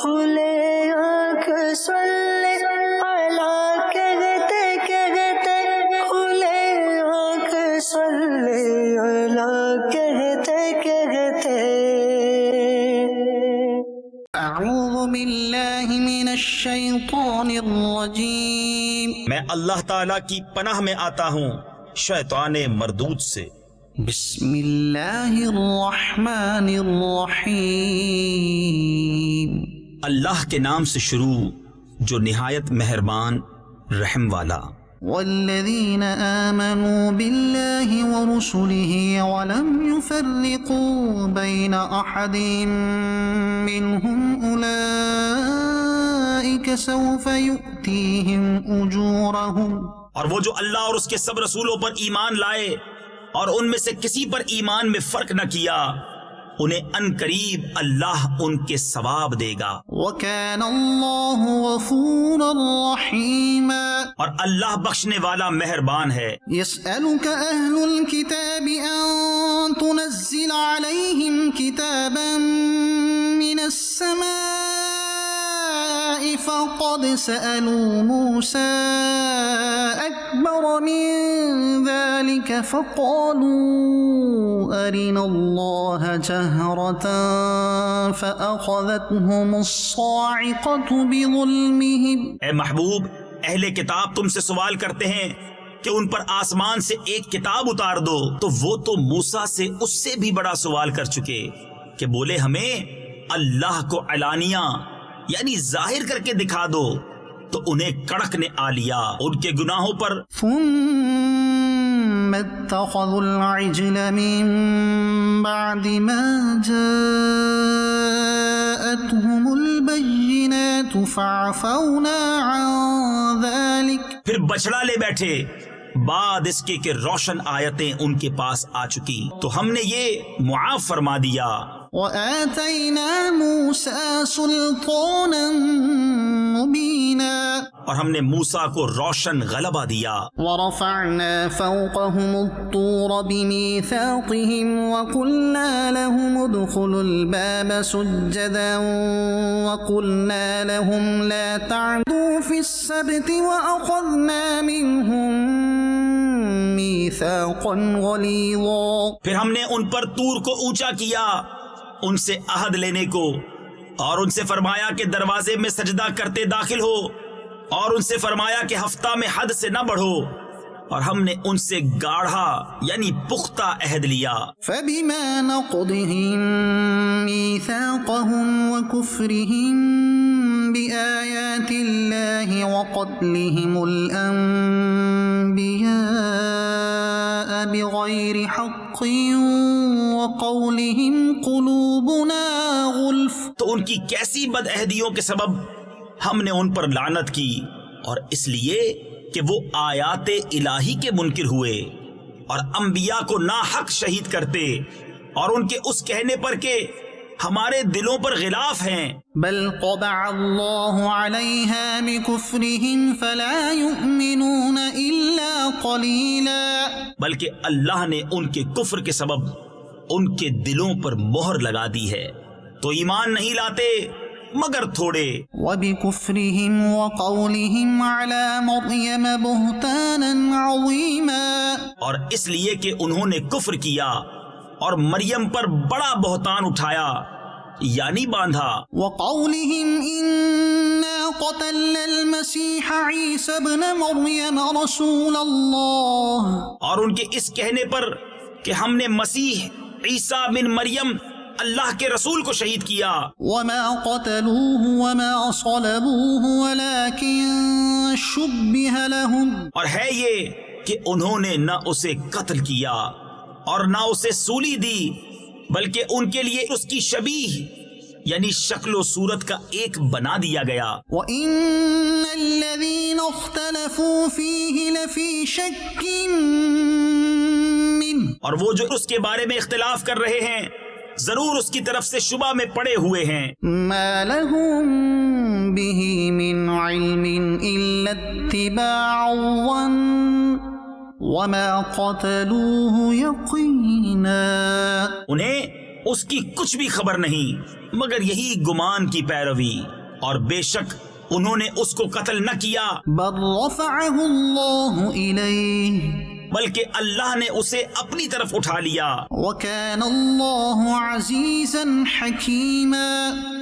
کھلے آنکھ صلی اللہ کہتے کہتے، کھلے آنکھ صلی اللہ کہتے کہتے۔ اعوذ باللہ من الشیطان الرجیم، میں اللہ تعالیٰ کی پناہ میں آتا ہوں شیطان مردود سے۔ بسم اللہ الرحمن الرحیم، اللہ کے نام سے شروع جو نہایت مہربان رحم والا۔ والذین آمنوا باللہ ورسلہ ولم يفرقوا بین احد منہم اولئک سوف یؤتیہم اجورہم۔ اور وہ جو اللہ اور اس کے سب رسولوں پر ایمان لائے اور ان میں سے کسی پر ایمان میں فرق نہ کیا، انہیں ان قریب اللہ ان کے ثواب دے گا۔ وَكَانَ اللَّهُ غَفُورًا رَحِيمًا، اور اللہ بخشنے والا مہربان ہے۔ يَسْأَلُكَ أَهْلُ الْكِتَابِ أَن تُنَزِّلَ عَلَيْهِمْ كِتَابًا مِّنَ السَّمَاءِ فَقَدْ سَأَلُوا مُوسَىٰ أَكْبَرَ مِن ذَلِكَ فَقَالُوا أَرِنَا اللَّهَ جَهْرَةً فَأَخَذَتْهُمُ الصَّاعِقَةُ بِظُلْمِهِمْ۔ اے محبوب، اہل کتاب تم سے سوال کرتے ہیں کہ ان پر آسمان سے ایک کتاب اتار دو، تو وہ تو موسیٰ سے اس سے بھی بڑا سوال کر چکے کہ بولے ہمیں اللہ کو علانیہ یعنی ظاہر کر کے دکھا دو، تو انہیں کڑک نے آ لیا ان کے گناہوں پر۔ ثم اتخذوا العجل من بعد ما جاءتهم البينات فعفونا عن ذلك، پھر بچڑا لے بیٹھے بعد اس کے کہ روشن آیتیں ان کے پاس آ چکی، تو ہم نے یہ معاف فرما دیا۔ وآتينا موسى سلطانا مبينا، اور ہم نے موسیٰ کو روشن غلبہ دیا۔ ورفعنا فوقهم الطور بميثاقهم وقلنا لهم ادخلوا الباب سجدا وقلنا لهم لا تعدوا في السبت وأخذنا منهم ميثاقا غليظا۔ پھر ہم نے ان پر طور کو اونچا کیا ان سے عہد لینے کو، اور ان سے فرمایا کہ دروازے میں سجدہ کرتے داخل ہو، اور ان سے فرمایا کہ ہفتہ میں حد سے نہ بڑھو، اور ہم نے ان سے گاڑھا یعنی پختہ عہد لیا۔ فبما نقضهم ميثاقهم وكفرهم بآيات الله وقتلهم الأنبياء بغير حق وقولهم قلوبنا غلف، تو ان کی کیسی بد عہدیوں کے سبب ہم نے ان پر لعنت کی، اور اس لیے کہ وہ آیات الہی کے منکر ہوئے اور انبیاء کو ناحق شہید کرتے، اور ان کے اس کہنے پر کہ ہمارے دلوں پر غلاف ہیں۔ بل طبع اللہ علیہا بکفرہم فلا یؤمنون الا قلیلا، بلکہ اللہ نے ان کے کفر کے سبب ان کے دلوں پر مہر لگا دی ہے، تو ایمان نہیں لاتے مگر تھوڑے۔ وبکفرہم وقولہم علی مریم بہتانا عظیما، اور اس لیے کہ انہوں نے کفر کیا اور مریم پر بڑا بہتان اٹھایا یعنی باندھا۔ وقولہم انا قتلنا المسیح عیسی ابن مریم رسول اللہ، اور ان کے اس کہنے پر کہ ہم نے مسیح عیسیٰ بن مریم اللہ کے رسول کو شہید کیا۔ وما قتلوه وما صلبوه ولكن شبه لهم، اور ہے یہ کہ انہوں نے نہ اسے قتل کیا اور نہ اسے سولی دی، بلکہ ان کے لیے اس کی شبیہ یعنی شکل و صورت کا ایک بنا دیا گیا۔ وَإِنَّ الَّذِينَ اخْتَلَفُوا فِيهِ لَفِي شَكٍّ مِّنْهُ، اور وہ جو اس کے بارے میں اختلاف کر رہے ہیں ضرور اس کی طرف سے شبہ میں پڑے ہوئے ہیں۔ مَا لَهُم بِهِ مِنْ عِلْمٍ إِلَّا اتِّبَاعَ الظَّنِّ وَمَا قَتَلُوهُ يَقِينًا، انہیں اس کی کچھ بھی خبر نہیں مگر یہی گمان کی پیروی، اور بے شک انہوں نے اس کو قتل نہ کیا بل رفعه اللہ الیہ بلکہ اللہ نے اسے اپنی طرف اٹھا لیا، وکان اللہ عزیزا حکیما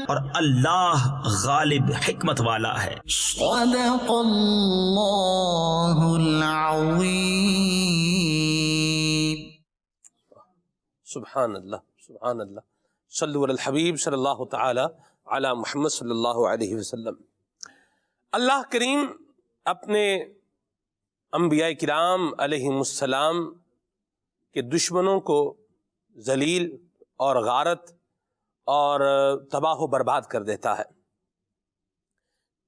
اور اللہ غالب حکمت والا ہے۔ صدق اللہ العظیم۔ سبحان اللہ سبحان اللہ، صلو علی الحبیب صلی اللہ تعالی علی محمد صلی اللہ علیہ وسلم۔ اللہ کریم اپنے انبیاء کرام علیہم السلام کے دشمنوں کو ذلیل اور غارت اور تباہ و برباد کر دیتا ہے۔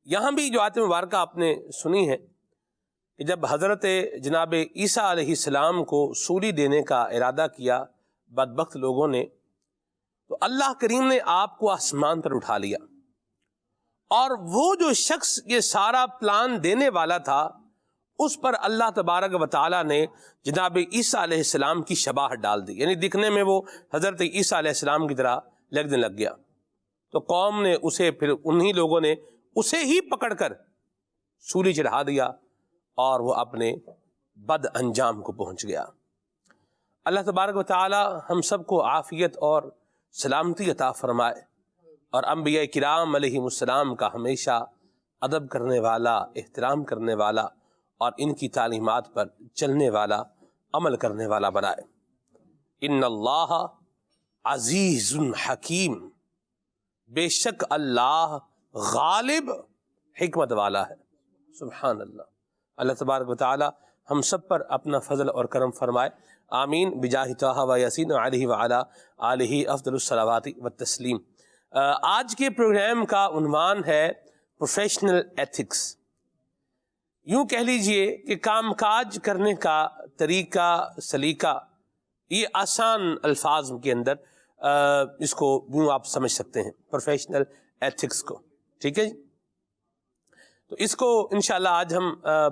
یہاں بھی جو آیت مبارکہ آپ نے سنی ہے کہ جب حضرت جناب عیسیٰ علیہ السلام کو سولی دینے کا ارادہ کیا بدبخت لوگوں نے، تو اللہ کریم نے آپ کو آسمان پر اٹھا لیا، اور وہ جو شخص یہ سارا پلان دینے والا تھا اس پر اللہ تبارک و تعالیٰ نے جناب عیسیٰ علیہ السلام کی شباہت ڈال دی، یعنی دکھنے میں وہ حضرت عیسیٰ علیہ السلام کی طرح لگنے لگ گیا۔ تو قوم نے اسے، پھر انہی لوگوں نے اسے ہی پکڑ کر سولی چڑھا دیا، اور وہ اپنے بد انجام کو پہنچ گیا۔ اللہ تبارک و تعالیٰ ہم سب کو عافیت اور سلامتی عطا فرمائے، اور انبیاء کرام علیہم السلام کا ہمیشہ ادب کرنے والا، احترام کرنے والا، اور ان کی تعلیمات پر چلنے والا، عمل کرنے والا بنائے۔ ان اللہ عزیز حکیم، بے شک اللہ غالب حکمت والا ہے۔ سبحان اللہ۔ اللہ تبارک و تعالی ہم سب پر اپنا فضل اور کرم فرمائے، آمین بجاہ طہ و یاسین علیہ وعلی آلہ افضل الصلوات والتسلیم۔ آج کے پروگرام کا عنوان ہے پروفیشنل ایتھکس۔ یوں کہہ لیجئے کہ کام کاج کرنے کا طریقہ سلیقہ، یہ آسان الفاظ کے اندر اس کو یوں آپ سمجھ سکتے ہیں، پروفیشنل ایتھکس کو، ٹھیک ہے جی؟ تو اس کو انشاءاللہ آج ہم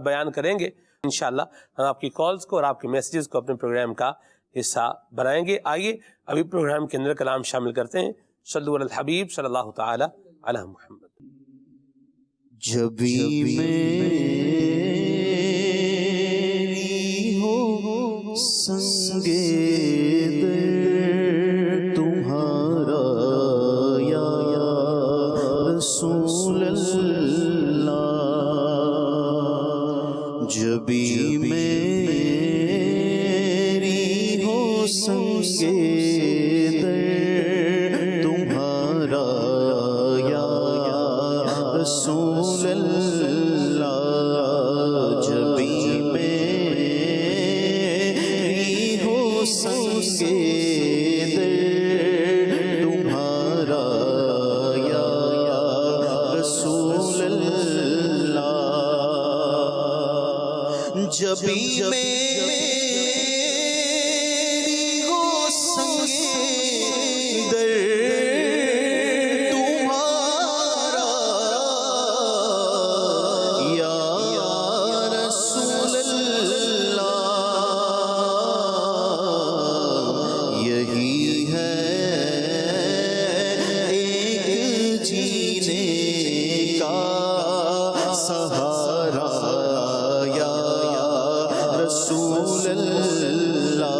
بیان کریں گے، انشاءاللہ ہم آپ کی کالز کو اور آپ کے میسیجز کو اپنے پروگرام کا حصہ بنائیں گے۔ آئیے ابھی پروگرام کے اندر کلام شامل کرتے ہیں۔ صلو علی الحبیب صلی اللہ تعالی علی محمد۔ جبھی میری ہو سنگے در تمہارا یا رسول اللہ، جبھی میری ہو سنگے در تمہارا یا رسول اللہ، جبھی میری ہو سنگے در تمہارا یا رسول اللہ، جبھی میری ہو سنگے در تمہارا یا رسول اللہ، یہی ہے ایک جینے کا سہارا یا رسول اللہ،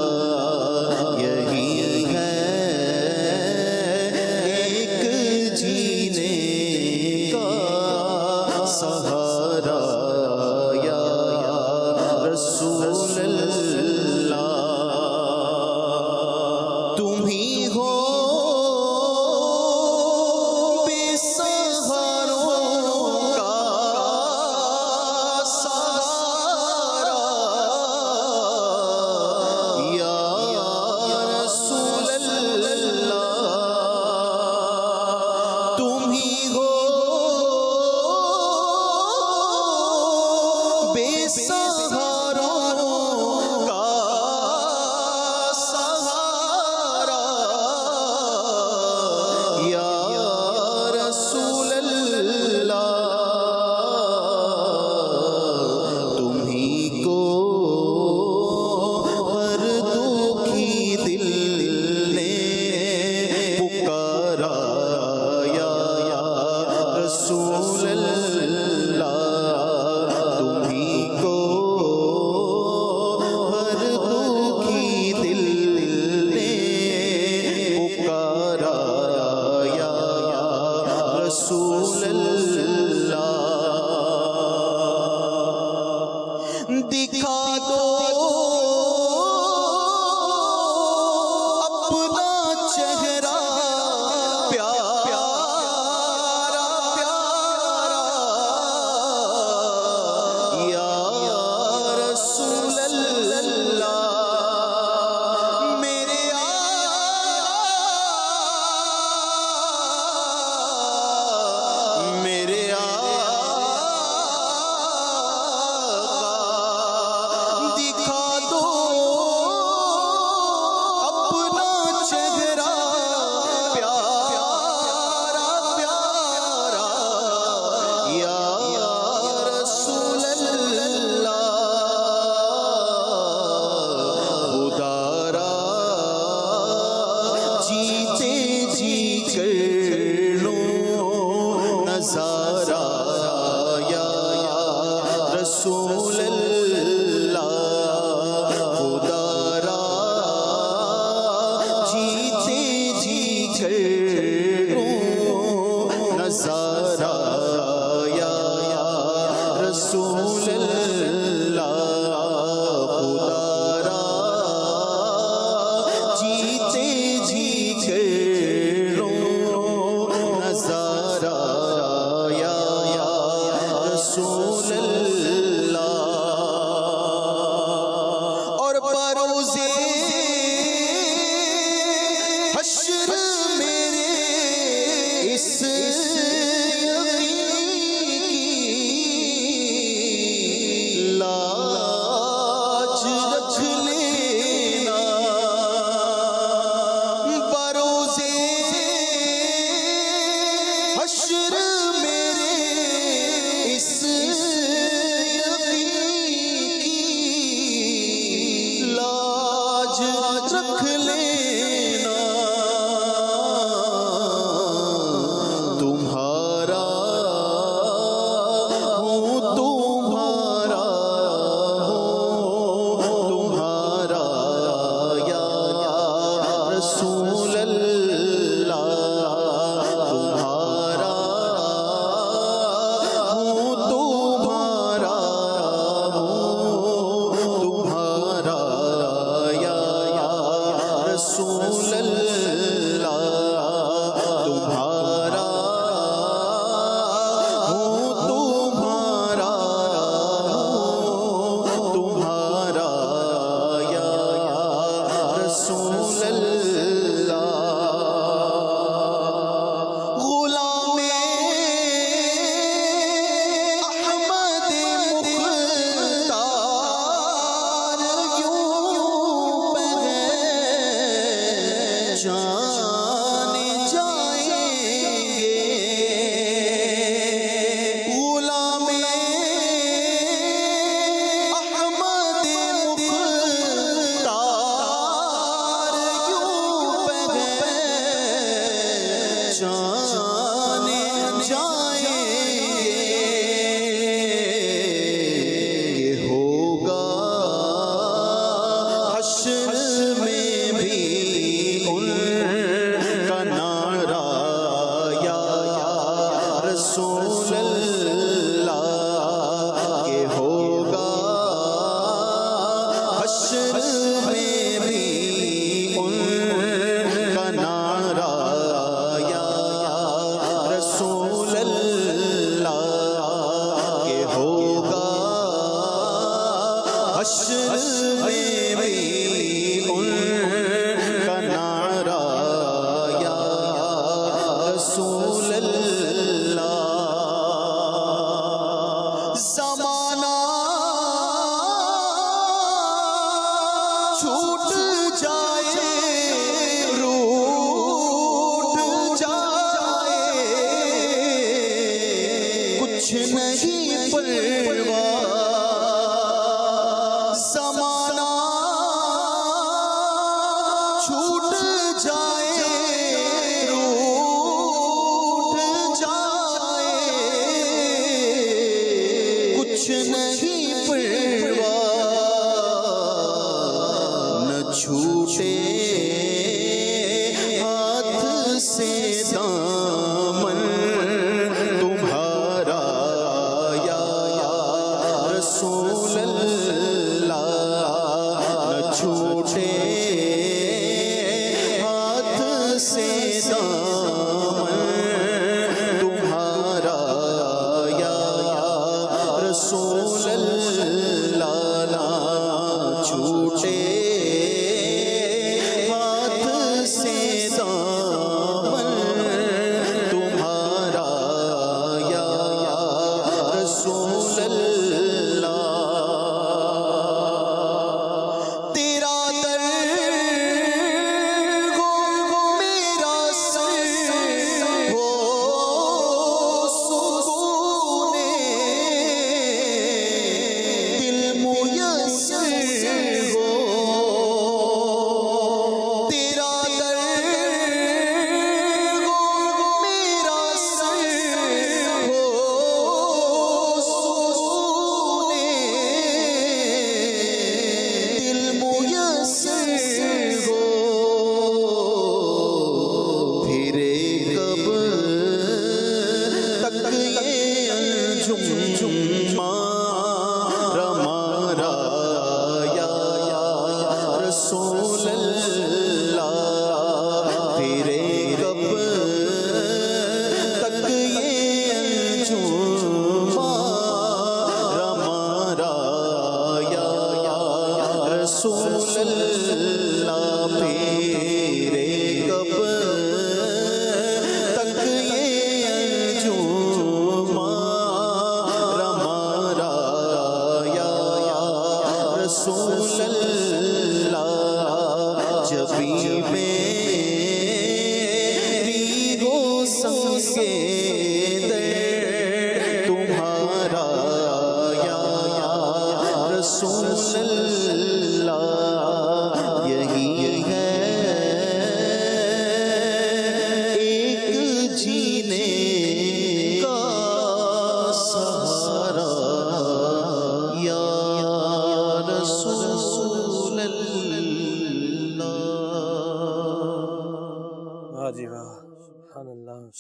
یہی ہے ایک جینے کا سہارا یا رسول اللہ، تم ہی ہو بے سہاروں کا سہارا یا رسول اللہ، تم ہی ہو بے سہاروں رسول اللہ دکھا دو اپنا چہرہ پیارا پیارا یا رسول اللہ میرے میرے دکھا دو اپنا چہرہ پیارا پیارا یا رسول اللہ خدا را جیتے جی کر لوں نظارہ یا رسول اللہ خدا را جیتے جی کر لوں نظارہ یا رسول اللہ خدا را جیتے جی کر لوں نظارہ یا رسول اللہ اور بروزے حشر میرے اس لاج رکھ لینا بروزے حشر میرے اس یقین کی لاج رکھ لینا تمہارا ہوں تمہارا ہوں تمہارا یا رسول اللہ تمہارا ہوں تمہارا ہوں تمہارا یا رسول اللہ تمہارا ہوں تمہارا ہوں تمہارا یا رسول اللہ غلام احمد مختار یوں پہچان جائیں گے غلام احمد مختار یوں پہچان جائیں گے ہوگا حشر میں بھی ان کا نعرہ یا رسول اللہ کہ ہوگا حشر میں بھی ان کا نعرہ یا رسول اللہ کہ ہوگا حشر میں بھی ان کا نعرہ یا رسول اللہ زمانہ چھوٹ جائے روٹ جائے کچھ نہیں پرواہ زمانہ چھوٹ جائے روٹ جائے کچھ نہیں پرواہ نہ چھوٹے ہاتھ سے دامن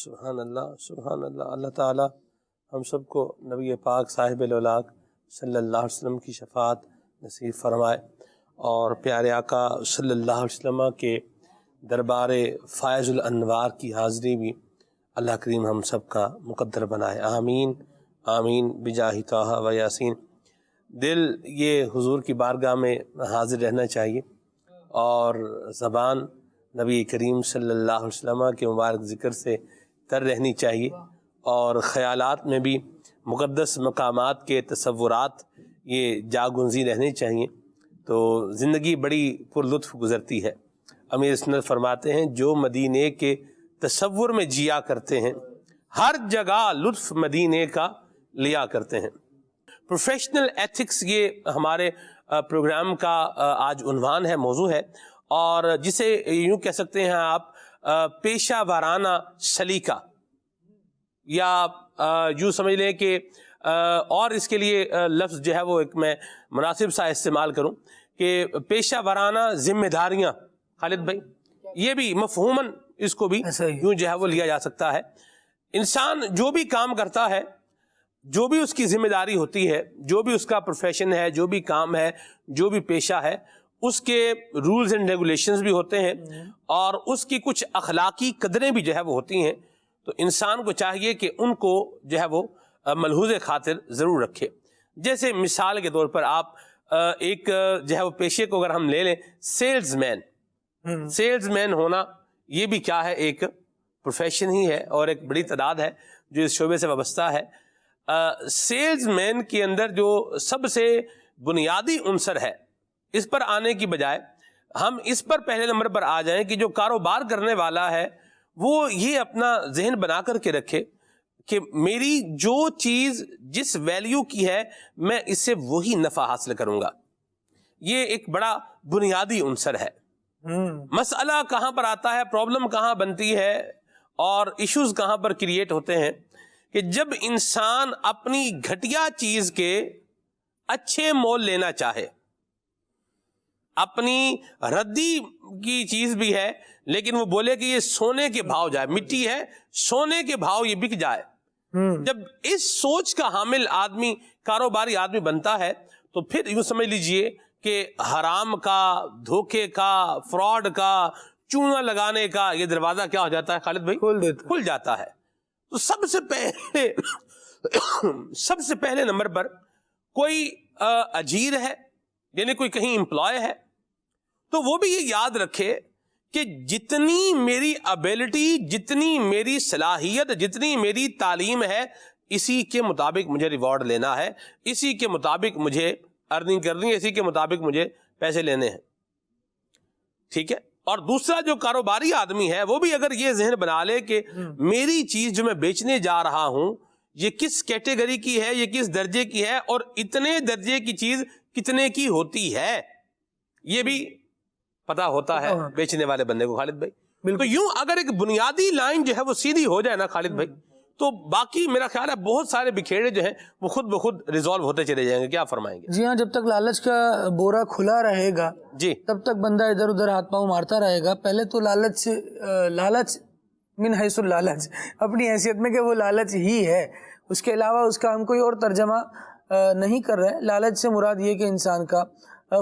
سبحان اللہ سبحان اللہ. اللہ تعالیٰ ہم سب کو نبی پاک صاحب الاولاق صلی اللہ علیہ وسلم کی شفاعت نصیب فرمائے اور پیارے آقا صلی اللہ علیہ وسلم کے دربار فائز الانوار کی حاضری بھی اللہ کریم ہم سب کا مقدر بنائے. آمین آمین بجاہ طہ و یاسین. دل یہ حضور کی بارگاہ میں حاضر رہنا چاہیے اور زبان نبی کریم صلی اللہ علیہ وسلم کے مبارک ذکر سے تر رہنی چاہیے اور خیالات میں بھی مقدس مقامات کے تصورات یہ جاگنزی رہنے چاہیے تو زندگی بڑی پر لطف گزرتی ہے. امیر سنت فرماتے ہیں جو مدینے کے تصور میں جیا کرتے ہیں ہر جگہ لطف مدینے کا لیا کرتے ہیں. پروفیشنل ایتھکس یہ ہمارے پروگرام کا آج عنوان ہے، موضوع ہے، اور جسے یوں کہہ سکتے ہیں آپ پیشہ وارانہ سلیقہ، یا یوں سمجھ لیں کہ اور اس کے لیے لفظ جو ہے وہ ایک میں مناسب سا استعمال کروں کہ پیشہ وارانہ ذمہ داریاں. خالد بھائی یہ بھی مفہوماً اس کو بھی یوں جو ہے وہ لیا جا سکتا ہے. انسان جو بھی کام کرتا ہے، جو بھی اس کی ذمہ داری ہوتی ہے، جو بھی اس کا پروفیشن ہے، جو بھی کام ہے، جو بھی پیشہ ہے، اس کے رولز اینڈ ریگولیشنز بھی ہوتے ہیں اور اس کی کچھ اخلاقی قدریں بھی جو ہے وہ ہوتی ہیں. تو انسان کو چاہیے کہ ان کو جو ہے وہ ملحوظ خاطر ضرور رکھے. جیسے مثال کے طور پر آپ ایک جو ہے وہ پیشے کو اگر ہم لے لیں، سیلز مین ہونا یہ بھی کیا ہے، ایک پروفیشن ہی ہے اور ایک بڑی تعداد ہے جو اس شعبے سے وابستہ ہے. سیلز مین کے اندر جو سب سے بنیادی عنصر ہے، اس پر آنے کی بجائے ہم اس پر پہلے نمبر پر آ جائیں کہ جو کاروبار کرنے والا ہے وہ یہ اپنا ذہن بنا کر کے رکھے کہ میری جو چیز جس ویلیو کی ہے میں اس سے وہی نفع حاصل کروں گا. یہ ایک بڑا بنیادی عنصر ہے. مسئلہ کہاں پر آتا ہے، پرابلم کہاں بنتی ہے اور ایشوز کہاں پر کریٹ ہوتے ہیں کہ جب انسان اپنی گھٹیا چیز کے اچھے مول لینا چاہے. اپنی ردی کی چیز بھی ہے لیکن وہ بولے کہ یہ سونے کے بھاؤ جائے، مٹی ہے سونے کے بھاؤ یہ بک جائے. جب اس سوچ کا حامل آدمی کاروباری آدمی بنتا ہے تو پھر یوں سمجھ لیجئے کہ حرام کا، دھوکے کا، فراڈ کا، چونا لگانے کا یہ دروازہ کیا ہو جاتا ہے خالد بھائی؟ کھل جاتا ہے. تو سب سے پہلے نمبر پر کوئی اجیر ہے، یعنی کوئی کہیں امپلائے ہے، تو وہ بھی یہ یاد رکھے کہ جتنی میری ابیلٹی، جتنی میری صلاحیت، جتنی میری تعلیم ہے، اسی کے مطابق مجھے ریوارڈ لینا ہے، اسی کے مطابق مجھے ارننگ کرنی ہے، اسی کے مطابق مجھے پیسے لینے ہیں. ٹھیک ہے. اور دوسرا جو کاروباری آدمی ہے وہ بھی اگر یہ ذہن بنا لے کہ میری چیز جو میں بیچنے جا رہا ہوں یہ کس کیٹیگری کی ہے، یہ کس درجے کی ہے اور اتنے درجے کی چیز کتنے کی ہوتی ہے، یہ بھی پتا ہوتا ہے بیچنے والے بندے کو خالد بھائی. تو یوں اگر ایک بنیادی لائن جو ہے وہ سیدھی ہو جائے نا خالد بھائی تو باقی میرا خیال ہے بہت سارے بکھیڑے جو ہیں وہ خود بخود ریزالو ہوتے چلے جائیں گے. کیا فرمائیں گے؟ جی ہاں، جب تک لالچ کا بورا کھلا رہے گا جی تب تک بندہ ادھر ادھر ہاتھ پاؤں مارتا رہے گا. پہلے تو لالچ من حیث اللالچ، اپنی حیثیت میں کہ وہ لالچ ہی ہے، اس کے علاوہ اس کا ہم کوئی اور ترجمہ نہیں کر رہے. لالچ سے مراد یہ کہ انسان کا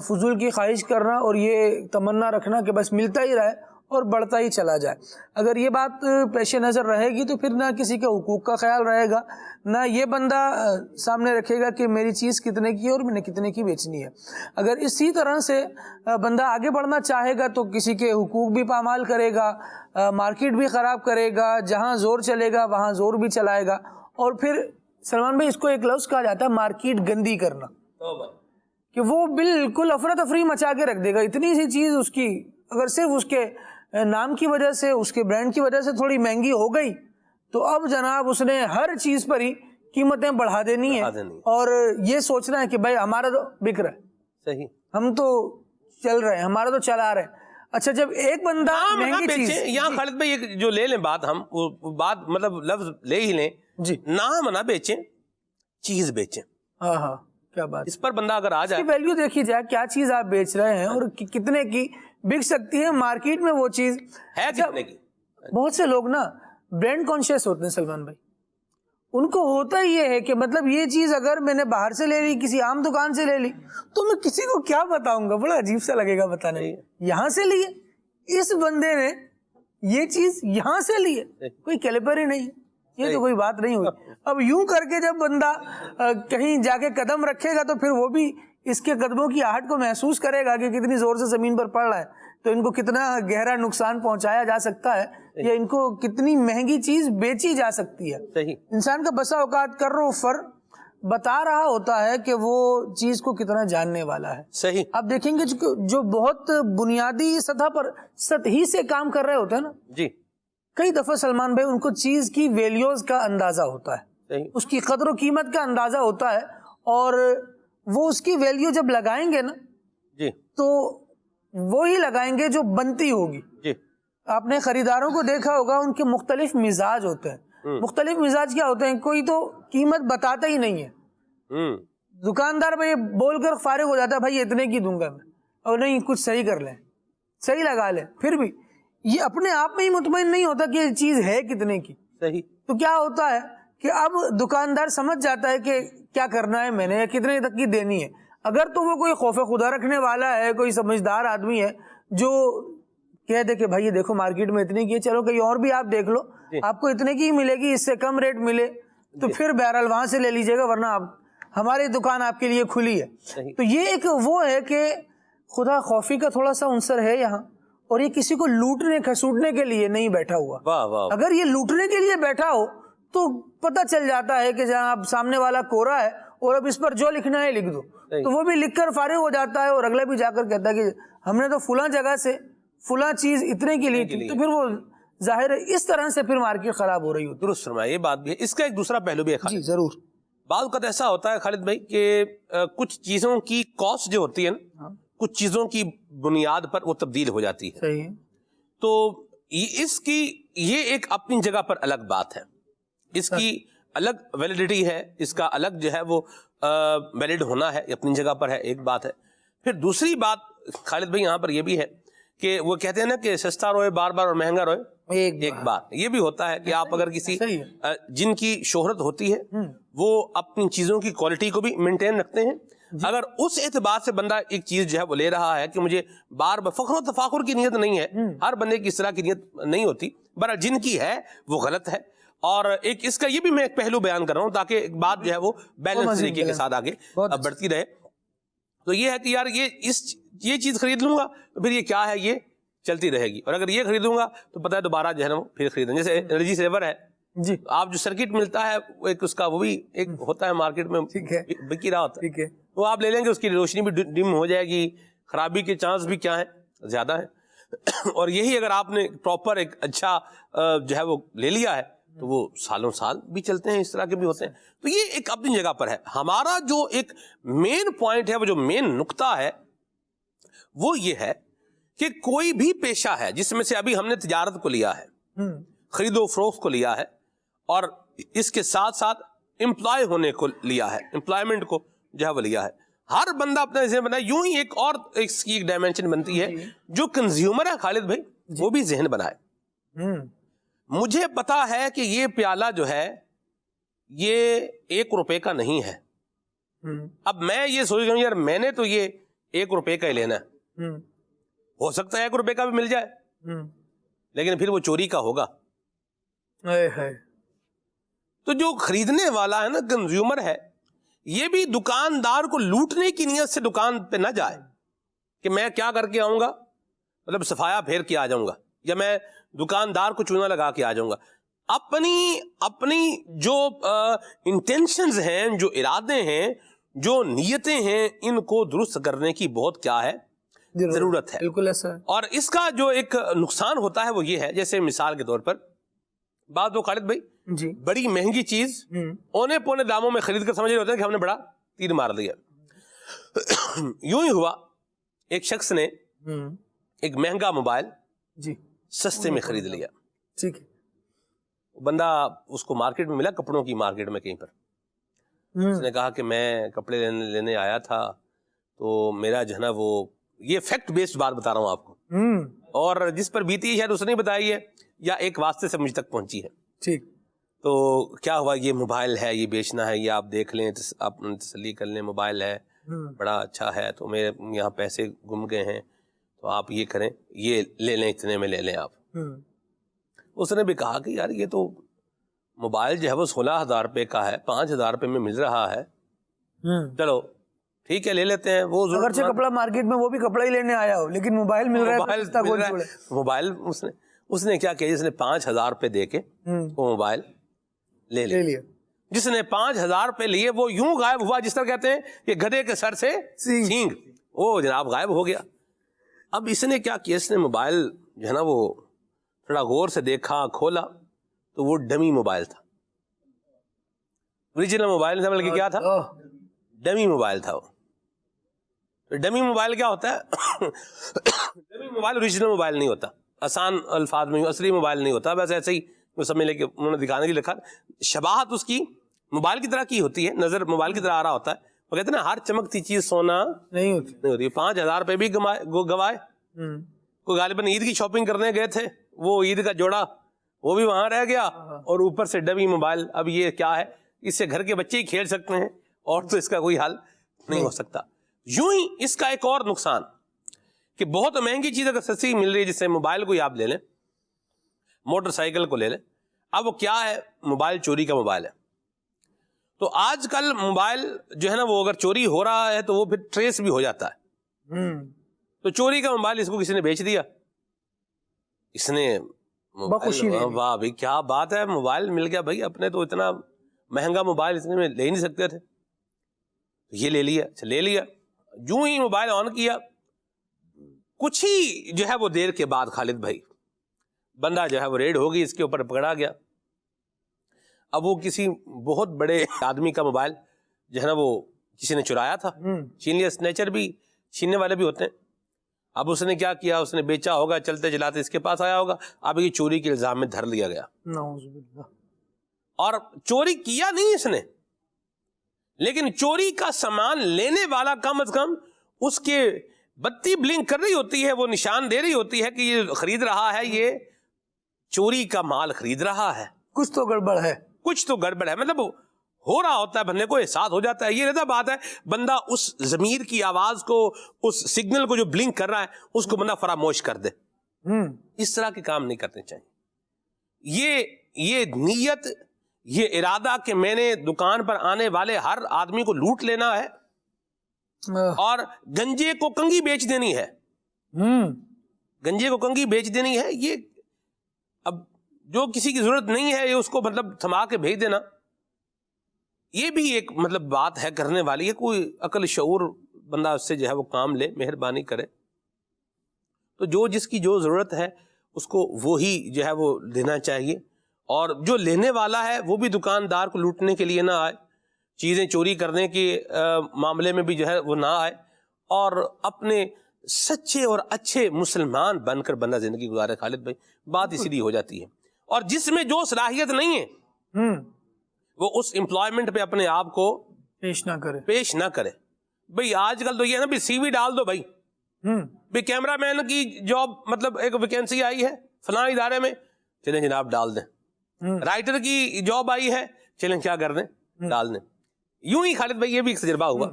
فضول کی خواہش کرنا اور یہ تمنا رکھنا کہ بس ملتا ہی رہے اور بڑھتا ہی چلا جائے. اگر یہ بات پیش نظر رہے گی تو پھر نہ کسی کے حقوق کا خیال رہے گا، نہ یہ بندہ سامنے رکھے گا کہ میری چیز کتنے کی ہے اور میں نے کتنے کی بیچنی ہے. اگر اسی طرح سے بندہ آگے بڑھنا چاہے گا تو کسی کے حقوق بھی پامال کرے گا، مارکیٹ بھی خراب کرے گا، جہاں زور چلے گا وہاں زور بھی چلائے گا. اور پھر سلمان بھائی اس کو ایک لفظ کہا جاتا ہے مارکیٹ گندی کرنا، کہ وہ بالکل افراتفری مچا کے رکھ دے گا. اتنی سی چیز اس کی اگر صرف اس کے نام کی وجہ سے، اس کے برانڈ کی وجہ سے تھوڑی مہنگی ہو گئی تو اب جناب اس نے ہر چیز پر ہی قیمتیں بڑھا دینی ہیں اور یہ سوچنا ہے کہ بھائی ہمارا تو بک رہا ہے، صحیح، ہم تو چل رہے ہیں، ہمارا تو چلا رہے ہیں. اچھا جب ایک بندہ مہنگی چیز، یہاں خالد بھائی ایک جو لے لیں بات، ہم وہ بات مطلب لفظ لے ہی لیں جی، نام نہ بیچیں، چیز بیچیں. ہاں ہاں کیا بات، اس پر بندہ اگر آ جائے، ویلیو دیکھی جائے کیا چیز آپ بیچ رہے ہیں اور کتنے کی بک سکتی ہے مارکیٹ میں وہ چیز ہے کتنے کی. بہت سے لوگ نا برانڈ کانشیس ہوتے ہیں سلمان بھائی. ان کو ہوتا یہ ہے کہ مطلب یہ چیز اگر میں نے باہر سے لے لی, کسی عام دکان سے لے لی, تو میں کسی کو کیا بتاؤں گا, بڑا عجیب سا لگے گا بتانے میں. یہاں سے لیے, اس بندے نے یہ چیز یہاں سے لی ہے, کوئی کیلیبر ہی نہیں, یہ تو کوئی بات نہیں ہوئی. اب یوں کر کے جب بندہ کہیں جا کے قدم رکھے گا تو پھر وہ بھی اس کے قدموں کی آہٹ کو محسوس کرے گا کہ کتنی زور سے زمین پر پڑ رہا ہے, تو ان کو کتنا گہرا نقصان پہنچایا جا سکتا ہے, یا ان کو کتنی مہنگی چیز بیچی جا سکتی ہے. انسان کا بسا اوقات کر و فر بتا رہا ہوتا ہے کہ وہ چیز کو کتنا جاننے والا ہے. صحیح. آپ دیکھیں گے جو بہت بنیادی سطح پر سطحی سے کام کر رہے ہوتے ہیں نا جی, کئی دفعہ سلمان بھائی ان کو چیز کی ویلیوز کا اندازہ ہوتا ہے, اس کی قدر و قیمت کا اندازہ ہوتا ہے, اور وہ اس کی ویلیو جب لگائیں گے نا جی تو وہی لگائیں گے جو بنتی ہوگی. جی, آپ نے خریداروں کو دیکھا ہوگا, ان کے مختلف مزاج ہوتے ہیں. مختلف مزاج کیا ہوتے ہیں, کوئی تو قیمت بتاتا ہی نہیں ہے, دکاندار بھائی بول کر فارغ ہو جاتا ہے, بھائی اتنے کی دوں گا میں, اور نہیں کچھ صحیح کر لیں, صحیح لگا لیں. پھر بھی یہ اپنے آپ میں ہی مطمئن نہیں ہوتا کہ یہ چیز ہے کتنے کی. صحیح. تو کیا ہوتا ہے کہ اب دکاندار سمجھ جاتا ہے کہ کیا کرنا ہے میں نے, یا کتنے تک کی دینی ہے. اگر تو وہ کوئی خوف خدا رکھنے والا ہے, کوئی سمجھدار آدمی ہے جو کہہ دے کہ بھائی یہ دیکھو مارکیٹ میں اتنے کی ہے, چلو کہیں اور بھی آپ دیکھ لو, آپ کو اتنے کی ہی ملے گی, اس سے کم ریٹ ملے تو پھر بہرحال وہاں سے لے لیجئے گا, ورنہ آپ ہماری دکان آپ کے لیے کھلی ہے. تو یہ ایک وہ ہے کہ خدا خوفی کا تھوڑا سا عنصر ہے یہاں, اور یہ کسی کو لوٹنے کھسوٹنے کے لیے نہیں بیٹھا ہوا. واہ واہ. اگر یہ لوٹنے کے لیے بیٹھا ہو تو پتہ چل جاتا ہے کہ جہاں آپ سامنے والا کوڑا ہے اور اب اس پر جو لکھنا ہے لکھ دو, تو وہ بھی لکھ کر فارغ ہو جاتا ہے, اور اگلا بھی جا کر کہتا ہے کہ ہم نے تو فلاں جگہ سے فلاں چیز اتنے کی لی تھی. تو پھر وہ ظاہر ہے اس طرح سے پھر مارکیٹ خراب ہو رہی ہوتی. درست فرمایا, یہ بات بھی ہے. اس کا ایک دوسرا پہلو بھی ہے جی ضرور. بعض اوقات ایسا ہوتا ہے خالد بھائی کہ کچھ چیزوں کی کاسٹ جو ہوتی ہے نا, کچھ چیزوں کی بنیاد پر وہ تبدیل ہو جاتی ہے. صحیح. تو اس کی یہ ایک اپنی جگہ پر الگ بات ہے, اس کی الگ ویلیڈیٹی ہے, اس کا الگ جو ہے وہ ویلڈ ہونا ہے, اپنی جگہ پر ہے, ایک بات ہے. پھر دوسری بات خالد بھائی یہاں پر یہ بھی ہے کہ وہ کہتے ہیں نا کہ سستا روئے بار بار اور مہنگا روئے ایک بار. یہ بھی ہوتا ہے کہ آپ اگر کسی جن کی شہرت ہوتی ہے وہ اپنی چیزوں کی کوالٹی کو بھی مینٹین رکھتے ہیں, اگر اس اعتبار سے بندہ ایک چیز جو ہے وہ لے رہا ہے کہ مجھے بار بار فخر و تفاخر کی نیت نہیں ہے, ہر بندے کی اس طرح کی نیت نہیں ہوتی, بہرحال جن کی ہے وہ غلط ہے. اور ایک اس کا یہ بھی میں ایک پہلو بیان کر رہا ہوں تاکہ ایک بات جو ہے وہ بیلنس طریقے کے ساتھ آگے بڑھتی رہے. تو یہ ہے کہ یار یہ چیز خرید لوں گا تو پھر یہ کیا ہے, یہ چلتی رہے گی, اور اگر یہ خریدوں گا تو پتہ ہے دوبارہ جو ہے نا پھر خریدیں. جیسے انرجی سیور ہے جی, آپ جو سرکٹ ملتا ہے ایک اس کا وہ بھی ایک ہوتا ہے مارکیٹ میں بکی رہا ہوتا ہے, وہ آپ لے لیں گے, اس کی روشنی بھی ڈم ہو جائے گی, خرابی کے چانس بھی کیا ہیں زیادہ ہیں. اور یہی اگر آپ نے پراپر ایک اچھا جو ہے وہ لے لیا ہے تو وہ سالوں سال بھی چلتے ہیں, اس طرح کے بھی ہوتے ہیں. تو یہ ایک اپنی جگہ پر ہے. ہمارا جو ایک مین پوائنٹ ہے, وہ جو مین نقطہ ہے وہ یہ ہے کہ کوئی بھی پیشہ ہے جس میں سے ابھی ہم نے تجارت کو لیا ہے, خرید و فروخت کو لیا ہے, اور اس کے ساتھ ساتھ امپلائی ہونے کو لیا ہے, امپلائمنٹ کو جو ہے وہ لیا ہے. ہر بندہ اپنا ذہن بنائے. یوں ہی ایک اور اس کی ایک ڈائمینشن بنتی ہے, جو کنزیومر ہے خالد بھائی وہ بھی ذہن بنائے. مجھے پتا ہے کہ یہ پیالہ جو ہے یہ 1 روپے کا نہیں ہے. اب میں یہ سوچ رہا ہوں یار میں نے تو یہ 1 روپے کا ہی لینا ہے, ہو سکتا ہے 1 روپے کا بھی مل جائے, لیکن پھر وہ چوری کا ہوگا. تو جو خریدنے والا ہے نا, کنزیومر ہے, یہ بھی دکاندار کو لوٹنے کی نیت سے دکان پہ نہ جائے کہ میں کیا کر کے آؤں گا, مطلب صفایا پھیر کے آ جاؤں گا, یا میں دکاندار کو چونا لگا کے آ جاؤں گا. اپنی جو انٹینشنز ہیں, جو ارادے ہیں, جو نیتیں ہیں, ان کو درست کرنے کی بہت کیا ہے ضرورت ہے. بالکل ایسا ہے. اور اس کا جو ایک نقصان ہوتا ہے وہ یہ ہے, جیسے مثال کے طور پر بات تو خالد بھائی جی, بڑی مہنگی چیز اونے پونے داموں میں خرید کر سمجھ رہے ہوتے ہیں کہ ہم نے بڑا تیر مار دیا. یوں ہی ہوا, ایک شخص نے ایک مہنگا موبائل جی سستے میں خرید لیا. ٹھیک ہے. بندہ اس کو مارکیٹ میں ملا, کپڑوں کی مارکیٹ میں کہیں پر. اس نے کہا کہ میں کپڑے لینے آیا تھا, تو میرا جو ہے نا وہ, یہ فیکٹ بیسڈ بات بتا رہا ہوں آپ کو, اور جس پر بیتی ہے شاید اس نے بتائی ہے یا ایک واسطے سے مجھ تک پہنچی ہے. ٹھیک. تو کیا ہوا, یہ موبائل ہے, یہ بیچنا ہے, یہ آپ دیکھ لیں, آپ تسلی کر لیں, موبائل ہے بڑا اچھا ہے, تو میرے یہاں پیسے گم گئے ہیں, تو آپ یہ کریں, یہ لے لیں, اتنے میں لے لیں آپ. اس نے بھی کہا کہ یار یہ تو موبائل جو ہے وہ 16,000 روپے کا ہے, 5,000 روپے میں مل رہا ہے, چلو ٹھیک ہے لے لیتے ہیں. وہ اگرچہ کپڑا مارکیٹ میں وہ بھی کپڑا ہی لینے آیا ہو, لیکن موبائل مل رہا ہے. موبائل اس نے کیا کیا, جس نے 5,000 روپے دے کے وہ موبائل لے لیا. جس نے 5,000 روپے لیے وہ یوں غائب ہوا جس طرح کہتے ہیں کہ گدھے کے سر سے سینگ, وہ جناب غائب ہو گیا. اب اس نے کیا کیا, اس نے موبائل جو ہے نا وہ تھوڑا غور سے دیکھا, کھولا, تو وہ ڈمی موبائل تھا. اوریجنل موبائل تھا, بلکہ کیا تھا, ڈمی موبائل تھا. وہ ڈمی موبائل کیا ہوتا ہے, ڈمی موبائل اوریجنل موبائل نہیں ہوتا, آسان الفاظ میں اصلی موبائل نہیں ہوتا, بس ایسے ہی وہ سمجھ لے کہ انہوں نے دکھانے کے لیے لکھا. شباہت اس کی موبائل کی طرح کی ہوتی ہے, نظر موبائل کی طرح آ رہا ہوتا ہے. وہ کہتے ہیں نا ہر چمکتی چیز سونا نہیں ہوتی. 5,000 روپے بھی گوائے. کوئی غالباً عید کی شاپنگ کرنے گئے تھے, وہ عید کا جوڑا وہ بھی وہاں رہ گیا, اور اوپر سے ڈمی موبائل. اب یہ کیا ہے, اس سے گھر کے بچے ہی کھیل سکتے ہیں, اور تو اس کا کوئی حل نہیں ہو سکتا. یوں ہی اس کا ایک اور نقصان کہ بہت مہنگی چیز اگر سستی مل رہی ہے, جس سے موبائل کو ہی آپ لے لیں, موٹر سائیکل کو لے لیں. اب وہ کیا ہے, موبائل چوری کا موبائل ہے. تو آج کل موبائل جو ہے نا وہ اگر چوری ہو رہا ہے تو وہ پھر ٹریس بھی ہو جاتا ہے. تو چوری کا موبائل اس کو کسی نے بیچ دیا, اس نے واہ بھائی کیا بات ہے, موبائل مل گیا بھائی, اپنے تو اتنا مہنگا موبائل اتنے میں لے ہی نہیں سکتے تھے, یہ لے لیا. اچھا لے لیا, یوں ہی موبائل آن کیا, کچھ ہی جو ہے وہ دیر کے بعد خالد بھائی بندہ جو ہے وہ ریڈ ہو گئی, اس کے اوپر پکڑا گیا. اب وہ کسی بہت بڑے آدمی کا موبائل جو ہے نا وہ کسی نے چرایا تھا, چھین لیا. سنیچر بھی چھیننے والے بھی ہوتے ہیں. اب اس نے کیا کیا, اس نے بیچا ہوگا, چلتے چلاتے اس کے پاس آیا ہوگا, اب یہ چوری کے الزام میں دھر لیا گیا. اور چوری کیا نہیں اس نے, لیکن چوری کا سامان لینے والا کم از کم اس کے بتی بلنک کر رہی ہوتی ہے, وہ نشان دے رہی ہوتی ہے کہ یہ خرید رہا ہے, یہ چوری کا مال خرید رہا ہے, کچھ تو گڑبڑ ہے, کچھ تو گڑبڑ ہے. مطلب ہو رہا ہوتا ہے, بندے کو احساس ہو جاتا ہے. یہ رہتا بات ہے, بندہ اس ضمیر کی آواز کو, اس سگنل کو جو بلنک کر رہا ہے, اس کو بندہ فراموش کر دے. اس طرح کے کام نہیں کرنے چاہیے. یہ نیت, یہ ارادہ کہ میں نے دکان پر آنے والے ہر آدمی کو لوٹ لینا ہے اور گنجے کو کنگھی بیچ دینی ہے, گنجے کو کنگھی بیچ دینی ہے, یہ اب جو کسی کی ضرورت نہیں ہے, یہ اس کو مطلب تھما کے بھیج دینا, یہ بھی ایک مطلب بات ہے کرنے والی ہے. کوئی عقل شعور بندہ اس سے جو ہے وہ کام لے, مہربانی کرے. تو جو جس کی جو ضرورت ہے اس کو وہی جو ہے وہ دینا چاہیے, اور جو لینے والا ہے وہ بھی دکاندار کو لوٹنے کے لیے نہ آئے, چیزیں چوری کرنے کے معاملے میں بھی جو ہے وہ نہ آئے, اور اپنے سچے اور اچھے مسلمان بن کر بندہ زندگی گزارے. خالد بھائی بات اسی لیے ہو جاتی ہے. اور جس میں جو صلاحیت نہیں ہے وہ اس امپلائمنٹ پہ اپنے آپ کو پیش نہ کرے. بھئی آج کل تو یہ ہے نا, بھی سی وی ڈال دو بھائی, بھی کیمرہ مین کی جاب مطلب ایک ویکینسی آئی ہے فلاں ادارے میں, چلیں جناب ڈال دیں. رائٹر کی جاب آئی ہے, چلیں کیا کر دیں, ڈال دیں. یوں ہی خالد بھائی یہ بھی ایک تجربہ ہوا,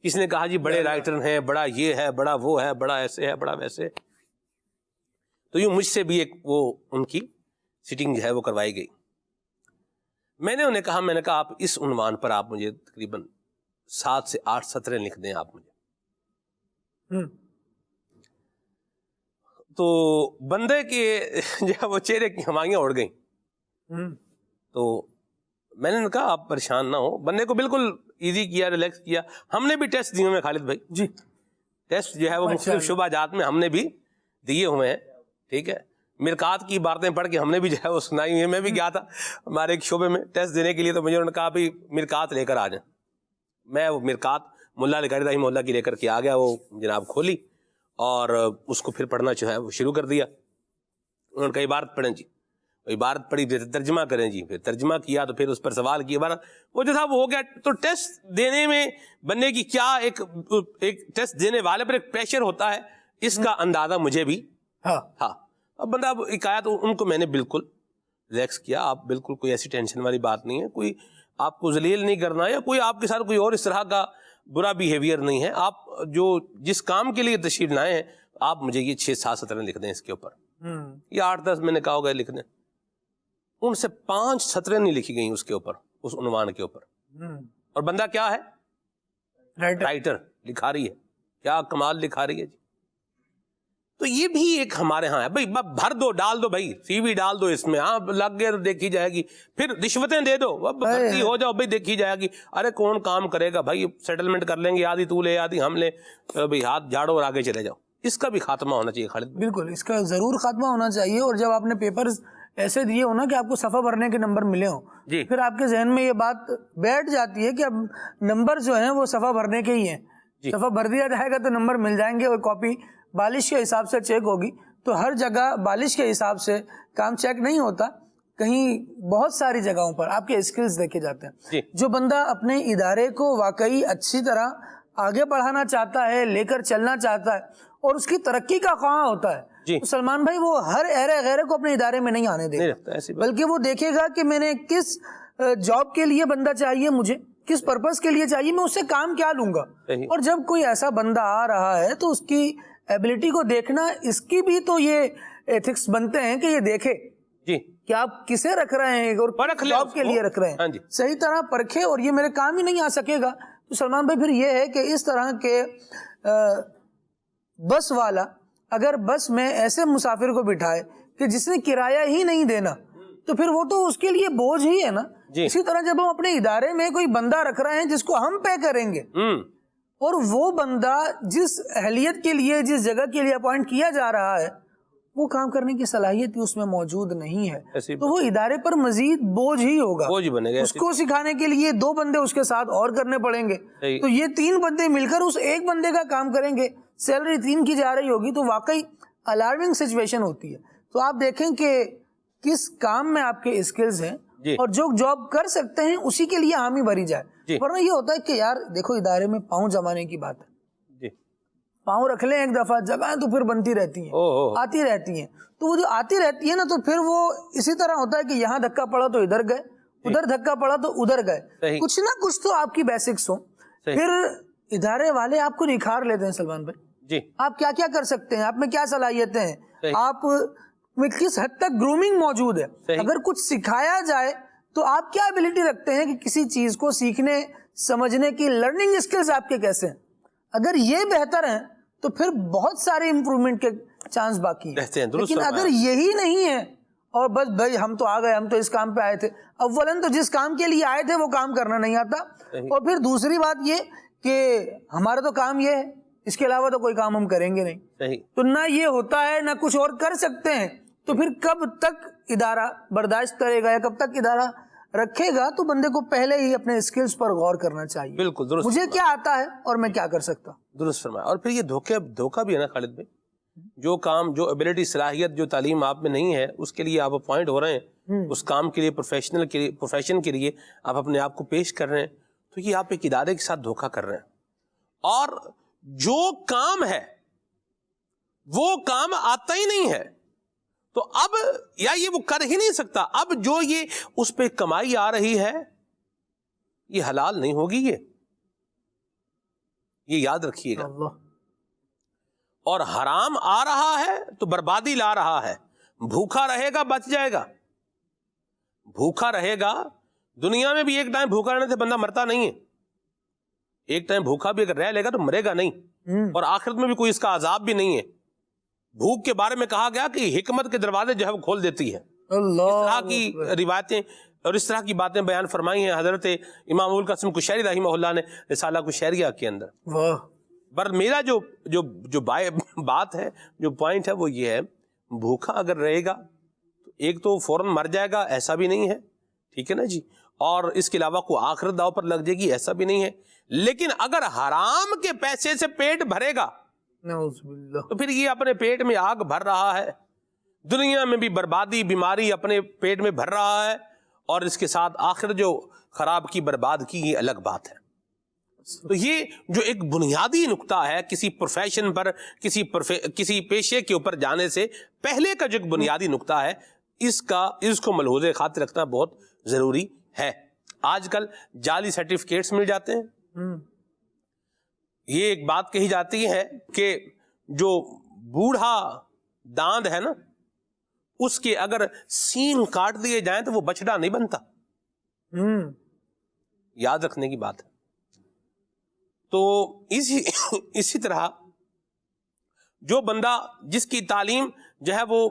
کس نے کہا جی بڑے رائٹر ہیں, بڑا یہ ہے, بڑا وہ ہے, بڑا ایسے ہے, بڑا ویسے. تو یوں مجھ سے بھی ایک وہ ان کی سیٹنگ جو ہے وہ کروائی گئی. میں نے انہیں کہا, میں نے کہا آپ اس عنوان پر آپ مجھے تقریباً 7 سے 8 سطریں لکھ دیں آپ مجھے. تو بندے کے جو ہے وہ چہرے کی ہمائیاں اڑ گئیں. تو میں نے کہا آپ پریشان نہ ہو, بندے کو بالکل ایزی کیا, ریلیکس کیا. ہم نے بھی ٹیسٹ دیے ہوئے ہیں خالد بھائی جی, ٹیسٹ جو ہے وہ مختلف شعبہ جات میں ہم نے بھی دیے ہوئے ہیں. ٹھیک ہے, مرکات کی باتیں پڑھ کے ہم نے بھی جو ہے وہ سنائی ہوئی ہے. میں بھی گیا تھا ہمارے ایک شعبے میں ٹیسٹ دینے کے لیے, تو مجھے انہوں نے کہا بھی مرکات لے کر آ جائیں. میں وہ مرکات ملا علی قاری رحمہ اللہ کی لے کر کے آ گیا. وہ جناب کھولی اور اس کو پھر پڑھنا جو ہے وہ شروع کر دیا. انہوں نے کہا عبارت پڑھیں جی, عبارت پڑھی, ترجمہ کریں جی. پھر ترجمہ کیا تو پھر اس پر سوال کیا, عبارت وہ جو تھا وہ ہو گیا. تو ٹیسٹ دینے میں بندے کی کیا ایک ٹیسٹ دینے والے پر ایک پریشر ہوتا ہے, اس کا اندازہ مجھے بھی ہاں ہاں اب بندہ اب ایک آیت ان کو میں نے بالکل ریلیکس کیا، آپ بالکل کوئی ایسی ٹینشن والی بات نہیں ہے، کوئی آپ کو ذلیل نہیں کرنا یا کوئی آپ کے ساتھ کوئی اور اس طرح کا برا بیہیویئر نہیں ہے، آپ جو جس کام کے لیے تشریف لائے ہیں آپ مجھے یہ 6-7 سطریں لکھ دیں اس کے اوپر، یا 8-10 میں نے کہا ہوگا لکھ دیں، ان سے 5 سطریں نہیں لکھی گئیں اس کے اوپر، اس عنوان کے اوپر، اور بندہ کیا ہے؟ رائٹر، لکھاری ہے، کیا کمال لکھاری ہے جی۔ تو یہ بھی ایک ہمارے ہاں ہے بھائی، بھر دو، ڈال دو بھائی، سی وی ڈال دو اس میں، ہاں لگ گئے تو دیکھی جائے گی، پھر رشوتیں دے دو، بھرتی ہو جاؤ بھائی دیکھی جائے گی، ارے کون کام کرے گا بھائی، سیٹلمنٹ کر لیں گے، آدھی تو لے آدھی ہم لیں، بھائی ہاتھ جھاڑو اور آگے چلے جاؤ۔ اس کا بھی خاتمہ ہونا چاہیے خالد بھائی۔ بالکل، اس کا ضرور خاتمہ ہونا چاہیے، اور جب آپ نے پیپرز ایسے دیے ہو نا کہ آپ کو صفحہ بھرنے کے نمبر ملے ہوں، جی پھر آپ کے ذہن میں یہ بات بیٹھ جاتی ہے کہ اب نمبر جو ہیں وہ صفحہ بھرنے کے ہی ہیں، صفحہ بھر دیا جائے گا تو نمبر مل جائیں گے، اور کاپی بالش کے حساب سے چیک ہوگی، تو ہر جگہ بالش کے حساب سے کام چیک نہیں ہوتا، کہیں بہت ساری جگہوں پر آپ کے اسکلز دیکھے جاتے ہیں۔ جو بندہ اپنے ادارے کو واقعی اچھی طرح آگے بڑھانا چاہتا ہے، لے کر چلنا چاہتا ہے، اور اس کی ترقی کا خواہاں ہوتا ہے، تو سلمان بھائی وہ ہر ایرے غیرے کو اپنے ادارے میں نہیں آنے دے گا، بلکہ وہ دیکھے گا کہ میں نے کس جاب کے لیے بندہ چاہیے، مجھے کس پرپس کے لیے چاہیے، میں اس سے کام کیا لوں گا، اور جب کوئی ایسا بندہ آ رہا ہے تو اس کی ایبلٹی کو دیکھنا، اس کی بھی تو یہ ایتھکس بنتے ہیں کہ یہ دیکھے کہ آپ کسے رکھ رہے ہیں اور جاب کے لیے رکھ رہے ہیں، صحیح طرح پرکھے، اور یہ میرے کام ہی نہیں آ سکے گا۔ تو سلمان بھائی پھر یہ ہے کہ اس طرح کے بس والا اگر بس میں ایسے مسافر کو بٹھائے کہ جس نے کرایہ ہی نہیں دینا، تو پھر وہ تو اس کے لیے بوجھ ہی ہے نا۔ اسی طرح جب ہم اپنے ادارے میں کوئی بندہ رکھ رہے ہیں جس کو ہم پے کریں گے، اور وہ بندہ جس اہلیت کے لیے، جس جگہ کے لیے اپوائنٹ کیا جا رہا ہے، وہ کام کرنے کی صلاحیت اس میں موجود نہیں ہے، تو وہ ادارے پر مزید بوجھ ہی ہوگا، اس کو سکھانے کے لیے 2 بندے اس کے ساتھ اور کرنے پڑیں گے، تو یہ 3 بندے مل کر اس ایک بندے کا کام کریں گے، سیلری 3 کی جا رہی ہوگی، تو واقعی الارمنگ سچویشن ہوتی ہے۔ تو آپ دیکھیں کہ کس کام میں آپ کے اسکلز ہیں، اور جو جاب کر سکتے ہیں اسی کے لیے حامی بھری جائے، ورنہ یہ ہوتا ہے کہ یار دیکھو ادارے میں پاؤں جمانے کی بات ہے، پاؤں رکھ لیں ایک دفعہ، جگہیں تو پھر بنتی رہتی ہیں، آتی رہتی ہیں، تو وہ جو آتی رہتی ہے نا، تو پھر وہ اسی طرح ہوتا ہے کہ یہاں دھکا پڑا تو ادھر گئے، ادھر دھکا پڑا تو ادھر گئے، کچھ نہ کچھ تو آپ کی بیسکس ہوں، پھر ادارے والے آپ کو نکھار لیتے ہیں۔ سلمان بھائی آپ کیا کیا کر سکتے ہیں، آپ میں کیا صلاحیتیں ہیں، آپ میں کس حد تک گرومنگ موجود ہے، اگر کچھ سکھایا جائے تو آپ کیا ایبلٹی رکھتے ہیں کہ کسی چیز کو سیکھنے سمجھنے کی لرننگ اسکلز آپ کے کیسے ہیں، اگر یہ بہتر ہیں تو پھر بہت سارے امپروومنٹ کے چانس باقی ہیں، لیکن اگر یہی نہیں ہے اور بس بھائی ہم تو آ گئے، ہم تو اس کام پہ آئے تھے، اولاً تو جس کام کے لیے آئے تھے وہ کام کرنا نہیں آتا، اور پھر دوسری بات یہ کہ ہمارا تو کام یہ ہے، اس کے علاوہ تو کوئی کام ہم کریں گے نہیں، تو نہ یہ ہوتا ہے نہ کچھ اور کر سکتے ہیں، تو پھر کب تک ادارہ برداشت کرے گا یا کب تک ادارہ رکھے گا؟ تو بندے کو پہلے ہی اپنے اسکلز پر غور کرنا چاہیے، بالکل درست، مجھے کیا آتا ہے اور میں کیا کر سکتا ہوں۔ درست فرمایا۔ اور پھر یہ دھوکہ بھی ہے نا خالد بھائی، جو کام، جو ایبلٹی، صلاحیت، جو تعلیم آپ میں نہیں ہے، اس کے لیے آپ اپوائنٹ ہو رہے ہیں، اس کام کے لیے، پروفیشن کے لیے آپ اپنے آپ کو پیش کر رہے ہیں، تو یہ آپ ایک ادارے کے ساتھ دھوکہ کر رہے ہیں، اور جو کام ہے وہ کام آتا ہی نہیں ہے، تو اب یا یہ وہ کر ہی نہیں سکتا، اب جو یہ اس پہ کمائی آ رہی ہے یہ حلال نہیں ہوگی، یہ یاد رکھیے گا، اور حرام آ رہا ہے تو بربادی لا رہا ہے، بھوکا رہے گا بچ جائے گا، بھوکا رہے گا، دنیا میں بھی ایک ٹائم بھوکا رہنے سے بندہ مرتا نہیں ہے، ایک ٹائم بھوکا بھی اگر رہ لے گا تو مرے گا نہیں، اور آخرت میں بھی کوئی اس کا عذاب بھی نہیں ہے۔ بھوک کے بارے میں کہا گیا کہ حکمت کے دروازے جو ہے وہ کھول دیتی ہے، اس طرح کی روایتیں اور اس طرح کی باتیں بیان فرمائی ہیں حضرت امام ابوالقاسم قشیری رحمہ اللہ نے رسالہ قشیریہ کے اندر۔ پر میرا جو بات ہے، جو پوائنٹ ہے، وہ یہ ہے، بھوکا اگر رہے گا تو ایک تو فوراً مر جائے گا، ایسا بھی نہیں ہے، ٹھیک ہے نا جی، اور اس کے علاوہ کوئی آخرت داؤ پر لگ جائے گی، ایسا بھی نہیں ہے، لیکن اگر حرام کے پیسے سے پیٹ بھرے گا تو پھر یہ اپنے پیٹ میں آگ بھر رہا ہے، دنیا میں بھی بربادی، بیماری اپنے پیٹ میں بھر رہا ہے، اور اس کے ساتھ آخر جو خراب کی، برباد کی، یہ الگ بات ہے۔ تو یہ جو ایک بنیادی نقطہ ہے کسی پروفیشن پر کسی پیشے کے اوپر جانے سے پہلے کا جو ایک بنیادی نقطہ ہے اس کو ملحوظ خاطر رکھنا بہت ضروری ہے. آج کل جعلی سرٹیفکیٹس مل جاتے ہیں. یہ ایک بات کہی جاتی ہے کہ جو بوڑھا داند ہے نا اس کے اگر سین کاٹ دیے جائیں تو وہ بچڑا نہیں بنتا. یاد رکھنے کی بات ہے. تو اسی طرح جو بندہ جس کی تعلیم جو ہے وہ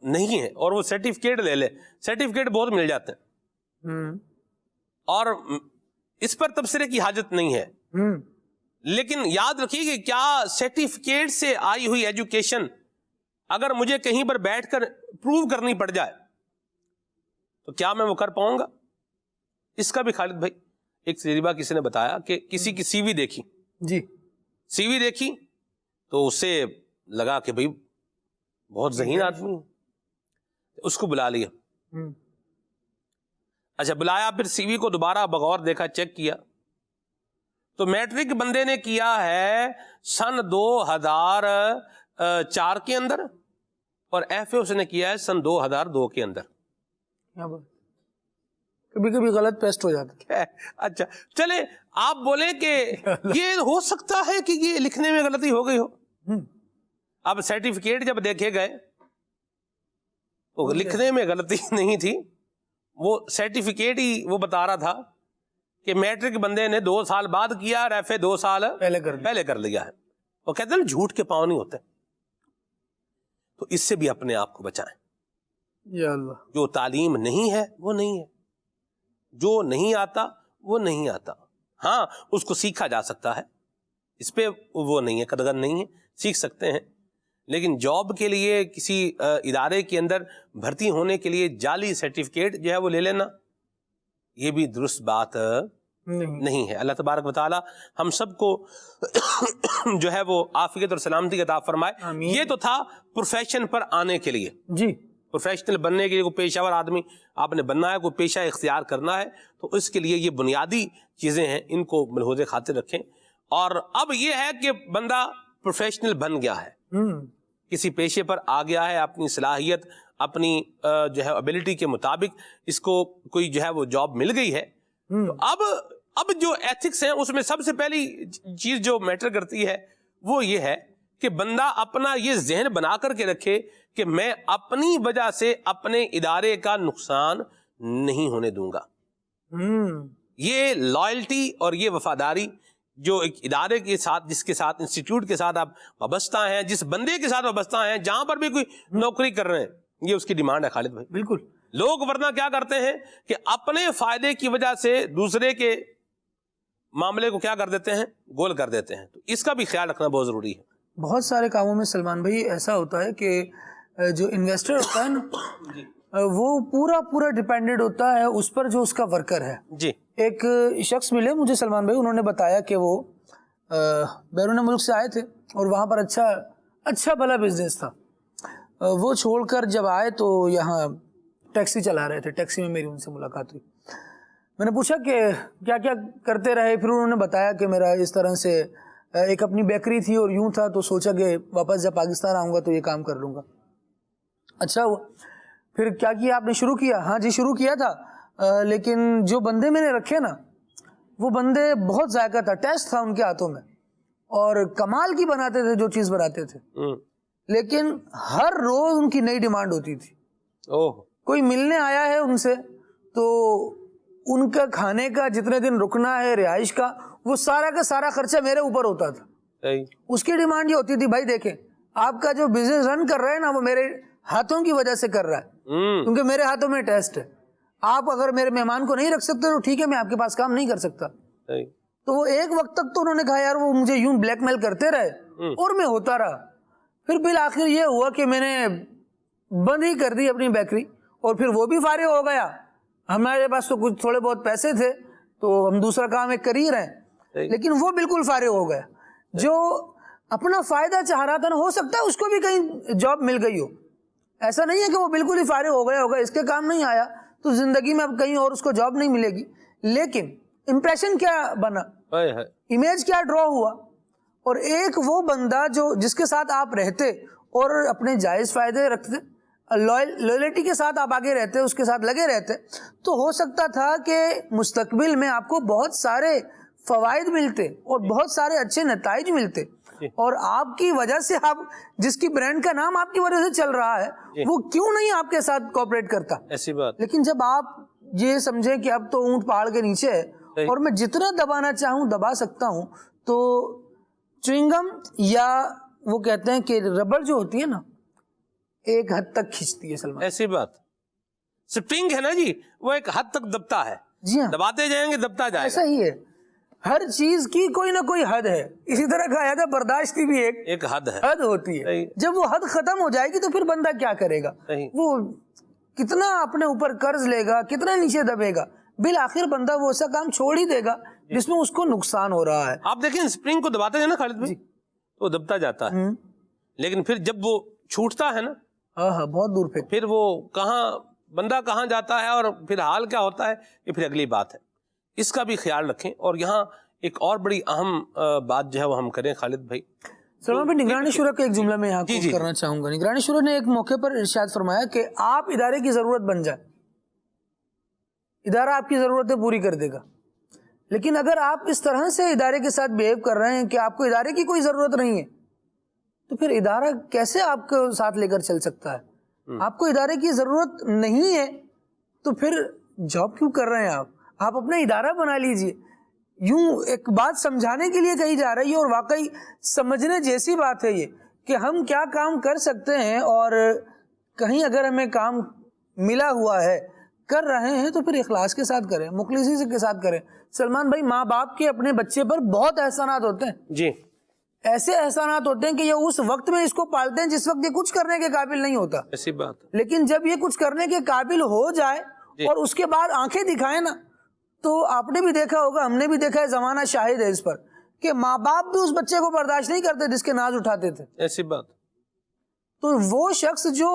نہیں ہے اور وہ سرٹیفکیٹ لے لے, سرٹیفکیٹ بہت مل جاتے ہیں اور اس پر تبصرے کی حاجت نہیں ہے, لیکن یاد رکھیے کہ کیا سرٹیفکیٹ سے آئی ہوئی ایجوکیشن اگر مجھے کہیں پر بیٹھ کر پروو کرنی پڑ جائے تو کیا میں وہ کر پاؤں گا؟ اس کا بھی خالد بھائی ایک تجربہ کسی نے بتایا کہ کسی کی سی وی دیکھی, سی وی دیکھی تو اسے لگا کہ بھائی بہت ذہین آدمی ہے, اس کو بلا لیا. اچھا بلایا, پھر سی وی کو دوبارہ بغور دیکھا, چیک کیا تو میٹرک بندے نے کیا ہے سن 2004 کے اندر اور ایف اے اس نے کیا ہے سن 2002 کے اندر. کبھی کبھی غلط پیسٹ ہو جاتا ہے. اچھا چلے آپ بولیں کہ یہ ہو سکتا ہے کہ یہ لکھنے میں غلطی ہو گئی ہو. اب سرٹیفکیٹ جب دیکھے گئے تو لکھنے میں غلطی نہیں تھی, وہ سرٹیفکیٹ ہی وہ بتا رہا تھا کہ میٹرک بندے نے 2 سال بعد کیا اور ایف اے 2 سال پہلے کر لیا ہے. وہ کہتے ہیں جھوٹ کے پاؤں نہیں ہوتے. تو اس سے بھی اپنے آپ کو بچائیں. یا اللہ, جو تعلیم نہیں ہے وہ نہیں ہے, جو نہیں آتا وہ نہیں آتا. ہاں اس کو سیکھا جا سکتا ہے, اس پہ وہ نہیں ہے, قدغن نہیں ہے, سیکھ سکتے ہیں. لیکن جاب کے لیے کسی ادارے کے اندر بھرتی ہونے کے لیے جعلی سرٹیفکیٹ جو ہے وہ لے لینا یہ بھی درست بات نہیں ہے. اللہ تبارک و تعالی ہم سب کو جو ہے وہ عافیت اور سلامتی عطا فرمائے. یہ تو تھا پروفیشن پر آنے کے لیے. جی, پروفیشنل بننے کے لیے کوئی پیشہ ور آدمی آپ نے بننا ہے, کوئی پیشہ اختیار کرنا ہے تو اس کے لیے یہ بنیادی چیزیں ہیں, ان کو ملحوظ خاطر رکھیں. اور اب یہ ہے کہ بندہ پروفیشنل بن گیا ہے, کسی پیشے پر آ گیا ہے, اپنی صلاحیت اپنی جو ہے ابیلٹی کے مطابق اس کو کوئی جو ہے وہ جاب مل گئی ہے. تو اب جو ایتھکس ہیں اس میں سب سے پہلی چیز جو میٹر کرتی ہے وہ یہ ہے کہ بندہ اپنا یہ ذہن بنا کر کے رکھے کہ میں اپنی وجہ سے اپنے ادارے کا نقصان نہیں ہونے دوں گا. یہ لائلٹی اور یہ وفاداری جو ایک ادارے کے ساتھ, جس کے ساتھ انسٹیٹیوٹ کے ساتھ آپ وابستہ ہیں, جس بندے کے ساتھ وابستہ ہیں, جہاں پر بھی کوئی نوکری کر رہے ہیں, یہ اس کی ڈیمانڈ ہے خالد بھائی. بالکل. لوگ ورنہ کیا کرتے ہیں کہ اپنے فائدے کی وجہ سے دوسرے کے معاملے کو کیا کر دیتے ہیں, گول کر دیتے ہیں. تو اس کا بھی خیال رکھنا بہت ضروری ہے. بہت سارے کاموں میں سلمان بھائی ایسا ہوتا ہے کہ جو انویسٹر ہوتا ہے نا وہ پورا ڈیپینڈنٹ ہوتا ہے اس پر جو اس کا ورکر ہے. جی, ایک شخص ملے مجھے سلمان بھائی, انہوں نے بتایا کہ وہ بیرون ملک سے آئے تھے اور وہاں پر اچھا بھلا بزنس تھا. وہ چھوڑ کر جب آئے تو یہاں ٹیکسی چلا رہے تھے. ٹیکسی میں میری ان سے ملاقات ہوئی. میں نے پوچھا کہ کیا کیا کرتے رہے. پھر انہوں نے بتایا کہ میرا اس طرح سے ایک اپنی بیکری تھی اور یوں تھا, تو سوچا کہ واپس جب پاکستان آؤں گا تو یہ کام کر لوں گا. اچھا ہوا. پھر کیا کیا آپ نے, شروع کیا؟ ہاں جی شروع کیا تھا, لیکن جو بندے میں نے رکھے نا وہ بندے بہت ذائقہ تھا, ٹیسٹ تھا ان کے ہاتھوں میں اور کمال کی بناتے تھے جو چیز بناتے تھے. لیکن ہر روز ان کی نئی ڈیمانڈ ہوتی تھی. کوئی ملنے آیا ہے ان سے تو ان کا کھانے کا جتنے دن رکنا ہے, رہائش کا, وہ سارا کا سارا خرچہ میرے اوپر ہوتا تھا. اس کی ڈیمانڈ یہ ہوتی تھی, بھائی دیکھیں آپ کا جو بزنس رن کر رہا ہے نا وہ میرے ہاتھوں کی وجہ سے کر رہا ہے, کیونکہ میرے ہاتھوں میں ٹیسٹ ہے. آپ اگر میرے مہمان کو نہیں رکھ سکتے تو ٹھیک ہے, میں آپ کے پاس کام نہیں کر سکتا. تو وہ ایک وقت تک تو انہوں نے کہا یار وہ مجھے یوں بلیک میل کرتے رہے اور میں ہوتا رہا. پھر بالآخر یہ ہوا کہ میں نے بند ہی کر دی اپنی بیکری اور پھر وہ بھی فارغ ہو گیا. ہمارے پاس تو کچھ تھوڑے بہت پیسے تھے تو ہم دوسرا کام ایک کر ہی رہے ہیں, لیکن وہ بالکل فارغ ہو گیا. جو اپنا فائدہ چاہ رہا تھا نا, ہو سکتا ہے اس کو بھی کہیں جاب مل گئی ہو. ایسا نہیں ہے کہ وہ بالکل ہی فارغ ہو گیا ہوگا, اس کے کام نہیں آیا تو زندگی میں اب کہیں اور اس کو جاب نہیں ملے گی. لیکن امپریشن کیا بنا ہائے ہائے، امیج کیا ڈرا ہوا، اور ایک وہ بندہ جو جس کے ساتھ آپ رہتے اور اپنے جائز فائدے رکھتے، لویلٹی کے ساتھ آپ آگے رہتے، اس کے ساتھ لگے رہتے، تو ہو سکتا تھا کہ مستقبل میں آپ کو بہت سارے فوائد ملتے اور بہت سارے اچھے نتائج ملتے، اور آپ کی وجہ سے، آپ جس کی برانڈ کا نام آپ کی وجہ سے چل رہا ہے، وہ کیوں نہیں آپ کے ساتھ کوآپریٹ کرتا؟ ایسی بات. لیکن جب آپ یہ سمجھیں کہ اب تو اونٹ پہاڑ کے نیچے ہے اور میں جتنا دبانا چاہوں دبا سکتا ہوں، تو چوئنگم یا وہ کہتے ہیں کہ ربڑ جو ہوتی ہے نا، ایک حد تک کھینچتی ہے سلمان. ایسی بات. سپرنگ ہے نا جی، وہ ایک حد تک دبتا ہے، جی ہاں، دباتے جائیں گے دبتا جائے ایسا گا. ہی ہے، ہر چیز کی کوئی نہ کوئی حد ہے. اسی طرح کہا جاتا ہے برداشت کی بھی ایک حد ہے. حد ہوتی ہے. صحیح. جب وہ حد ختم ہو جائے گی تو پھر بندہ کیا کرے گا؟ صحیح. وہ کتنا اپنے اوپر قرض لے گا، کتنا نیچے دبے گا، بالآخر بندہ وہ ایسا کام چھوڑ ہی دے گا جس میں اس کو نقصان ہو رہا ہے. آپ دیکھیں اسپرنگ کو دباتے ہیں نا خالد بھائی، تو وہ دبتا جاتا ہے، لیکن پھر جب وہ چھوٹتا ہے نا، ہاں بہت دور پھینک. پھر وہ کہاں بندہ کہاں جاتا ہے اور پھر حال کیا ہوتا ہے، یہ پھر اگلی بات ہے. اس کا بھی خیال رکھیں. اور یہاں ایک اور بڑی اہم بات جو ہے وہ ہم کریں خالد بھائی. سلمان بھائی، نگرانی شورا کا ایک جملہ میں یہاں کوٹ کرنا چاہوں گا. نگرانی شورا نے ایک موقع پر ارشاد فرمایا کہ آپ ادارے کی ضرورت بن جائیں، ادارہ آپ کی ضرورتیں پوری کر دے گا. لیکن اگر آپ اس طرح سے ادارے کے ساتھ بیہیو کر رہے ہیں کہ آپ کو ادارے کی کوئی ضرورت نہیں ہے، تو پھر ادارہ کیسے آپ کو ساتھ لے کر چل سکتا ہے؟ آپ کو ادارے کی ضرورت نہیں ہے تو پھر جاب کیوں کر رہے ہیں؟ آپ اپنا ادارہ بنا لیجئے. یوں ایک بات سمجھانے کے لیے کہی جا رہی ہے، اور واقعی سمجھنے جیسی بات ہے یہ کہ ہم کیا کام کر سکتے ہیں، اور کہیں اگر ہمیں کام ملا ہوا ہے، کر رہے ہیں، تو پھر اخلاص کے ساتھ کریں، مخلصی کے ساتھ کریں. سلمان بھائی، ماں باپ کے اپنے بچے پر بہت احسانات ہوتے ہیں جی، ایسے احسانات ہوتے ہیں کہ یہ اس وقت میں اس کو پالتے ہیں جس وقت یہ کچھ کرنے کے قابل نہیں ہوتا. ایسی بات. لیکن جب یہ کچھ کرنے کے قابل ہو جائے اور اس کے بعد آنکھیں دکھائیں نا، تو آپ نے بھی دیکھا ہوگا، ہم نے بھی دیکھا ہے، زمانہ شاہد ہے اس پر، کہ ماں باپ بھی اس بچے کو برداشت نہیں کرتے جس کے ناز اٹھاتے تھے. ایسی بات. تو وہ شخص جو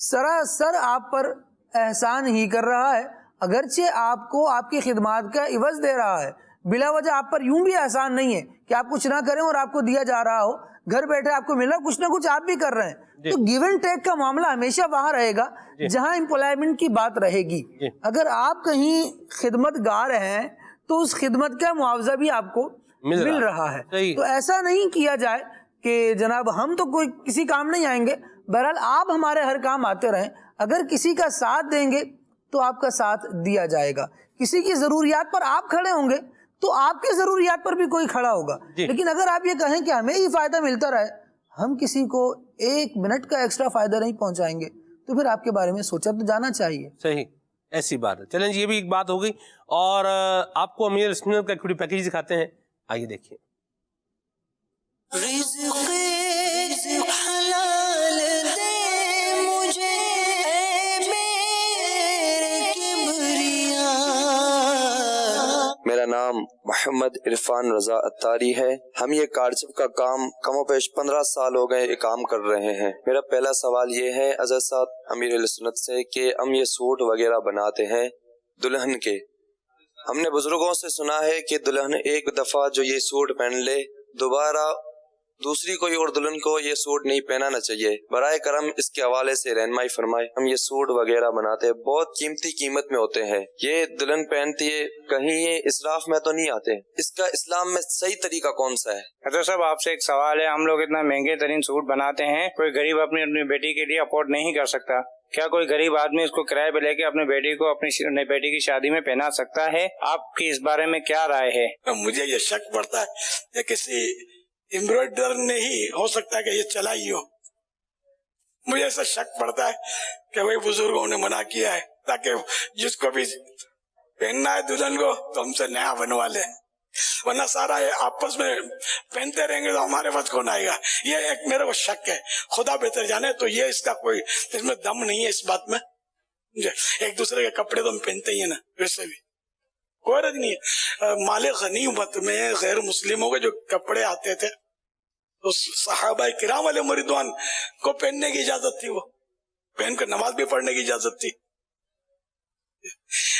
سراسر آپ پر احسان ہی کر رہا ہے، اگرچہ آپ کو آپ کی خدمات کا عوض دے رہا ہے، بلا وجہ آپ پر یوں بھی احسان نہیں ہے کہ آپ کچھ نہ کریں اور آپ کو دیا جا رہا ہو، گھر بیٹھے آپ کو مل رہا، کچھ نہ کچھ آپ بھی کر رہے ہیں. تو گیو اینڈ ٹیک کا معاملہ ہمیشہ وہاں رہے گا جہاں امپلائمنٹ کی بات رہے گی. اگر آپ کہیں خدمت گار ہیں تو اس خدمت کا معاوضہ بھی آپ کو مل رہا ہے. تو ایسا نہیں کیا جائے کہ جناب ہم تو کوئی کسی کام نہیں آئیں گے. بہرحال آپ ہمارے ہر کام آتے رہیں. اگر کسی کا ساتھ دیں گے تو آپ کا ساتھ دیا جائے گا. کسی کی ضروریات پر آپ کھڑے ہوں گے تو آپ کی ضروریات پر بھی کوئی کھڑا ہوگا. لیکن اگر آپ یہ کہیں کہ ہمیں ہی فائدہ ملتا رہے، ہم کسی کو ایک منٹ کا ایکسٹرا فائدہ نہیں پہنچائیں گے، تو پھر آپ کے بارے میں سوچا تو جانا چاہیے. صحیح، ایسی بات ہے. چلیں جی، یہ بھی ایک بات ہو گئی. اور آپ کو امیر اسٹوڈنٹ کا ایکٹیویٹی پیکیج دکھاتے ہیں، آئیے دیکھیے. میرا نام محمد عرفان رضا اتاری ہے. ہم یہ کارچب کا کام کم و بیش 15 سال ہو گئے یہ کام کر رہے ہیں. میرا پہلا سوال یہ ہے اظہر صاحب امیر اہل سنت سے کہ ہم یہ سوٹ وغیرہ بناتے ہیں دلہن کے. ہم نے بزرگوں سے سنا ہے کہ دلہن ایک دفعہ جو یہ سوٹ پہن لے دوبارہ دوسری کوئی اور دلہن کو یہ سوٹ نہیں پہنانا چاہیے. برائے کرم اس کے حوالے سے رہنمائی فرمائے. ہم یہ سوٹ وغیرہ بناتے ہیں، بہت قیمتی قیمت میں ہوتے ہیں. یہ دلہن پہنتی ہے، کہیں یہ اسراف میں تو نہیں آتے؟ اس کا اسلام میں صحیح طریقہ کون سا ہے؟ حضرت صاحب آپ سے ایک سوال ہے. ہم لوگ اتنا مہنگے ترین سوٹ بناتے ہیں، کوئی غریب اپنی بیٹی کے لیے افورڈ نہیں کر سکتا. کیا کوئی غریب آدمی اس کو کرائے پہ لے کے اپنی بیٹی کو اپنی بیٹی کی شادی میں پہنا سکتا ہے؟ آپ کی اس بارے میں کیا رائے ہے؟ مجھے یہ شک پڑتا ہے کہ کسی امبرائڈر نے ہی ہو سکتا ہے کہ یہ چلائی ہو. مجھے ایسا شک پڑتا ہے کہ وہی بزرگوں نے منع کیا ہے تاکہ جس کو بھی پہننا ہے دلہن کو تو ہم سے نیا بنوا لے، ورنہ سارا یہ آپس میں پہنتے رہیں گے تو ہمارے پاس کون آئے گا. یہ ایک میرے کو شک ہے، خدا بہتر جانے. تو یہ اس کا کوئی اس میں دم نہیں ہے اس بات میں. ایک دوسرے کے کپڑے تو ہم پہنتے ہی ہیں نا، ویسے بھی کوئی رد نہیں ہے. مال غنیمت میں غیر مسلموں کے جو کپڑے آتے تھے تو صحابہ کرام علیہ مردوان کو پہننے کی اجازت تھی، وہ پہن کر نماز بھی پڑھنے کی اجازت تھی.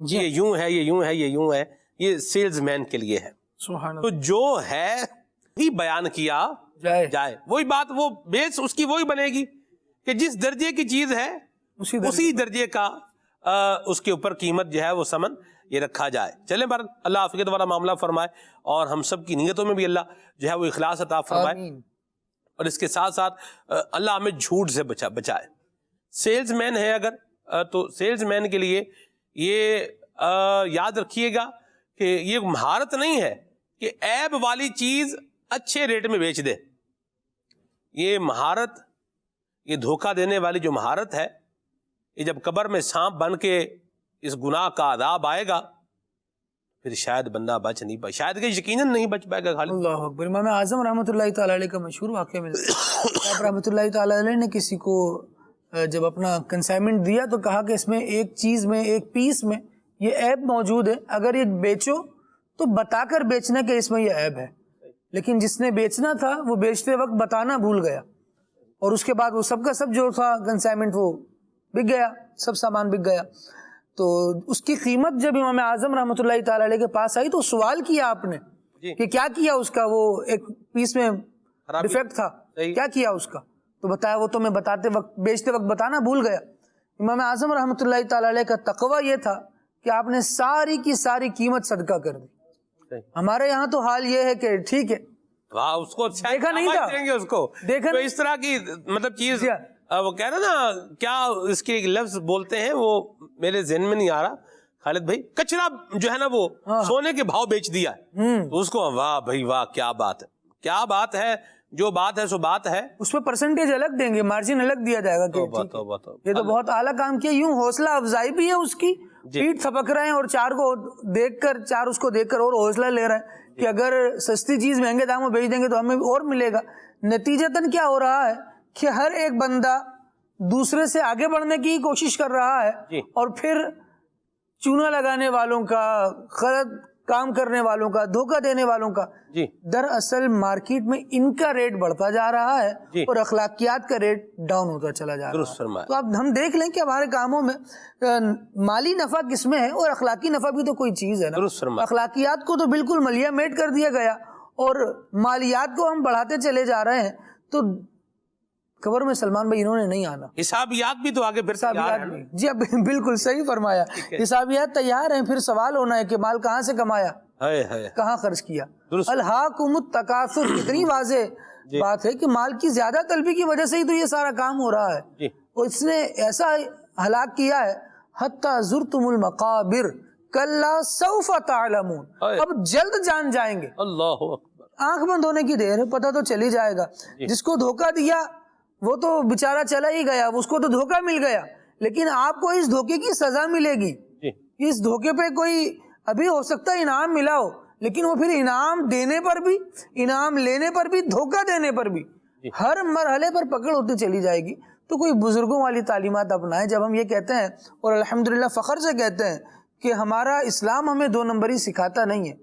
یہ یوں ہے، یہ یوں ہے، یہ یوں ہے، یہ سیلز مین کے لیے ہے. سبحان تو جو ہے ہی بیان کیا جائے وہی بات، وہ بیس اس کی وہی بنے گی کہ جس درجے کی چیز ہے اسی درجے کا اس کے اوپر قیمت جو ہے وہ سمن یہ رکھا جائے. چلیں بر اللہ عافیت والا معاملہ فرمائے اور ہم سب کی نیتوں میں بھی اللہ جو ہے وہ اخلاص عطا فرمائے، اور اس کے ساتھ ساتھ اللہ ہمیں جھوٹ سے بچائے. سیلز مین ہے اگر تو سیلز مین کے لیے یہ یاد رکھیے گا کہ یہ مہارت نہیں ہے کہ عیب والی چیز اچھے ریٹ میں بیچ دے. یہ مہارت، یہ دھوکہ دینے والی جو مہارت ہے، یہ جب قبر میں سانپ بن کے اس گناہ کا عذاب آئے گا پھر شاید بندہ بچ نہیں پائے، شاید کہ یقیناً نہیں بچ پائے گا. خالد اللہ اکبر. امام اعظم رحمۃ اللہ تعالی علیہ کا مشہور واقعہ ملتا ہے. آپ رحمۃ اللہ تعالی علیہ نے کسی کو جب اپنا کنسائنمنٹ دیا تو کہا کہ اس میں ایک چیز میں، ایک پیس میں یہ عیب موجود ہے، اگر یہ بیچو تو بتا کر بیچنا کہ اس میں یہ عیب ہے. لیکن جس نے بیچنا تھا وہ بیچتے وقت بتانا بھول گیا، اور اس کے بعد وہ سب کا سب جو تھا کنسائنمنٹ وہ بک گیا، سب سامان بک گیا. تو اس کی قیمت جب امام اعظم رحمۃ اللہ تعالی علیہ کے پاس آئی تو سوال کیا آپ نے کہ کیا کیا اس کا، وہ ایک پیس میں ڈیفیکٹ تھا، کیا کیا اس کا؟ تو بتایا وہ تو میں بتاتے وقت، بیچتے وقت بتانا بھول گیا. امام اعظم رحمۃ اللہ تعالی علیہ کا تقویٰ یہ تھا کہ آپ نے ساری کی ساری قیمت صدقہ کر دی. ہمارے یہاں تو حال یہ ہے کہ ٹھیک ہے، اس کو دیکھا نہیں تھا، دیں گے اس کو دیکھا تو اس طرح کی مطلب چیز وہ کہہ رہے نا، کیا اس کے لفظ بولتے ہیں وہ میرے ذہن میں نہیں آ رہا خالد بھائی، کچرا جو ہے نا وہ سونے کے بھاؤ بیچ دیا ہے، تو اس کو واہ بھائی واہ کیا بات ہے، کیا بات ہے، جو بات ہے سو بات ہے. اس پہ پرسنٹیج الگ دیں گے، مارجن الگ دیا جائے گا کہ یہ تو بہت اعلیٰ کام کیا. یوں حوصلہ افزائی بھی ہے اس کی، پیٹ تھپک رہے ہیں اور چار کو دیکھ کر، چار اس کو دیکھ کر اور حوصلہ لے رہے ہیں کہ اگر سستی چیز مہنگے دام میں بیچ دیں گے تو ہمیں اور ملے گا. نتیجتاً کیا ہو رہا ہے کہ ہر ایک بندہ دوسرے سے آگے بڑھنے کی کوشش کر رہا ہے، اور پھر چونا لگانے والوں کا، غلط کام کرنے والوں کا، دھوکہ دینے والوں کا، دراصل مارکیٹ میں ان کا ریٹ بڑھتا جا رہا ہے اور اخلاقیات کا ریٹ ڈاؤن ہوتا چلا جا رہا ہے. تو اب ہم دیکھ لیں کہ ہمارے کاموں میں مالی نفع کس میں ہے، اور اخلاقی نفع بھی تو کوئی چیز ہے نا. اخلاقیات کو تو بالکل ملیا میٹ کر دیا گیا اور مالیات کو ہم بڑھاتے چلے جا رہے ہیں. تو قبر میں سلمان بھائی انہوں نے نہیں آنا، حسابیات بھی تو آگے پھر تیار ہیں. جی اب بالکل صحیح فرمایا، حسابیات تیار ہیں، پھر سوال ہونا ہے کہ مال کہاں سے کمایا، کہاں خرچ کیا. الہاکم التکاثر اتنی واضح بات ہے کہ مال کی زیادہ طلبی کی وجہ سے ہی تو یہ سارا کام ہو رہا ہے، اور اس نے ایسا ہلاک کیا ہے حتی زرتم المقابر کلا سوف تعلمون، اب جلد جان جائیں گے. اللہ اکبر. آنکھ بند ہونے کی دیر ہے، پتہ تو چل ہی جائے گا. جس کو دھوکہ دیا وہ تو بیچارہ چلا ہی گیا، اس کو تو دھوکہ مل گیا، لیکن آپ کو اس دھوکے کی سزا ملے گی. اس دھوکے پہ کوئی ابھی ہو سکتا ہے انعام ملا ہو، لیکن وہ پھر انعام دینے پر بھی، انعام لینے پر بھی، دھوکہ دینے پر بھی ہر مرحلے پر پکڑ ہوتی چلی جائے گی. تو کوئی بزرگوں والی تعلیمات اپنائیں. جب ہم یہ کہتے ہیں اور الحمدللہ فخر سے کہتے ہیں کہ ہمارا اسلام ہمیں 2 نمبری سکھاتا نہیں ہے،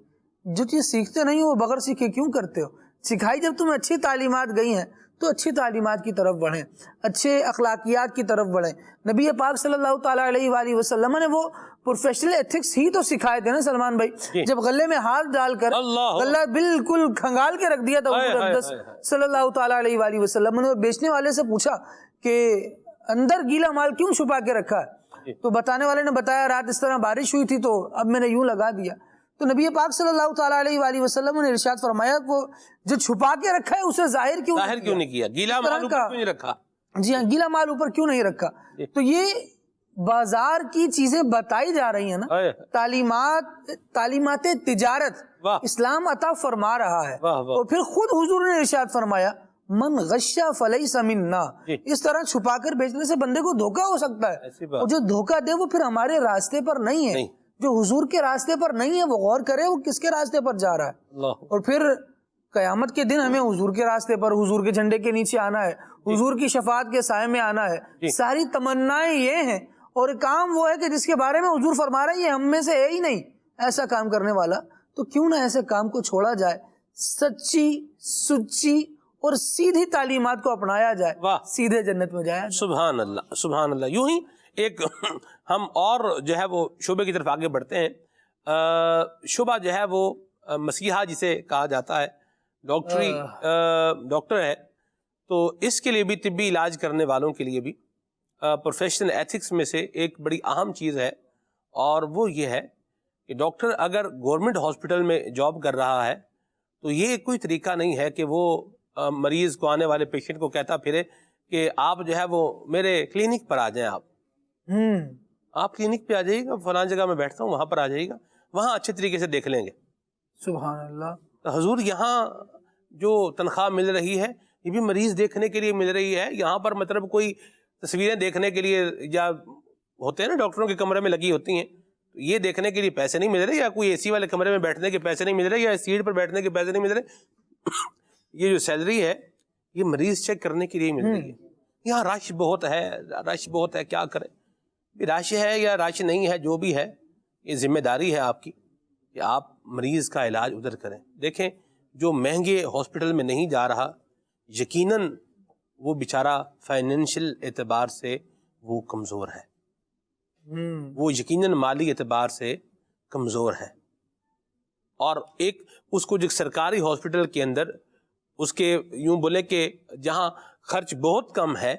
جو چیز سیکھتے نہیں ہو وہ بغیر سیکھے کیوں کرتے ہو؟ سکھائی جب تمہیں اچھی تعلیمات گئی ہیں تو اچھی تعلیمات کی طرف بڑھیں، اچھے اخلاقیات کی طرف بڑھیں. نبی پاک صلی اللہ تعالیٰ علیہ وآلہ وسلم نے وہ پروفیشنل ایتھکس ہی تو سکھائے تھے نا سلمان بھائی. جب غلے میں ہاتھ ڈال کر غلہ بالکل کھنگال کے رکھ دیا تھا حضور اقدس صلی اللہ تعالیٰ علیہ وآلہ وسلم نے، اور بیچنے والے سے پوچھا کہ اندر گیلا مال کیوں چھپا کے رکھا ہے؟ تو بتانے والے نے بتایا رات اس طرح بارش ہوئی تھی تو اب میں نے یوں لگا دیا. تو نبی پاک صلی اللہ تعالیٰ علیہ وآلہ وسلم نے ارشاد فرمایا وہ جو چھپا کے رکھا ہے اسے ظاہر کیوں نہیں کیا، گیلا مال اوپر کیوں نہیں رکھا؟ جی ہاں، گیلا مال اوپر کیوں نہیں رکھا؟ تو یہ بازار کی چیزیں بتائی جا رہی ہیں نا، تعلیمات تجارت اسلام عطا فرما رہا ہے. اور پھر خود حضور نے ارشاد فرمایا من غش فلیس منا، اس طرح چھپا کر بیچنے سے بندے کو دھوکہ ہو سکتا ہے، اور جو دھوکہ دے وہ پھر ہمارے راستے پر نہیں ہے، جو حضور کے راستے پر نہیں ہے وہ غور کرے وہ کس کے راستے پر جا رہا ہے. اور پھر قیامت کے دن ہمیں حضور کے راستے پر، حضور کے جھنڈے کے نیچے آنا ہے، حضور کی شفاعت کے سائے میں آنا ہے. ساری تمنائیں یہ ہیں، اور کام وہ ہے کہ جس کے بارے میں حضور فرما رہے ہیں یہ ہم میں سے ہے ہی نہیں ایسا کام کرنے والا. تو کیوں نہ ایسے کام کو چھوڑا جائے، سچی سچی اور سیدھی تعلیمات کو اپنایا جائے، سیدھے جنت میں جایا. سبحان اللہ سبحان اللہ. یوں ہی ایک ہم اور جو ہے وہ شعبے کی طرف آگے بڑھتے ہیں. شعبہ جو ہے وہ مسیحا جسے کہا جاتا ہے، ڈاکٹر ہے، تو اس کے لیے بھی طبی علاج کرنے والوں کے لیے بھی پروفیشنل ایتھکس میں سے ایک بڑی اہم چیز ہے، اور وہ یہ ہے کہ ڈاکٹر اگر گورنمنٹ ہاسپٹل میں جاب کر رہا ہے تو یہ کوئی طریقہ نہیں ہے کہ وہ مریض کو، آنے والے پیشنٹ کو کہتا پھرے کہ آپ جو ہے وہ میرے کلینک پر آ جائیں، آپ کلینک پہ آ جائیے گا، فلاں جگہ میں بیٹھتا ہوں وہاں پر آ جائیے گا، وہاں اچھے طریقے سے دیکھ لیں گے. سبحان اللہ. حضور یہاں جو تنخواہ مل رہی ہے یہ بھی مریض دیکھنے کے لیے مل رہی ہے. یہاں پر مطلب کوئی تصویریں دیکھنے کے لیے یا ہوتے ہیں نا ڈاکٹروں کے کمرے میں لگی ہوتی ہیں، یہ دیکھنے کے لیے پیسے نہیں مل رہے، یا کوئی اے سی والے کمرے میں بیٹھنے کے پیسے نہیں مل رہے، یا سیٹ پر بیٹھنے کے پیسے نہیں مل رہے. یہ جو سیلری ہے یہ مریض چیک کرنے کے لیے مل رہی ہے. یہاں رش بہت ہے، کیا کریں؟ رش ہے یا رش نہیں ہے، جو بھی ہے یہ ذمہ داری ہے آپ کی کہ آپ مریض کا علاج ادھر کریں. دیکھیں جو مہنگے ہاسپٹل میں نہیں جا رہا، یقیناً وہ بیچارہ فائنینشیل اعتبار سے وہ کمزور ہے، وہ یقیناً مالی اعتبار سے کمزور ہے. اور ایک اس کو جو سرکاری ہاسپٹل کے اندر اس کے یوں بولے کہ جہاں خرچ بہت کم ہے،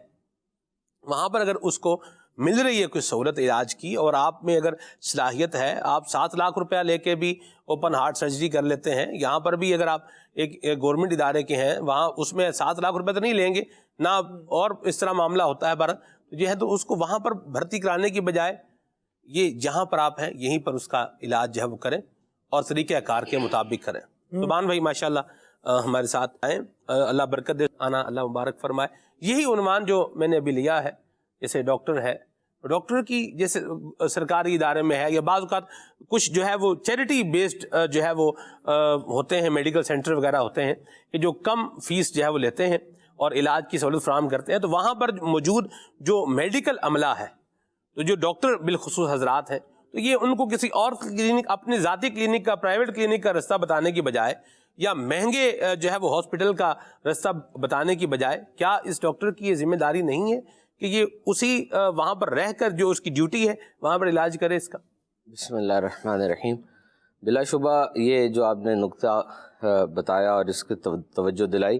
وہاں پر اگر اس کو مل رہی ہے کوئی سہولت علاج کی، اور آپ میں اگر صلاحیت ہے، آپ 7 لاکھ روپیہ لے کے بھی اوپن ہارٹ سرجری کر لیتے ہیں. یہاں پر بھی اگر آپ ایک گورنمنٹ ادارے کے ہیں، وہاں اس میں 7 لاکھ روپے تو نہیں لیں گے نہ، اور اس طرح معاملہ ہوتا ہے. یہ ہے تو اس کو وہاں پر بھرتی کرانے کی بجائے یہ جہاں پر آپ ہیں یہیں پر اس کا علاج جو ہے وہ کریں اور طریقہ کار کے مطابق کریں. سبحان بھائی ماشاءاللہ ہمارے ساتھ آئیں، اللہ برکت دے، آنا اللہ مبارک فرمائے. یہی عنوان جو میں نے ابھی لیا ہے، جیسے ڈاکٹر ہے، ڈاکٹر کی جیسے سرکاری ادارے میں ہے، یا بعض اوقات کچھ جو ہے وہ چیریٹی بیسڈ جو ہے وہ ہوتے ہیں، میڈیکل سینٹر وغیرہ ہوتے ہیں کہ جو کم فیس جو ہے وہ لیتے ہیں اور علاج کی سہولت فراہم کرتے ہیں. تو وہاں پر موجود جو میڈیکل عملہ ہے، تو جو ڈاکٹر بالخصوص حضرات ہیں، تو یہ ان کو کسی اور کلینک، اپنے ذاتی کلینک کا، پرائیویٹ کلینک کا رستہ بتانے کی بجائے، یا مہنگے جو ہے وہ ہاسپٹل کا رستہ بتانے کی بجائے، کیا اس ڈاکٹر کی یہ ذمہ داری نہیں ہے کہ یہ اسی وہاں پر رہ کر جو اس کی ڈیوٹی ہے وہاں پر علاج کرے اس کا؟ بسم اللہ الرحمن الرحیم. بلا شبہ یہ جو آپ نے نقطہ بتایا اور اس کی توجہ دلائی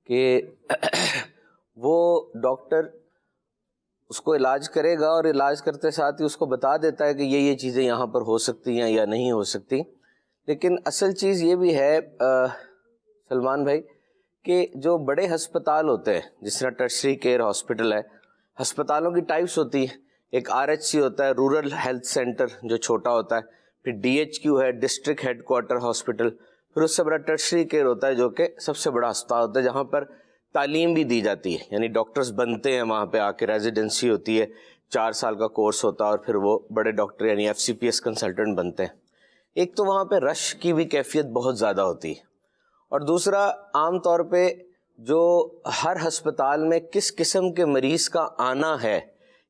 کہ وہ ڈاکٹر اس کو علاج کرے گا اور علاج کرتے ساتھ ہی اس کو بتا دیتا ہے کہ یہ چیزیں یہاں پر ہو سکتی ہیں یا نہیں ہو سکتی. لیکن اصل چیز یہ بھی ہے سلمان بھائی کہ جو بڑے ہسپتال ہوتے ہیں، جس طرح ٹرشری کیئر ہاسپٹل ہے، ہسپتالوں کی ٹائپس ہوتی ہیں. ایک RHC ہوتا ہے، رورل ہیلتھ سینٹر، جو چھوٹا ہوتا ہے. پھر DHQ ہے، ڈسٹرکٹ ہیڈ کوارٹر ہاسپٹل. پھر اس سے بڑا ٹرشری کیئر ہوتا ہے جو کہ سب سے بڑا ہسپتال ہوتا ہے، جہاں پر تعلیم بھی دی جاتی ہے، یعنی ڈاکٹرز بنتے ہیں وہاں پہ آ کے، ریزیڈنسی ہوتی ہے، 4 سال کا کورس ہوتا ہے، اور پھر وہ بڑے ڈاکٹر یعنی FCPS کنسلٹنٹ بنتے ہیں. ایک تو وہاں پہ رش کی بھی کیفیت بہت زیادہ ہوتی ہے، اور دوسرا عام طور پہ جو ہر ہسپتال میں کس قسم کے مریض کا آنا ہے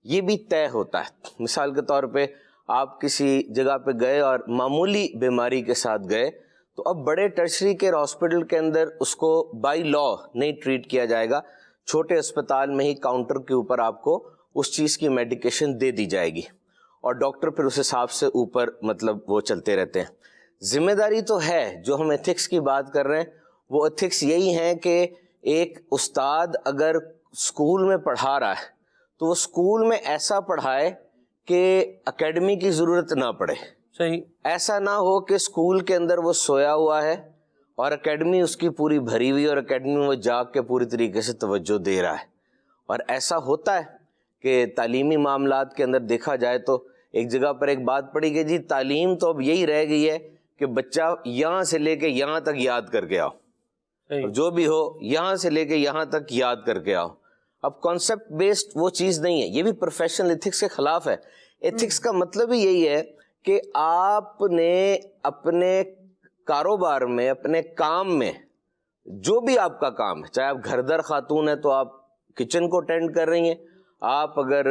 یہ بھی طے ہوتا ہے. مثال کے طور پہ آپ کسی جگہ پہ گئے اور معمولی بیماری کے ساتھ گئے، تو اب بڑے ٹرشری کیئر ہاسپٹل کے اندر اس کو بائی لا نہیں ٹریٹ کیا جائے گا. چھوٹے اسپتال میں ہی کاؤنٹر کے اوپر آپ کو اس چیز کی میڈیکیشن دے دی جائے گی، اور ڈاکٹر پھر اس حساب سے اوپر مطلب وہ چلتے رہتے ہیں. ذمہ داری تو ہے، جو ہم ایتھکس کی بات کر رہے ہیں وہ ایتھکس یہی ہیں کہ ایک استاد اگر اسکول میں پڑھا رہا ہے تو وہ اسکول میں ایسا پڑھائے کہ اکیڈمی کی ضرورت نہ پڑے. صحیح. ایسا نہ ہو کہ اسکول کے اندر وہ سویا ہوا ہے اور اکیڈمی اس کی پوری بھری ہوئی، اور اکیڈمی میں وہ جاگ کے پوری طریقے سے توجہ دے رہا ہے. اور ایسا ہوتا ہے کہ تعلیمی معاملات کے اندر دیکھا جائے تو ایک جگہ پر ایک بات پڑی کہ جی تعلیم تو اب یہی رہ گئی ہے کہ بچہ یہاں سے لے کے یہاں تک یاد کر کے آؤ، جو بھی ہو یہاں سے لے کے یہاں تک یاد کر کے آؤ. اب کانسیپٹ بیسڈ وہ چیز نہیں ہے، یہ بھی پروفیشنل ایتھکس کے خلاف ہے. ایتھکس کا مطلب ہی یہی ہے کہ آپ نے اپنے کاروبار میں، اپنے کام میں، جو بھی آپ کا کام ہے، چاہے آپ گھر در خاتون ہیں تو آپ کچن کو اٹینڈ کر رہی ہیں، آپ اگر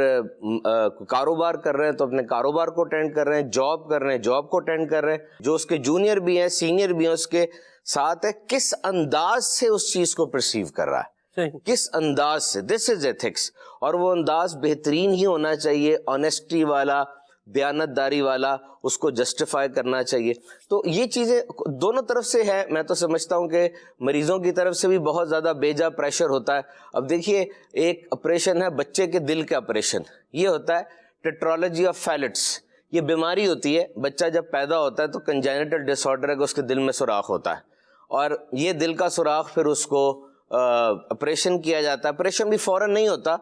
کاروبار کر رہے ہیں تو اپنے کاروبار کو اٹینڈ کر رہے ہیں، جاب کر رہے ہیں جاب کو اٹینڈ کر رہے ہیں، جو اس کے جونیئر بھی ہیں سینئر بھی ہیں اس کے ساتھ ہے، کس انداز سے اس چیز کو پرسیو کر رہا ہے. کس انداز سے. دس از ایتھکس. اور وہ انداز بہترین ہی ہونا چاہیے, آنیسٹی والا, دیانت داری والا, اس کو جسٹیفائی کرنا چاہیے. تو یہ چیزیں دونوں طرف سے ہے. میں تو سمجھتا ہوں کہ مریضوں کی طرف سے بھی بہت زیادہ بیجا پریشر ہوتا ہے. اب دیکھیے, ایک آپریشن ہے بچے کے دل کا آپریشن, یہ ہوتا ہے ٹیٹرالوجی آف فیلٹس. یہ بیماری ہوتی ہے, بچہ جب پیدا ہوتا ہے تو کنجینیٹل ڈس آرڈر ہے کہ اس کے دل میں سوراخ ہوتا ہے, اور یہ دل کا سوراخ پھر اس کو آپریشن کیا جاتا ہے. آپریشن بھی فوراً نہیں ہوتا,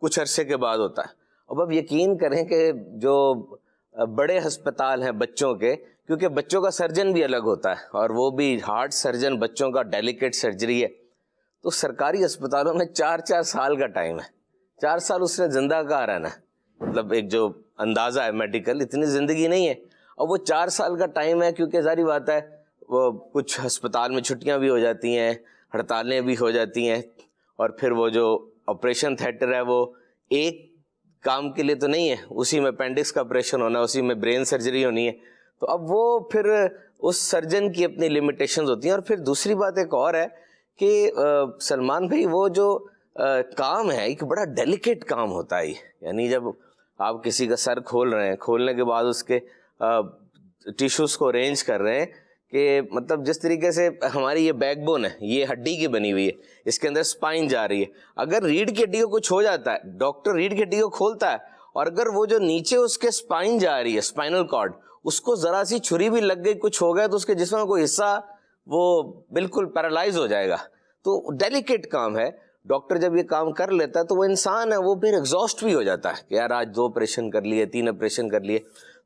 کچھ عرصے کے بعد ہوتا ہے. اب یقین کریں کہ جو بڑے ہسپتال ہیں بچوں کے, کیونکہ بچوں کا سرجن بھی الگ ہوتا ہے, اور وہ بھی ہارٹ سرجن, بچوں کا ڈیلیکیٹ سرجری ہے, تو سرکاری اسپتالوں میں 4 سال کا ٹائم ہے. 4 سال اس نے زندہ کہاں رہنا ہے, مطلب ایک جو اندازہ ہے میڈیکل, اتنی زندگی نہیں ہے. اور وہ 4 سال کا ٹائم ہے, کیونکہ ظاہری بات ہے وہ کچھ ہسپتال میں چھٹیاں بھی ہو جاتی ہیں, ہڑتالیں بھی ہو جاتی ہیں, اور پھر وہ جو آپریشن تھیٹر ہے وہ ایک کام کے لیے تو نہیں ہے, اسی میں اپینڈکس کا آپریشن ہونا ہے, اسی میں برین سرجری ہونی ہے. تو اب وہ پھر اس سرجن کی اپنی لمیٹیشنز ہوتی ہیں. اور پھر دوسری بات ایک اور ہے کہ سلمان بھائی, وہ جو کام ہے ایک بڑا ڈیلیکیٹ کام ہوتا ہے. یعنی جب آپ کسی کا سر کھول رہے ہیں, کھولنے کے بعد اس کے ٹیشوز کو ارینج کر رہے ہیں, کہ مطلب جس طریقے سے ہماری یہ بیک بون ہے, یہ ہڈی کی بنی ہوئی ہے, اس کے اندر سپائن جا رہی ہے. اگر ریڑھ کی ہڈی کو کچھ ہو جاتا ہے, ڈاکٹر ریڑھ کی ہڈی کو کھولتا ہے, اور اگر وہ جو نیچے اس کے سپائن جا رہی ہے, سپائنل کارڈ, اس کو ذرا سی چھری بھی لگ گئی, کچھ ہو گیا, تو اس کے جسم کا کوئی حصہ وہ بالکل پیرالائز ہو جائے گا. تو ڈیلیکیٹ کام ہے. ڈاکٹر جب یہ کام کر لیتا ہے تو وہ انسان ہے, وہ پھر ایگزاسٹ بھی ہو جاتا ہے کہ یار آج 2 آپریشن کر لیے, 3 آپریشن کر لیے.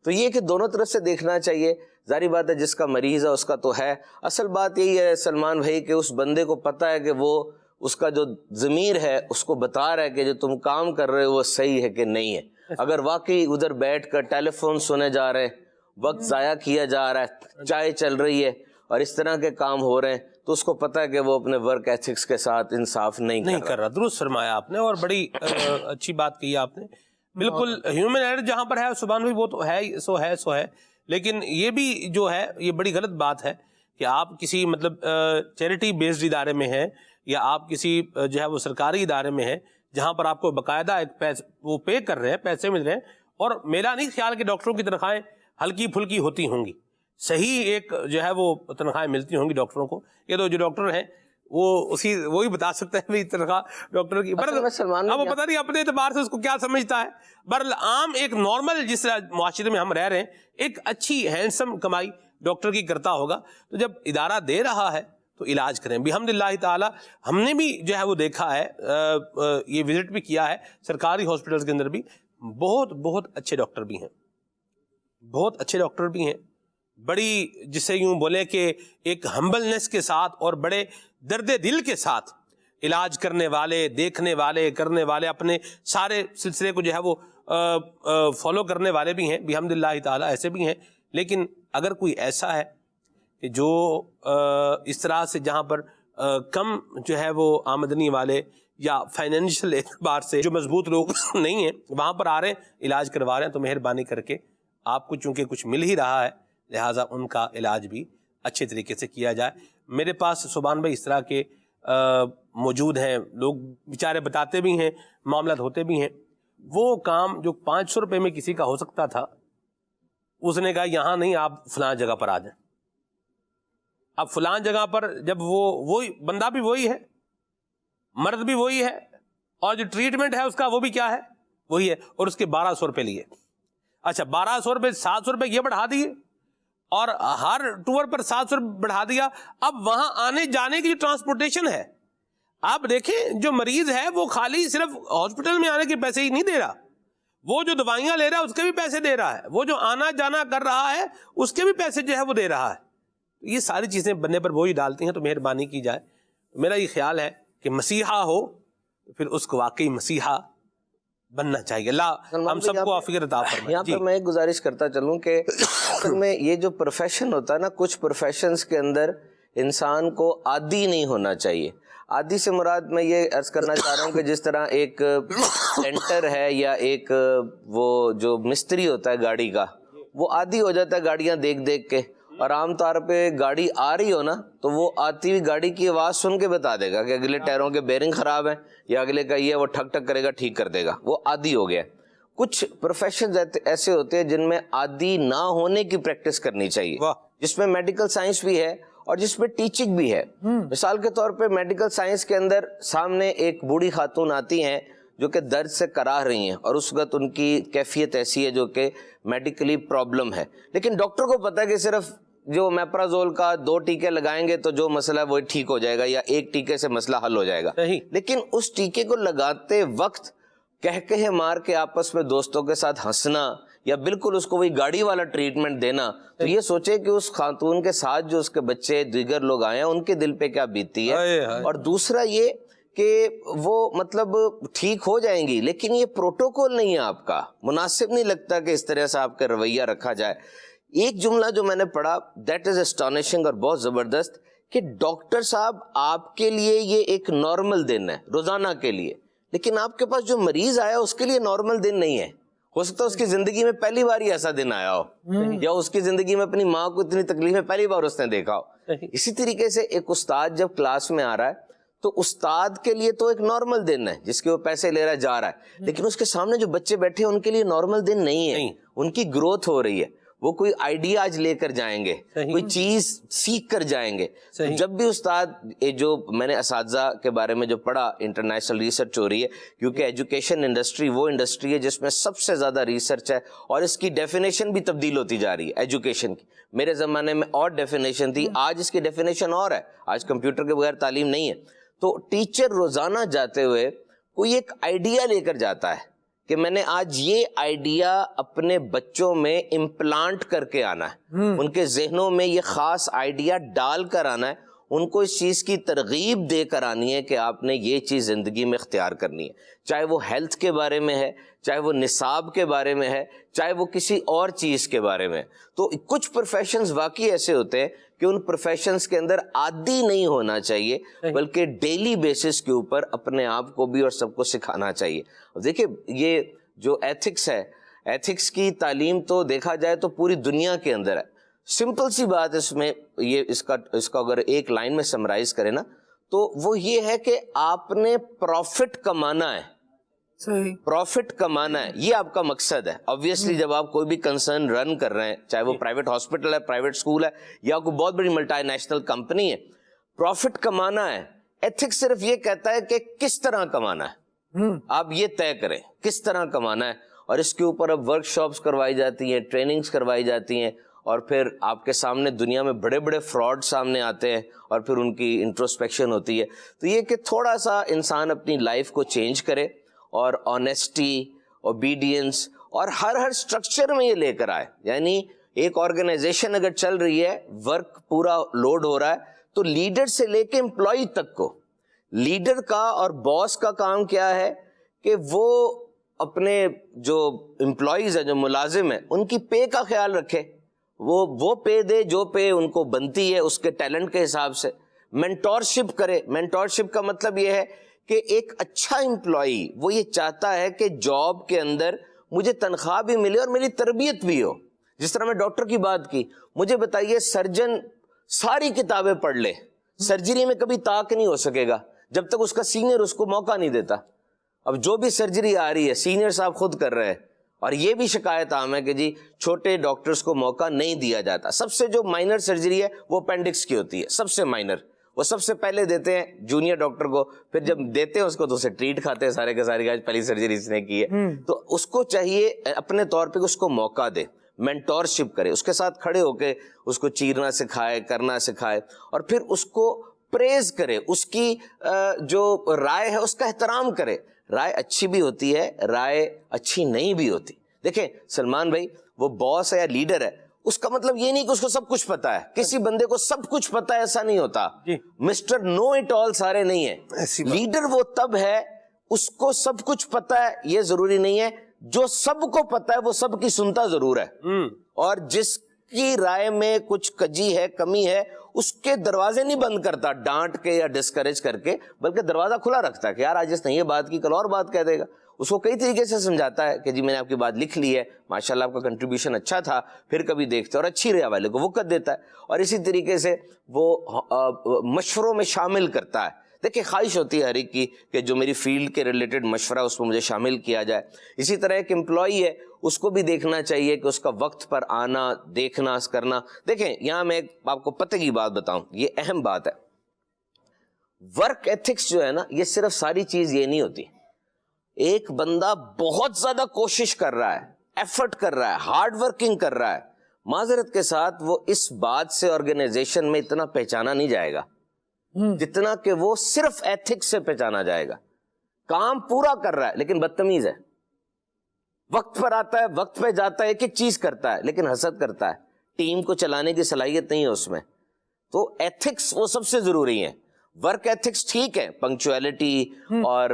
تو یہ کہ دونوں طرف سے دیکھنا چاہیے. ظاہری بات ہے جس کا مریض ہے اس کا تو ہے. اصل بات یہی ہے سلمان بھائی کہ اس بندے کو پتہ ہے کہ وہ, اس کا جو ضمیر ہے اس کو بتا رہا ہے کہ جو تم کام کر رہے ہو وہ صحیح ہے کہ نہیں ہے. اگر واقعی ادھر بیٹھ کر ٹیلی فون سنے جا رہے ہیں, وقت ضائع کیا جا رہا ہے, چائے چل رہی ہے, اور اس طرح کے کام ہو رہے ہیں, تو اس کو پتہ ہے کہ وہ اپنے ورک ایتھکس کے ساتھ انصاف نہیں کر رہا. درست فرمایا آپ نے, اور بڑی اچھی بات کہی آپ نے. بالکل ہیومن ایرر جہاں پر ہے سبحان اللہ, وہ تو ہے سو ہے. لیکن یہ بھی جو ہے یہ بڑی غلط بات ہے کہ آپ کسی مطلب چیریٹی بیسڈ ادارے میں ہیں, یا آپ کسی جو ہے وہ سرکاری ادارے میں ہیں, جہاں پر آپ کو باقاعدہ ایک وہ پے کر رہے ہیں, پیسے مل رہے ہیں. اور میرا نہیں خیال کہ ڈاکٹروں کی تنخواہیں ہلکی پھلکی ہوتی ہوں گی, صحیح ایک جو ہے وہ تنخواہیں ملتی ہوں گی ڈاکٹروں کو. یہ تو جو ڈاکٹر ہیں وہی بتا سکتے ہیں تنخواہ ڈاکٹر کی. اب وہ پتہ نہیں اپنے اعتبار سے اس کو کیا سمجھتا ہے. برحال عام ایک نارمل جس معاشرے میں ہم رہ رہے ہیں, ایک اچھی ہینڈسم کمائی ڈاکٹر کی کرتا ہوگا. تو جب ادارہ دے رہا ہے تو علاج کریں. بحمداللہ تعالی ہم نے بھی جو ہے وہ دیکھا ہے, یہ وزٹ بھی کیا ہے سرکاری ہاسپٹلز کے اندر بھی, بہت اچھے ڈاکٹر بھی ہیں, بہت اچھے ڈاکٹر بھی ہیں. بڑی جسے یوں بولے کہ ایک ہمبلنس کے ساتھ اور بڑے درد دل کے ساتھ علاج کرنے والے, دیکھنے والے, کرنے والے, اپنے سارے سلسلے کو جو ہے وہ فالو کرنے والے بھی ہیں بحمداللہ تعالی, ایسے بھی ہیں. لیکن اگر کوئی ایسا ہے کہ جو اس طرح سے جہاں پر کم جو ہے وہ آمدنی والے یا فائنینشیل اعتبار سے جو مضبوط لوگ نہیں ہیں, وہاں پر آ رہے ہیں علاج کروا رہے ہیں, تو مہربانی کر کے آپ کو چونکہ کچھ مل ہی رہا ہے, لہٰذا ان کا علاج بھی اچھے طریقے سے کیا جائے. میرے پاس سبحان بھائی اس طرح کے موجود ہیں, لوگ بیچارے بتاتے بھی ہیں, معاملات ہوتے بھی ہیں. وہ کام جو 500 روپے میں کسی کا ہو سکتا تھا, اس نے کہا یہاں نہیں, آپ فلاں جگہ پر آ جائیں. اب فلاں جگہ پر جب وہی بندہ بھی وہی ہے, مرد بھی وہی ہے, اور جو ٹریٹمنٹ ہے اس کا وہ بھی کیا ہے, وہی ہے, اور اس کے 1200 روپے لیے. اچھا 1200 روپے 700 روپے یہ بڑھا دیے, اور ہر ٹور پر 700 روپے بڑھا دیا. اب وہاں آنے جانے کی جو ٹرانسپورٹیشن ہے, آپ دیکھیں جو مریض ہے وہ خالی صرف ہاسپٹل میں آنے کے پیسے ہی نہیں دے رہا, وہ جو دوائیاں لے رہا ہے اس کے بھی پیسے دے رہا ہے, وہ جو آنا جانا کر رہا ہے اس کے بھی پیسے جو ہے وہ دے رہا ہے. یہ ساری چیزیں بننے پر وہی ڈالتی ہیں. تو مہربانی کی جائے, میرا یہ خیال ہے کہ مسیحا ہو تو پھر اس کو واقعی مسیحا بننا چاہیے. اللہ ہم سب کو عافیت عطا فرمائے. یہاں پر میں ایک گزارش کرتا چلوں کہ اصل میں یہ جو پروفیشن ہوتا ہے نا, کچھ پروفیشنز کے اندر انسان کو عادی نہیں ہونا چاہیے. عادی سے مراد میں یہ عرض کرنا چاہ رہا ہوں کہ جس طرح ایک سینٹر ہے یا ایک وہ جو مستری ہوتا ہے گاڑی کا, وہ عادی ہو جاتا ہے گاڑیاں دیکھ دیکھ کے, اور عام طور پہ گاڑی آ رہی ہو نا تو وہ آتی ہوئی گاڑی کی آواز سن کے بتا دے گا کہ اگلے ٹائروں کے بیرنگ خراب ہیں یا اگلے کا یہ، وہ ٹھک ٹھک کرے گا، ٹھیک کر دے گا، وہ عادی ہو گیا ہے۔ کچھ پروفیشنز ایسے ہوتے ہیں جن میں عادی نہ ہونے کی پریکٹس کرنی چاہیے، جس میں میڈیکل سائنس بھی ہے اور جس میں ٹیچنگ بھی ہے۔ مثال کے طور پہ میڈیکل سائنس کے اندر سامنے ایک بوڑھی خاتون آتی ہیں جو کہ درد سے کراہ رہی ہیں اور اس وقت ان کی کیفیت ایسی ہے جو کہ میڈیکلی پرابلم ہے، لیکن ڈاکٹر کو پتا ہے کہ صرف جو میپرازول کا 2 ٹیکے لگائیں گے تو جو مسئلہ ہے وہ ٹھیک ہو جائے گا یا 1 ٹیکے سے مسئلہ حل ہو جائے گا، لیکن اس ٹیکے کو لگاتے وقت کہہ مار کے آپس میں دوستوں کے ساتھ ہنسنا یا بالکل اس کو وہی گاڑی والا ٹریٹمنٹ دینا، تو یہ سوچے کہ اس خاتون کے ساتھ جو اس کے بچے دیگر لوگ آئے ہیں ان کے دل پہ کیا بیتتی ہے۔ اور دوسرا یہ کہ وہ مطلب ٹھیک ہو جائیں گی لیکن یہ پروٹوکول نہیں ہے آپ کا، مناسب نہیں لگتا کہ اس طرح سے آپ کا رویہ رکھا جائے۔ ایک جملہ جو میں نے پڑھا دیٹ از اسٹانشنگ اور بہت زبردست، کہ ڈاکٹر صاحب آپ کے لیے یہ ایک نارمل دن ہے روزانہ کے لیے، لیکن آپ کے پاس جو مریض آیا اس کے لیے نارمل دن نہیں ہے، ہو سکتا ہے اس کی زندگی میں پہلی بار ہی ایسا دن آیا ہو یا اس کی زندگی میں اپنی ماں کو اتنی تکلیفیں پہلی بار اس نے دیکھا ہو۔ اسی طریقے سے ایک استاد جب کلاس میں آ رہا ہے تو استاد کے لیے تو ایک نارمل دن ہے جس کے وہ پیسے لے رہا ہے جا رہا ہے، لیکن اس کے سامنے جو بچے بیٹھے ہیں ان کے لیے نارمل دن نہیں ہے، ان کی گروتھ ہو رہی ہے، وہ کوئی آئیڈیا آج لے کر جائیں گے، کوئی چیز سیکھ کر جائیں گے۔ جب بھی استاد، جو میں نے اساتذہ کے بارے میں جو پڑھا، انٹرنیشنل ریسرچ ہو رہی ہے کیونکہ ایجوکیشن انڈسٹری وہ انڈسٹری ہے جس میں سب سے زیادہ ریسرچ ہے اور اس کی ڈیفینیشن بھی تبدیل ہوتی جا رہی ہے ایجوکیشن کی۔ میرے زمانے میں اور ڈیفینیشن تھی، آج اس کی ڈیفینیشن اور ہے، آج کمپیوٹر کے بغیر تعلیم نہیں ہے۔ تو ٹیچر روزانہ جاتے ہوئے کوئی ایک آئیڈیا لے کر جاتا ہے کہ میں نے آج یہ آئیڈیا اپنے بچوں میں امپلانٹ کر کے آنا ہے، ان کے ذہنوں میں یہ خاص آئیڈیا ڈال کر آنا ہے، ان کو اس چیز کی ترغیب دے کر آنی ہے کہ آپ نے یہ چیز زندگی میں اختیار کرنی ہے، چاہے وہ ہیلتھ کے بارے میں ہے، چاہے وہ نصاب کے بارے میں ہے، چاہے وہ کسی اور چیز کے بارے میں۔ تو کچھ پروفیشنز واقعی ایسے ہوتے ہیں کہ ان پروفیشنز کے اندر عادی نہیں ہونا چاہیے بلکہ ڈیلی بیسس کے اوپر اپنے آپ کو بھی اور سب کو سکھانا چاہیے۔ دیکھیں یہ جو ایتھکس ہے، ایتھکس کی تعلیم تو دیکھا جائے تو پوری دنیا کے اندر ہے۔ سمپل سی بات اس میں یہ اس کا اگر ایک لائن میں سمرائز کرے نا تو وہ یہ ہے کہ آپ نے پروفٹ کمانا ہے، پروفٹ کمانا ہے، یہ آپ کا مقصد ہے۔ obviously جب آپ کوئی بھی کنسرن رن کر رہے ہیں، چاہے وہ پرائیویٹ ہاسپٹل ہے، پرائیویٹ اسکول ہے یا کوئی بہت بڑی ملٹی نیشنل کمپنی ہے، پروفٹ کمانا ہے۔ ایتھکس صرف یہ کہتا ہے کہ کس طرح کمانا ہے، آپ یہ طے کریں کس طرح کمانا ہے، اور اس کے اوپر اب ورک شاپس کروائی جاتی ہیں، ٹریننگز کروائی جاتی ہیں، اور پھر آپ کے سامنے دنیا میں بڑے بڑے فراڈ سامنے آتے ہیں اور پھر ان کی انٹروسپیکشن ہوتی ہے۔ تو یہ کہ تھوڑا سا انسان اپنی لائف کو چینج کرے اور آنیسٹی، اوبیڈینس، اور ہر سٹرکچر میں یہ لے کر آئے۔ یعنی ایک آرگنائزیشن اگر چل رہی ہے، ورک پورا لوڈ ہو رہا ہے، تو لیڈر سے لے کے امپلائی تک کو، لیڈر کا اور باس کا کام کیا ہے کہ وہ اپنے جو امپلائیز ہیں، جو ملازم ہیں، ان کی پے کا خیال رکھے، وہ پے دے جو پے ان کو بنتی ہے اس کے ٹیلنٹ کے حساب سے، مینٹورشپ کرے۔ مینٹورشپ کا مطلب یہ ہے کہ ایک اچھا امپلائی وہ یہ چاہتا ہے کہ جاب کے اندر مجھے تنخواہ بھی ملے اور میری تربیت بھی ہو۔ جس طرح میں ڈاکٹر کی بات کی، مجھے بتائیے سرجن ساری کتابیں پڑھ لے، سرجری میں کبھی طاق نہیں ہو سکے گا جب تک اس کا سینئر اس کو موقع نہیں دیتا۔ اب جو بھی سرجری آ رہی ہے سینئر صاحب خود کر رہے ہیں، اور یہ بھی شکایت عام ہے کہ جی چھوٹے ڈاکٹرز کو موقع نہیں دیا جاتا۔ سب سے جو مائنر سرجری ہے وہ اپینڈکس کی ہوتی ہے، سب سے مائنر، وہ سب سے پہلے دیتے ہیں جونیئر ڈاکٹر کو، پھر جب دیتے ہیں اس کو تو اسے ٹریٹ کھاتے ہیں سارے کے سارے، آج پہلی سرجری اس نے کی ہے۔ تو اس کو چاہیے اپنے طور پہ اس کو موقع دے، مینٹورشپ کرے، اس کے ساتھ کھڑے ہو کے اس کو چیرنا سکھائے، کرنا سکھائے، اور پھر اس کو پریز کرے، اس کی جو رائے ہے اس کا احترام کرے۔ رائے اچھی بھی ہوتی ہے، رائے اچھی نہیں بھی ہوتی۔ دیکھیں سلمان بھائی، وہ باس ہے یا لیڈر ہے، اس کا مطلب یہ نہیں کہ اس کو سب کچھ پتا ہے۔ کسی بندے کو سب کچھ پتا ہے ایسا نہیں ہوتا، مسٹر نو اٹ آل سارے نہیں ہیں۔ لیڈر وہ تب ہے اس کو سب کچھ پتا ہے یہ ضروری نہیں ہے، جو سب کو پتا ہے وہ سب کی سنتا ضرور ہے، اور جس کی رائے میں کچھ کجی ہے، کمی ہے، اس کے دروازے نہیں بند کرتا ڈانٹ کے یا ڈسکریج کر کے، بلکہ دروازہ کھلا رکھتا ہے کہ یار آج اس نے یہ بات کی، کل اور بات کہہ دے گا. اس کو کئی طریقے سے سمجھاتا ہے کہ جی میں نے آپ کی بات لکھ لی ہے، ماشاءاللہ آپ کا کنٹریبیوشن اچھا تھا، پھر کبھی دیکھتے، اور اچھی رہے والے کو وقت دیتا ہے. اور اسی طریقے سے وہ مشوروں میں شامل کرتا ہے. دیکھیں خواہش ہوتی ہے ہر ایک کی کہ جو میری فیلڈ کے ریلیٹڈ مشورہ اس میں مجھے شامل کیا جائے. اسی طرح ایک امپلائی ہے، اس کو بھی دیکھنا چاہیے کہ اس کا وقت پر آنا، دیکھنا کرنا. دیکھیں یہاں میں آپ کو پتہ کی بات بتاؤں، یہ اہم بات ہے. ورک ایتھکس جو ہے نا، یہ صرف ساری چیز یہ نہیں ہوتی. ایک بندہ بہت زیادہ کوشش کر رہا ہے، ایفرٹ کر رہا ہے، ہارڈ ورکنگ کر رہا ہے، معذرت کے ساتھ وہ اس بات سے آرگنائزیشن میں اتنا پہچانا نہیں جائے گا جتنا کہ وہ صرف ایتھکس سے پہچانا جائے گا. کام پورا کر رہا ہے لیکن بدتمیز ہے، وقت پر آتا ہے، وقت پہ جاتا ہے، ایک ایک چیز کرتا ہے لیکن حسد کرتا ہے، ٹیم کو چلانے کی صلاحیت نہیں ہے اس میں. تو ایتھکس وہ سب سے ضروری ہیں. ورک ایتھکس ٹھیک ہے، پنکچویلٹی اور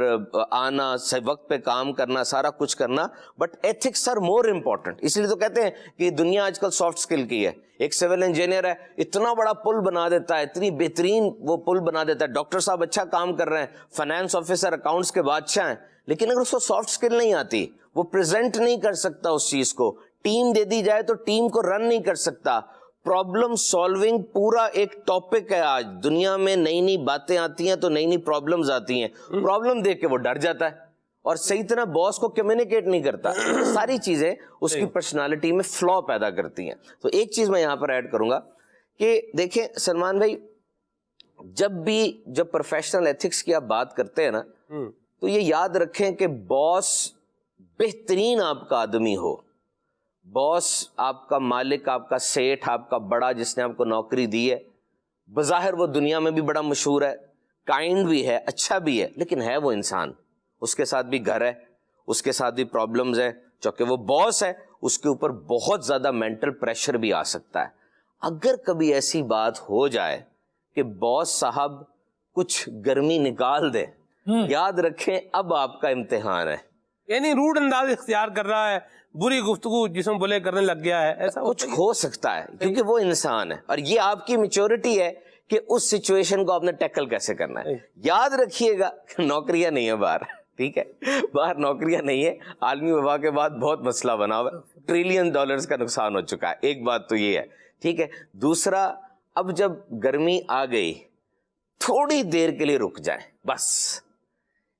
آنا، وقت پہ کام کرنا، سارا کچھ کرنا، but ethics are more important. اس لیے تو کہتے ہیں کہ دنیا آج کل سافٹ اسکل کی ہے. ایک سول انجینئر ہے، اتنا بڑا پل بنا دیتا ہے، اتنی بہترین وہ پل بنا دیتا ہے. ڈاکٹر صاحب اچھا کام کر رہے ہیں، فائنانس آفیسر اکاؤنٹس کے بادشاہ ہیں، لیکن اگر اس کو سافٹ اسکل نہیں آتی، وہ پریزنٹ نہیں کر سکتا اس چیز کو. ٹیم دے دی جائے تو ٹیم کو رن نہیں کر سکتا. پرابلم سالونگ پورا ایک ٹاپک ہے. آج دنیا میں نئی نئی باتیں آتی ہیں تو نئی نئی پرابلمز آتی ہیں. پرابلم دیکھ کے وہ ڈر جاتا ہے اور صحیح طرح باس کو کمیونیکیٹ نہیں کرتا. ساری چیزیں اس کی پرسنالٹی میں فلا پیدا کرتی ہیں. تو ایک چیز میں یہاں پر ایڈ کروں گا کہ دیکھیں سلمان بھائی، جب پروفیشنل ایتھکس کی آپ بات کرتے ہیں نا، تو یہ یاد رکھیں کہ باس بہترین آپ کا آدمی ہو، باس آپ کا مالک، آپ کا سیٹھ، آپ کا بڑا جس نے آپ کو نوکری دی ہے، بظاہر وہ دنیا میں بھی بڑا مشہور ہے، کائنڈ بھی ہے، اچھا بھی ہے، لیکن ہے وہ انسان. اس کے ساتھ بھی گھر ہے، اس کے ساتھ بھی پرابلمز ہیں. چونکہ وہ باس ہے، اس کے اوپر بہت زیادہ مینٹل پریشر بھی آ سکتا ہے. اگر کبھی ایسی بات ہو جائے کہ باس صاحب کچھ گرمی نکال دے، یاد رکھیں اب آپ کا امتحان ہے. یعنی روڈ انداز اختیار کر رہا ہے، بری گفتگو جسم بولے کرنے لگ گیا ہے، ایسا کچھ ہو سکتا ہے کیونکہ وہ انسان ہے. اور یہ آپ کی میچورٹی ہے کہ اس سچویشن کو آپ نے ٹیکل کیسے کرنا ہے. یاد رکھیے گا کہ نوکریاں نہیں ہیں باہر، ٹھیک ہے، باہر نوکریاں نہیں ہیں. عالمی وبا کے بعد بہت مسئلہ بنا ہوا ہے، $1 ٹریلین کا نقصان ہو چکا ہے. ایک بات تو یہ ہے، ٹھیک ہے. دوسرا، اب جب گرمی آ گئی، تھوڑی دیر کے لیے رک جائیں بس.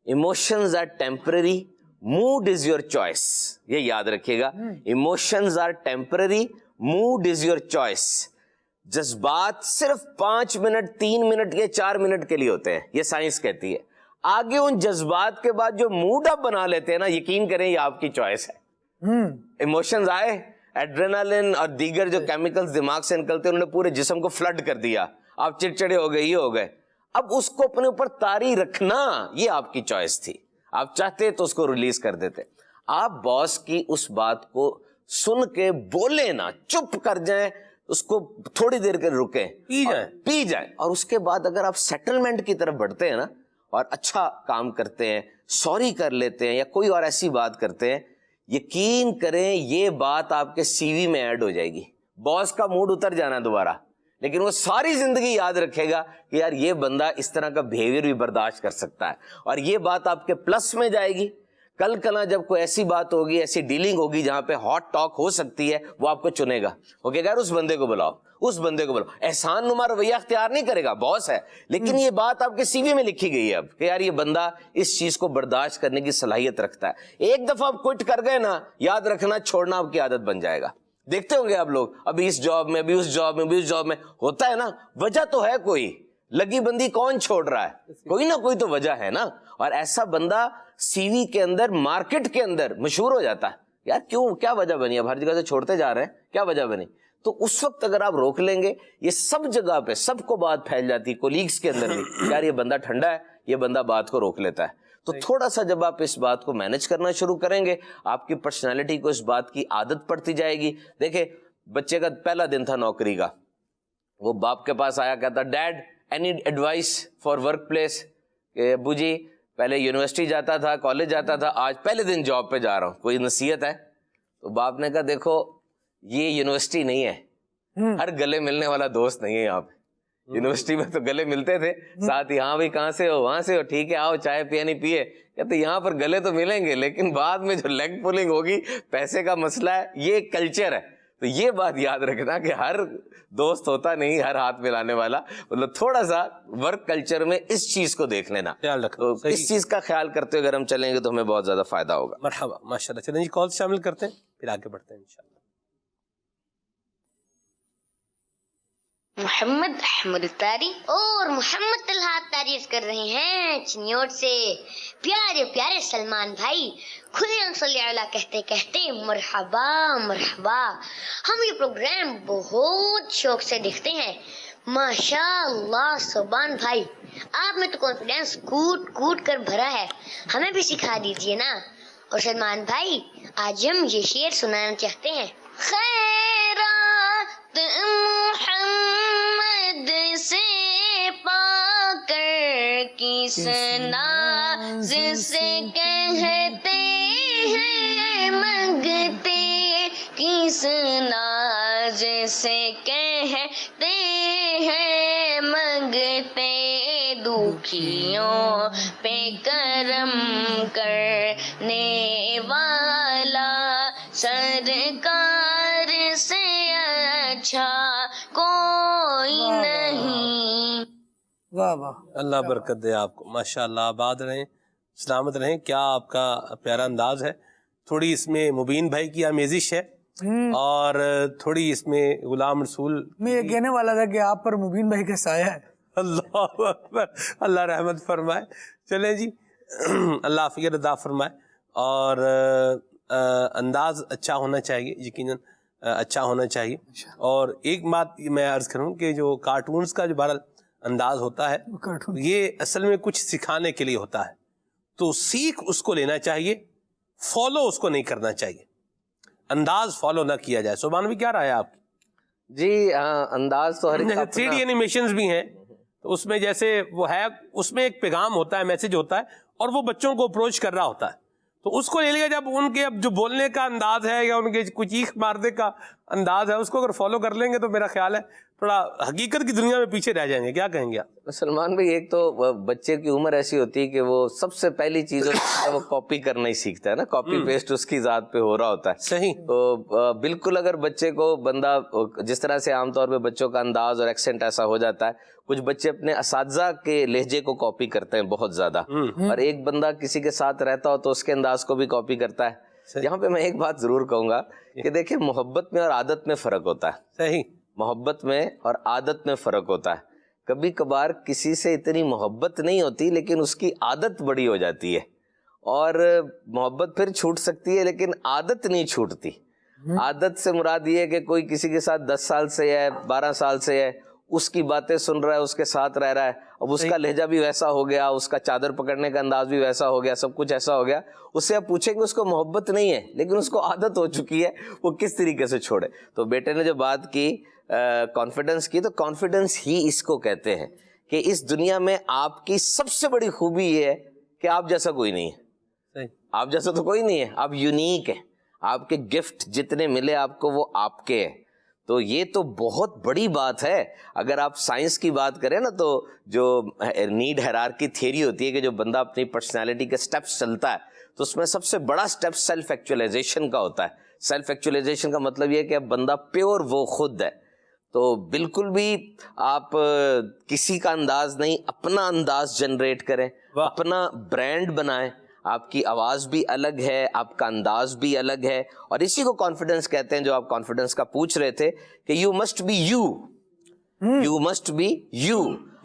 Emotions are temporary, mood is your choice. یہ یاد رکھیے گا، emotions are temporary, mood is your choice. جذبات صرف 5 منٹ، 3 منٹ یا 4 منٹ کے لیے ہوتے ہیں، یہ سائنس کہتی ہے. آگے ان جذبات کے بعد جو موڈ آپ بنا لیتے ہیں نا، یقین کریں یہ آپ کی چوائس ہے. ایموشنز آئے، ایڈرینالن اور دیگر جو کیمیکلز دماغ سے نکلتے ہیں، انہوں نے پورے جسم کو فلڈ کر دیا، آپ چڑچڑے ہو گئے، یہ ہو گئے. اب اس کو اپنے اوپر طاری رکھنا، یہ آپ کی چوائس تھی. آپ چاہتے تو اس کو ریلیز کر دیتے. آپ باس کی اس بات کو سن کے بولیں نا، چپ کر جائیں، اس کو تھوڑی دیر کے رکیں، پی جائیں. اور اس کے بعد اگر آپ سیٹلمنٹ کی طرف بڑھتے ہیں نا اور اچھا کام کرتے ہیں، سوری کر لیتے ہیں یا کوئی اور ایسی بات کرتے ہیں، یقین کریں یہ بات آپ کے سی وی میں ایڈ ہو جائے گی. باس کا موڈ اتر جانا دوبارہ، لیکن وہ ساری زندگی یاد رکھے گا کہ یار یہ بندہ اس طرح کا بیہیویئر بھی برداشت کر سکتا ہے. اور یہ بات آپ کے پلس میں جائے گی. کل کنا جب کوئی ایسی بات ہوگی، ایسی ڈیلنگ ہوگی جہاں پہ ہاٹ ٹاک ہو سکتی ہے، وہ آپ کو چنے گا، وہ کہے گا یار اس بندے کو بلاؤ، اس بندے کو بلاؤ. احسان نما رویہ اختیار نہیں کرے گا، باس ہے، لیکن یہ بات آپ کے سی وی میں لکھی گئی ہے اب کہ یار یہ بندہ اس چیز کو برداشت کرنے کی صلاحیت رکھتا ہے. ایک دفعہ آپ کوئٹ کر گئے نا، یاد رکھنا چھوڑنا آپ کی عادت بن جائے گا. دیکھتے ہوں گے آپ لوگ، ابھی اس جاب میں، ابھی اس جاب میں، ابھی اس جاب میں، ہوتا ہے نا، وجہ تو ہے کوئی. لگی بندی کون چھوڑ رہا ہے؟ کوئی نہ کوئی تو وجہ ہے نا. اور ایسا بندہ سی وی کے اندر، مارکیٹ کے اندر مشہور ہو جاتا ہے. یار کیوں، کیا وجہ بنی؟ اب ہر جگہ سے چھوڑتے جا رہے ہیں، کیا وجہ بنی؟ تو اس وقت اگر آپ روک لیں گے، یہ سب جگہ پہ سب کو بات پھیل جاتی ہے، کولیگز کے اندر بھی، یار یہ بندہ ٹھنڈا ہے، یہ بندہ بات کو روک لیتا ہے. تو تھوڑا سا جب آپ اس بات کو مینج کرنا شروع کریں گے، آپ کی پرسنالٹی کو اس بات کی عادت پڑتی جائے گی. دیکھیں بچے کا پہلا دن تھا نوکری کا، وہ باپ کے پاس آیا، کہتا dad any advice for workplace. کہ ابو جی پہلے یونیورسٹی جاتا تھا، کالج جاتا تھا، آج پہلے دن جاب پہ جا رہا ہوں، کوئی نصیحت ہے؟ تو باپ نے کہا دیکھو یہ یونیورسٹی نہیں ہے، ہر گلے ملنے والا دوست نہیں ہے یہاں پہ. یونیورسٹی میں تو گلے ملتے تھے ساتھ ہی, ہاں بھائی کہاں سے ہو, وہاں سے ہو, ٹھیک ہے آؤ, چائے پیے نہیں پیے, کہتے یہاں پر گلے تو ملیں گے لیکن بعد میں جو لیگ پولنگ ہوگی, پیسے کا مسئلہ ہے, یہ ایک کلچر ہے. تو یہ بات یاد رکھنا کہ ہر دوست ہوتا نہیں ہر ہاتھ ملانے والا, مطلب تھوڑا سا ورک کلچر میں اس چیز کو دیکھ لینا, خیال رکھنا. تو اس چیز کا خیال کرتے ہوئے اگر ہم چلیں گے تو ہمیں بہت زیادہ فائدہ ہوگا. مرحبا, ماشاء اللہ. چلیں جی کال شامل کرتے ہیں, پھر آگے بڑھتے ہیں انشاءاللہ. محمد احمد الطاری اور محمد طلحہ طاری کر رہے ہیں چنیوٹ سے. پیارے پیارے سلمان بھائی, کھلے صلی اللہ کہتے کہتے مرحبا مرحبا. ہم یہ پروگرام بہت شوق سے دیکھتے ہیں. ماشاء اللہ سبحان بھائی, آپ میں تو کانفیڈینس کوٹ کوٹ کر بھرا ہے, ہمیں بھی سکھا دیجئے نا. اور سلمان بھائی آج ہم یہ شعر سنانا چاہتے ہیں. خیرات محمد سے پا کر کس ناز سے کہتے ہیں منگتے, کس ناز سے کہتے ہیں منگتے, دکھیوں پہ کرم کرنے والا سرکار سے اچھا کوئی نہیں. واہ واہ, اللہ برکت دے آپ کو, ماشاء اللہ. آباد رہیں, سلامت رہیں. کیا آپ کا پیارا انداز ہے. تھوڑی اس میں مبین بھائی کی آمیزش ہے اور تھوڑی اس میں غلام رسول. میں یہ کہنے والا تھا کہ آپ پر مبین بھائی کا سایہ ہے. اللہ اکبر, اللہ رحمت فرمائے. چلیں جی, اللہ عافیت عطا فرمائے. اور انداز اچھا ہونا چاہیے, یقیناً اچھا ہونا چاہیے. اور ایک بات میں عرض کروں کہ جو کارٹونز کا جو بہرحال انداز ہوتا ہے یہ اصل میں کچھ سکھانے کے لیے ہوتا ہے, تو سیکھ اس کو لینا چاہیے, فالو اس کو نہیں کرنا چاہیے. انداز فالو نہ کیا جائے. سبحان بھی کیا رہا ہے آپ کی؟ جی ہاں, انداز تو ہر ایک 3D اینیمیشنز بھی ہیں, تو اس میں جیسے وہ ہے, اس میں ایک پیغام ہوتا ہے, میسج ہوتا ہے, اور وہ بچوں کو اپروچ کر رہا ہوتا ہے. تو اس کو لے لیا, جب ان کے اب جو بولنے کا انداز ہے یا ان کے کچھ چیخ مارنے کا انداز ہے, اس کو اگر فالو کر لیں گے تو میرا خیال ہے تھوڑا حقیقت کی دنیا میں پیچھے رہ جائیں گے. کیا کہیں گے آپ؟ سلمان بھائی, ایک تو بچے کی عمر ایسی ہوتی ہے کہ وہ سب سے پہلی چیز وہ کاپی کرنا ہی سیکھتا ہے نا, کاپی پیسٹ اس کی ذات پہ ہو رہا ہوتا ہے. صحیح. تو بالکل اگر بچے کو بندہ جس طرح سے عام طور پہ بچوں کا انداز اور ایکسنٹ ایسا ہو جاتا ہے, کچھ بچے اپنے اساتذہ کے لہجے کو کاپی کرتے ہیں بہت زیادہ, اور ایک بندہ کسی کے ساتھ رہتا ہو تو اس کے انداز کو بھی کاپی کرتا ہے. یہاں پہ میں ایک بات ضرور کہوں گا کہ دیکھیں, محبت میں اور عادت میں فرق ہوتا ہے. صحیح. محبت میں اور عادت میں فرق ہوتا ہے. کبھی کبھار کسی سے اتنی محبت نہیں ہوتی لیکن اس کی عادت بڑی ہو جاتی ہے, اور محبت پھر چھوٹ سکتی ہے لیکن عادت نہیں چھوٹتی. عادت سے مراد یہ ہے کہ کوئی کسی کے ساتھ 10 سال سے ہے, 12 سال سے ہے, اس کی باتیں سن رہا ہے, اس کے ساتھ رہ رہا ہے, اب اس کا لہجہ بھی ویسا ہو گیا, اس کا چادر پکڑنے کا انداز بھی ویسا ہو گیا, سب کچھ ایسا ہو گیا. اس سے آپ پوچھیں گے اس کو محبت نہیں ہے لیکن اس کو عادت ہو چکی ہے, وہ کس طریقے سے چھوڑے. تو بیٹے نے جو بات کی کانفیڈنس کی, تو کانفیڈنس ہی اس کو کہتے ہیں کہ اس دنیا میں آپ کی سب سے بڑی خوبی یہ ہے کہ آپ جیسا کوئی نہیں ہے. آپ جیسا تو کوئی نہیں ہے, آپ یونیک ہیں. آپ کے گفٹ جتنے ملے آپ کو وہ آپ کے ہیں. تو یہ تو بہت بڑی بات ہے. اگر آپ سائنس کی بات کریں نا, تو جو نیڈ ہیرارکی تھیوری ہوتی ہے کہ جو بندہ اپنی پرسنالٹی کے سٹیپس چلتا ہے, تو اس میں سب سے بڑا سٹیپ سیلف ایکچولائزیشن کا ہوتا ہے. سیلف ایکچولائزیشن کا مطلب یہ ہے کہ اب بندہ پیور وہ خود ہے. تو بالکل بھی آپ کسی کا انداز نہیں, اپنا انداز جنریٹ کریں, اپنا برانڈ بنائیں. آپ کی آواز بھی الگ ہے, آپ کا انداز بھی الگ ہے, اور اسی کو کانفیڈنس کہتے ہیں. جو آپ کانفیڈنس کا پوچھ رہے تھے کہ you must be you, you must be you.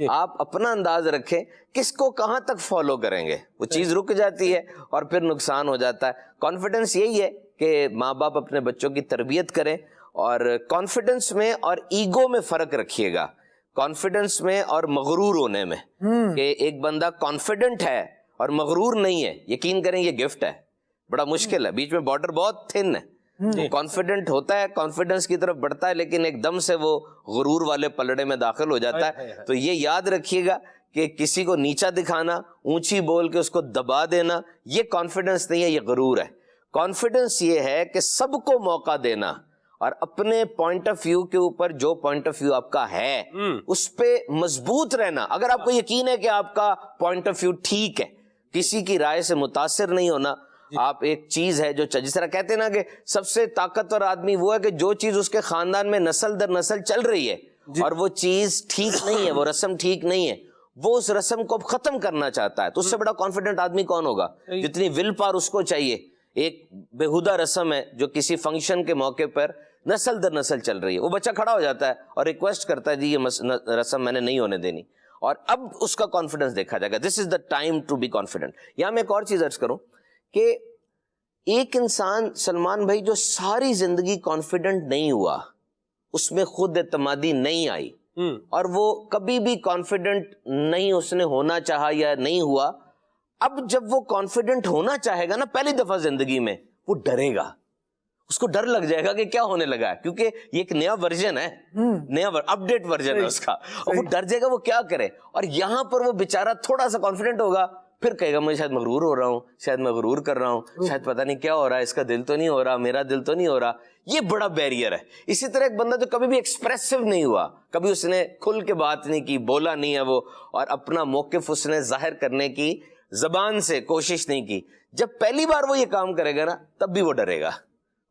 آپ اپنا انداز رکھیں, کس کو کہاں تک فالو کریں گے, وہ چیز رک جاتی ہے اور پھر نقصان ہو جاتا ہے. کانفیڈنس یہی ہے کہ ماں باپ اپنے بچوں کی تربیت کریں, اور کانفیڈنس میں اور ایگو میں فرق رکھیے گا. کانفیڈنس میں اور مغرور ہونے میں, کہ ایک بندہ کانفیڈنٹ ہے اور مغرور نہیں ہے, یقین کریں یہ گفٹ ہے, بڑا مشکل ہے, بیچ میں بارڈر بہت تھن ہے. کانفیڈنٹ ہوتا ہے, کانفیڈنس کی طرف بڑھتا ہے, لیکن ایک دم سے وہ غرور والے پلڑے میں داخل ہو جاتا ہے. تو یہ یاد رکھیے گا کہ کسی کو نیچا دکھانا, اونچی بول کے اس کو دبا دینا, یہ کانفیڈنس نہیں ہے, یہ غرور ہے. کانفیڈنس یہ ہے کہ سب کو موقع دینا اور اپنے پوائنٹ آف ویو کے اوپر جو پوائنٹ آف ویو آپ کا ہے اس پہ مضبوط رہنا. اگر آپ کو یقین ہے کہ آپ کا پوائنٹ آف ویو ٹھیک ہے, کسی کی رائے سے متاثر نہیں ہونا, آپ ایک چیز ہے جو جس طرح کہتے ہیں نا کہ سب سے طاقتور آدمی وہ ہے کہ جو چیز اس کے خاندان میں نسل در نسل چل رہی ہے اور وہ چیز ٹھیک نہیں ہے, وہ رسم ٹھیک نہیں ہے, وہ اس رسم کو ختم کرنا چاہتا ہے. تو اس سے بڑا کانفیڈنٹ آدمی کون ہوگا؟ جتنی ول پاور اس کو چاہیے. ایک بےہودہ رسم ہے جو کسی فنکشن کے موقع پر نسل در نسل چل رہی ہے, وہ بچہ کھڑا ہو جاتا ہے اور ریکویسٹ کرتا ہے جی یہ رسم میں نے نہیں ہونے دینی, اور اب اس کا کانفیڈنس دیکھا جائے گا. This is the time to be confident. یہاں میں ایک اور چیز عرض کروں کہ ایک انسان سلمان بھائی جو ساری زندگی کانفیڈنٹ نہیں ہوا, اس میں خود اعتمادی نہیں آئی, اور وہ کبھی بھی کانفیڈنٹ نہیں اس نے ہونا چاہا یا نہیں ہوا, اب جب وہ کانفیڈنٹ ہونا چاہے گا نا پہلی دفعہ زندگی میں, وہ ڈرے گا, اس کو ڈر لگ جائے گا کہ کیا ہونے لگا ہے, کیونکہ یہ ایک نیا ورژن ہے, نیا اپڈیٹ ورژن ہے اس کا, اور وہ ڈر جائے گا وہ کیا کرے. اور یہاں پر وہ بیچارہ تھوڑا سا کانفیڈنٹ ہوگا, پھر کہے گا مجھے شاید مغرور ہو رہا ہوں, شاید میں غرور کر رہا ہوں, شاید پتہ نہیں کیا ہو رہا ہے, اس کا دل تو نہیں ہو رہا, میرا دل تو نہیں ہو رہا. یہ بڑا بیریئر ہے. اسی طرح ایک بندہ جو کبھی بھی ایکسپریسو نہیں ہوا, کبھی اس نے کھل کے بات نہیں کی, بولا نہیں ہے وہ, اور اپنا موقف اس نے ظاہر کرنے کی زبان سے کوشش نہیں کی, جب پہلی بار وہ یہ کام کرے گا نا تب بھی وہ ڈرے گا.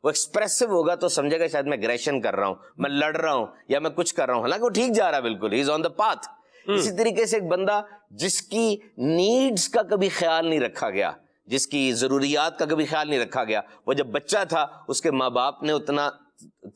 وہ ایکسپریسو ہوگا تو سمجھے گا شاید میں اگریشن کر رہا ہوں, میں لڑ رہا ہوں, یا میں کچھ کر رہا ہوں, حالانکہ وہ ٹھیک جا رہا ہے بالکل, ہی از آن دا پاتھ. اسی طریقے سے ایک بندہ جس کی نیڈز کا کبھی خیال نہیں رکھا گیا, جس کی ضروریات کا کبھی خیال نہیں رکھا گیا, وہ جب بچہ تھا اس کے ماں باپ نے اتنا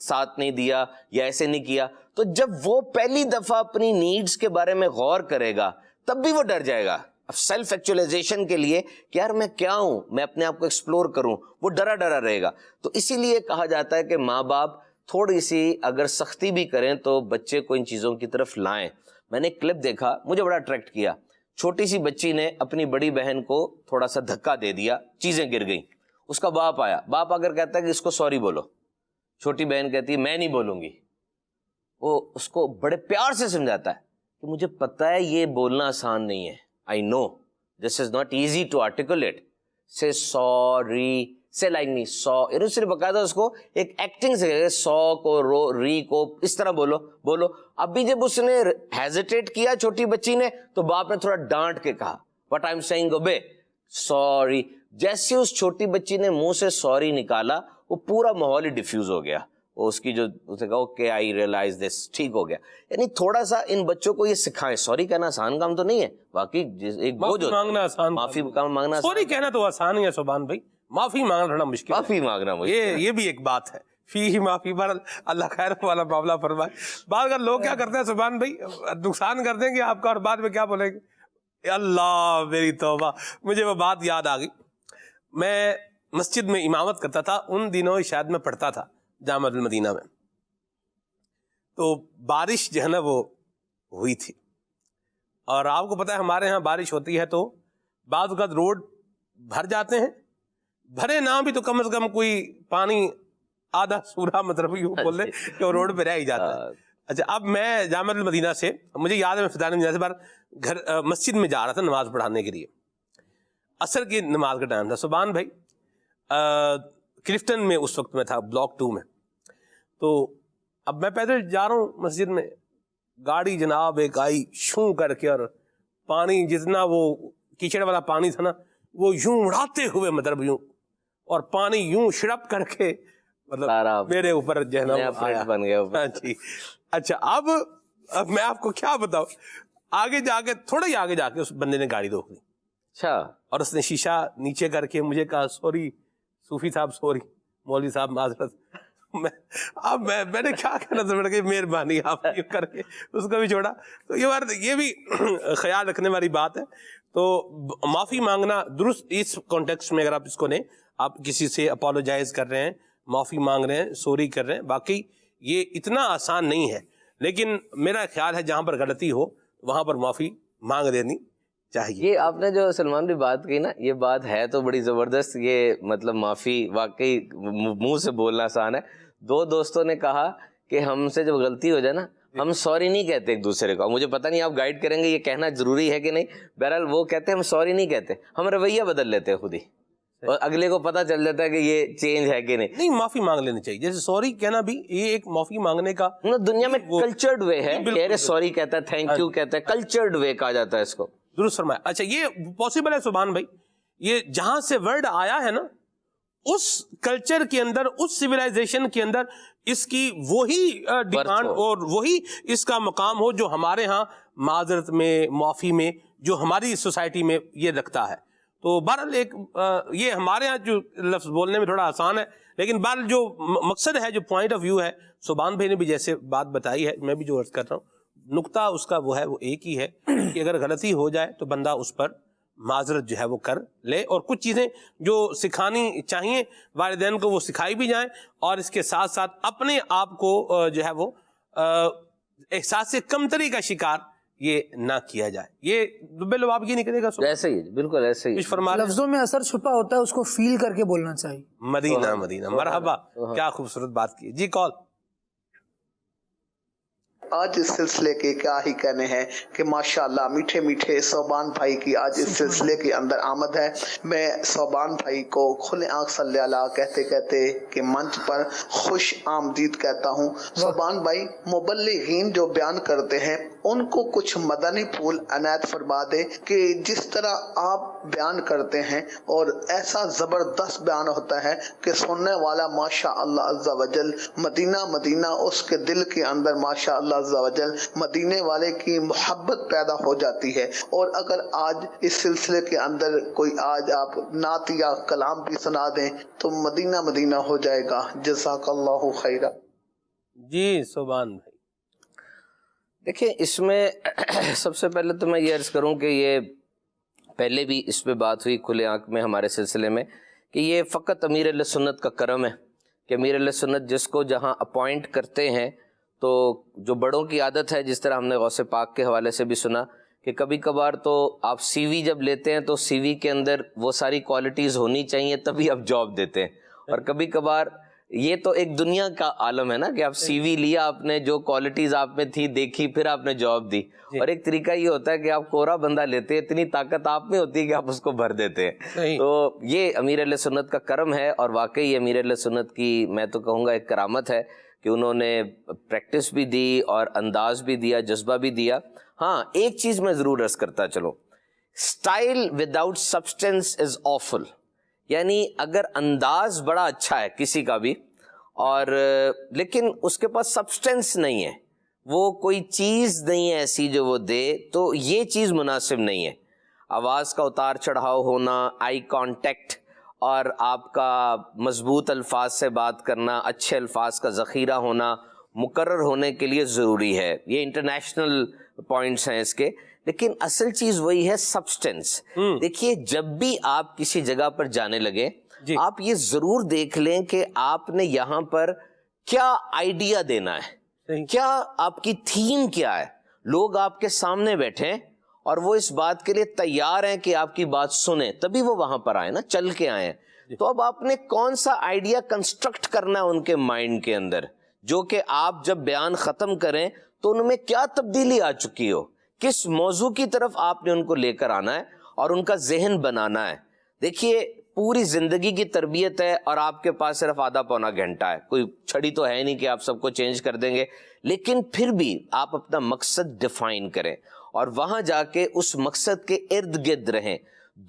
ساتھ نہیں دیا یا ایسے نہیں کیا, تو جب وہ پہلی دفعہ اپنی نیڈز کے بارے میں غور کرے گا تب بھی وہ ڈر جائے گا. اب سیلف ایکچولائزیشن کے لیے کہ یار میں کیا ہوں, میں اپنے آپ کو ایکسپلور کروں, وہ ڈرا ڈرا رہے گا. تو اسی لیے کہا جاتا ہے کہ ماں باپ تھوڑی سی اگر سختی بھی کریں تو بچے کو ان چیزوں کی طرف لائیں. میں نے ایک کلپ دیکھا, مجھے بڑا اٹریکٹ کیا. چھوٹی سی بچی نے اپنی بڑی بہن کو تھوڑا سا دھکا دے دیا, چیزیں گر گئیں. اس کا باپ آیا, باپ اگر کہتا ہے کہ اس کو سوری بولو, چھوٹی بہن کہتی ہے میں نہیں بولوں گی. وہ اس کو بڑے پیار سے سمجھاتا ہے کہ مجھے پتہ ہے یہ بولنا آسان نہیں ہے, I know this is not easy to articulate, say sorry, say like me, so صرف باقاعدہ اس کو ایک ایکٹنگ سے سو کو ری کو اس طرح بولو. ابھی جب اس نے ہیزیٹیٹ کیا چھوٹی بچی نے, تو باپ نے تھوڑا ڈانٹ کے کہا what I'm saying obey, sorry. جیسے اس چھوٹی بچی نے منہ سے سوری نکالا, وہ پورا ماحول ہی ڈیفیوز ہو گیا. وہ اس کی جو اسے کہا اوکے آئی ریئلائز دس, ٹھیک ہو گیا. یعنی تھوڑا سا ان بچوں کو یہ سکھائیں, سوری کہنا آسان کام تو نہیں ہے واقعی, ایک بوجھ مانگنا آسان, معافی مانگنا, سوری کہنا تو آسان ہی ہے سبحان بھائی, معافی مانگنا تھوڑا مشکل, معافی مانگنا مشکل. یہ بھی ایک بات ہے. فی ہی معافی پر اللہ خیر والا معاملہ فرمائے. بعض اگر لوگ کیا کرتے ہیں سبحان بھائی, نقصان کر دیں گے آپ کا اور بعد میں کیا بولیں گے, اللہ میری توبہ. مجھے وہ بات یاد آ گئی, میں مسجد میں امامت کرتا تھا ان دنوں, شاید میں پڑھتا تھا جامعہ المدینہ میں, تو بارش جو ہے نا وہ ہوئی تھی, اور آپ کو پتہ ہے ہمارے ہاں بارش ہوتی ہے تو بعض اوقات روڈ بھر جاتے ہیں, بھرے نہ بھی تو کم از کم کوئی پانی آدھا سورا مطلب یوں بول لیں کہ وہ روڈ پہ رہ ہی جاتا ہے. اچھا, اب میں جامعہ المدینہ سے, مجھے یاد ہے میں فضائل المدینہ سے بار گھر مسجد میں جا رہا تھا نماز پڑھانے کے لیے, عصر کی نماز کا ٹائم تھا. سبحان بھائی کلفٹن میں اس وقت میں تھا, بلاک 2 میں. تو اب میں پیدل جا رہا ہوں مسجد میں, گاڑی جناب ایک آئی شوں کر کے, اور پانی جتنا وہ کیچڑ والا پانی تھا نا وہ یوں اڑاتے ہوئے مطلب یوں, اور پانی یوں شڑپ کر کے مطلب میرے اوپر جو ہے نا بن گیا. جی اچھا, اب میں آپ کو کیا بتاؤں, آگے جا کے تھوڑا ہی آگے جا کے اس بندے نے گاڑی روک لی. اچھا, اور اس نے شیشہ نیچے کر کے مجھے کہا سوری صوفی صاحب, سوری مولوی صاحب معذرت. اب میں نے کیا کہنا تھا کہ مہربانی آپ کر کے اس کو بھی چھوڑا. تو یہ بھی خیال رکھنے والی بات ہے. تو معافی مانگنا درست اس کانٹیکسٹ میں, اگر آپ اس کو لیں, آپ کسی سے اپولوجائز کر رہے ہیں, معافی مانگ رہے ہیں, سوری کر رہے ہیں, باقی یہ اتنا آسان نہیں ہے. لیکن میرا خیال ہے جہاں پر غلطی ہو وہاں پر معافی مانگ دینی چاہیے. یہ آپ نے جو سلمان بھی بات کی نا, یہ بات ہے تو بڑی زبردست. یہ مطلب معافی واقعی منہ سے بولنا آسان ہے. 2 دوستوں نے کہا کہ ہم سے جب غلطی ہو جائے نا ہم سوری نہیں کہتے ایک دوسرے کو. مجھے پتہ نہیں آپ گائیڈ کریں گے یہ کہنا ضروری ہے کہ نہیں, بہرحال وہ کہتے ہیں ہم سوری نہیں کہتے, ہم رویہ بدل لیتے ہیں خود ہی. اور اگلے کو پتہ چل جاتا ہے کہ یہ چینج ہے کہ نہیں. نہیں معافی مانگ لینی چاہیے. جیسے سوری کہنا بھی یہ ایک معافی مانگنے کا دنیا میں کلچرڈ وے ہے. کہہ سوری کہتا ہے, تھینک یو کہتا ہے, کلچرڈ وے کہا جاتا ہے اس کو. درست فرمایا. اچھا یہ پاسبل ہے سبحان بھائی, یہ جہاں سے ورڈ آیا ہے نا اس کلچر کے اندر, اس سویلائزیشن کے اندر اس کی وہی ڈیمانڈ اور وہی اس کا مقام ہو جو ہمارے ہاں معذرت میں, معافی میں, جو ہماری سوسائٹی میں یہ رکھتا ہے. تو بہرحال ایک یہ ہمارے ہاں جو لفظ بولنے میں تھوڑا آسان ہے, لیکن بہرحال جو مقصد ہے, جو پوائنٹ آف ویو ہے, سبحان بھائی نے بھی جیسے بات بتائی ہے, میں بھی جو عرض کر رہا ہوں, نقطہ اس کا وہ ہے, وہ ایک ہی ہے کہ اگر غلطی ہو جائے تو بندہ اس پر معذرت جو ہے وہ کر لے, اور کچھ چیزیں جو سکھانی چاہیے والدین کو وہ سکھائی بھی جائیں, اور اس کے ساتھ ساتھ اپنے آپ کو جو ہے وہ احساس کمتری کا شکار یہ نہ کیا جائے. یہ باللباب یہ نہیں کرے گا ایسے ہی, بالکل ایسے ہی. لفظوں میں اثر چھپا ہوتا ہے, اس کو فیل کر کے بولنا چاہیے. مدینہ مدینہ, مرحبا, کیا خوبصورت بات کی. جی کال. آج اس سلسلے کے کیا ہی کہنے ہیں کہ ماشاءاللہ میٹھے میٹھے صوبان بھائی کی آج اس سلسلے کے اندر آمد ہے. میں صوبان بھائی کو کھلے آنکھ صلی اللہ کہتے کہتے کہ منچ پر خوش آمدید کہتا ہوں. صوبان بھائی مبلغین جو بیان کرتے ہیں ان کو کچھ مدنی پھول عنایت فرما دے کہ جس طرح آپ بیان کرتے ہیں اور ایسا زبردست بیان ہوتا ہے کہ سننے والا ماشاء اللہ عز و جل مدینہ مدینہ اس کے دل کے اندر ماشاء اللہ عز و جل مدینے والے کی محبت پیدا ہو جاتی ہے. اور اگر آج اس سلسلے کے اندر کوئی آج آپ نعت یا کلام بھی سنا دیں تو مدینہ مدینہ ہو جائے گا. جزاک اللہ خیرہ. جی سبحان بھائی. دیکھیں اس میں سب سے پہلے تو میں یہ عرض کروں کہ یہ پہلے بھی اس پہ بات ہوئی کھلے آنکھ میں ہمارے سلسلے میں کہ یہ فقط امیر اہل سنت کا کرم ہے کہ امیر اہل سنت جس کو جہاں اپوائنٹ کرتے ہیں, تو جو بڑوں کی عادت ہے, جس طرح ہم نے غوث پاک کے حوالے سے بھی سنا کہ کبھی کبھار تو آپ سی وی جب لیتے ہیں تو سی وی کے اندر وہ ساری کوالٹیز ہونی چاہیے تبھی آپ جاب دیتے ہیں, اور کبھی کبھار یہ تو ایک دنیا کا عالم ہے نا کہ آپ سی وی لیا, آپ نے جو کوالٹیز آپ میں تھی دیکھی, پھر آپ نے جاب دی. اور ایک طریقہ یہ ہوتا ہے کہ آپ کوڑا بندہ لیتے ہیں, اتنی طاقت آپ میں ہوتی ہے کہ آپ اس کو بھر دیتے ہیں. تو یہ امیر اہل سنت کا کرم ہے, اور واقعی امیر اہل سنت کی میں تو کہوں گا ایک کرامت ہے کہ انہوں نے پریکٹس بھی دی اور انداز بھی دیا, جذبہ بھی دیا. ہاں ایک چیز میں ضرور عرض کرتا چلو, اسٹائل وداؤٹ سبسٹینس از آفل. یعنی اگر انداز بڑا اچھا ہے کسی کا بھی اور لیکن اس کے پاس سبسٹینس نہیں ہے, وہ کوئی چیز نہیں ہے ایسی جو وہ دے, تو یہ چیز مناسب نہیں ہے. آواز کا اتار چڑھاؤ ہونا, آئی کانٹیکٹ, اور آپ کا مضبوط الفاظ سے بات کرنا, اچھے الفاظ کا ذخیرہ ہونا مقرر ہونے کے لیے ضروری ہے. یہ انٹرنیشنل پوائنٹس ہیں اس کے, لیکن اصل چیز وہی ہے سبسٹینس. دیکھیے جب بھی آپ کسی جگہ پر جانے لگے آپ یہ ضرور دیکھ لیں کہ آپ نے یہاں پر کیا آئیڈیا دینا ہے, کیا آپ کی تھیم کیا ہے. لوگ آپ کے سامنے بیٹھے ہیں اور وہ اس بات کے لیے تیار ہیں کہ آپ کی بات سنیں, تبھی وہ وہاں پر آئے نا, چل کے آئے ہیں. تو اب آپ نے کون سا آئیڈیا کنسٹرکٹ کرنا ہے ان کے مائنڈ کے اندر, جو کہ آپ جب بیان ختم کریں تو ان میں کیا تبدیلی آ چکی ہو, کس موضوع کی طرف آپ نے ان کو لے کر آنا ہے اور ان کا ذہن بنانا ہے. دیکھیے پوری زندگی کی تربیت ہے اور آپ کے پاس صرف آدھا پونا گھنٹہ ہے, کوئی چھڑی تو ہے نہیں کہ آپ سب کو چینج کر دیں گے, لیکن پھر بھی آپ اپنا مقصد ڈیفائن کریں اور وہاں جا کے اس مقصد کے ارد گرد رہیں.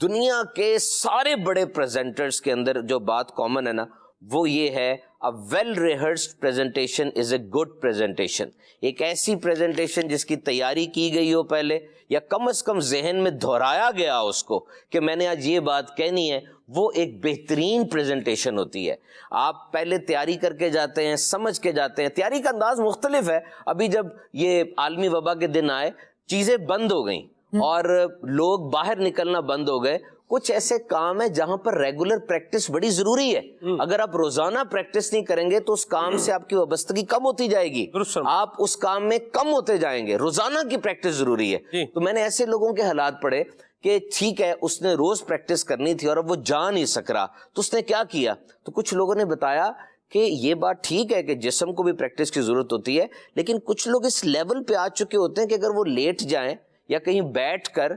دنیا کے سارے بڑے پریزنٹرز کے اندر جو بات کامن ہے نا وہ یہ ہے, a well rehearsed presentation is a good presentation. ایک ایسی پریزنٹیشن جس کی تیاری کی گئی ہو پہلے, یا کم از کم ذہن میں دہرایا گیا اس کو کہ میں نے آج یہ بات کہنی ہے, وہ ایک بہترین پریزنٹیشن ہوتی ہے. آپ پہلے تیاری کر کے جاتے ہیں, سمجھ کے جاتے ہیں. تیاری کا انداز مختلف ہے. ابھی جب یہ عالمی وبا کے دن آئے چیزیں بند ہو گئیں اور لوگ باہر نکلنا بند ہو گئے, کچھ ایسے کام ہیں جہاں پر ریگولر پریکٹس بڑی ضروری ہے. اگر آپ روزانہ پریکٹس نہیں کریں گے تو اس کام سے آپ کی وابستگی کم ہوتی جائے گی, آپ اس کام میں کم ہوتے جائیں گے. روزانہ کی پریکٹس ضروری ہے. تو میں نے ایسے لوگوں کے حالات پڑھے کہ ٹھیک ہے اس نے روز پریکٹس کرنی تھی اور اب وہ جا نہیں سک رہا, تو اس نے کیا کیا, تو کچھ لوگوں نے بتایا کہ یہ بات ٹھیک ہے کہ جسم کو بھی پریکٹس کی ضرورت ہوتی ہے, لیکن کچھ لوگ اس لیول پہ آ چکے ہوتے ہیں کہ اگر وہ لیٹ جائیں یا کہیں بیٹھ کر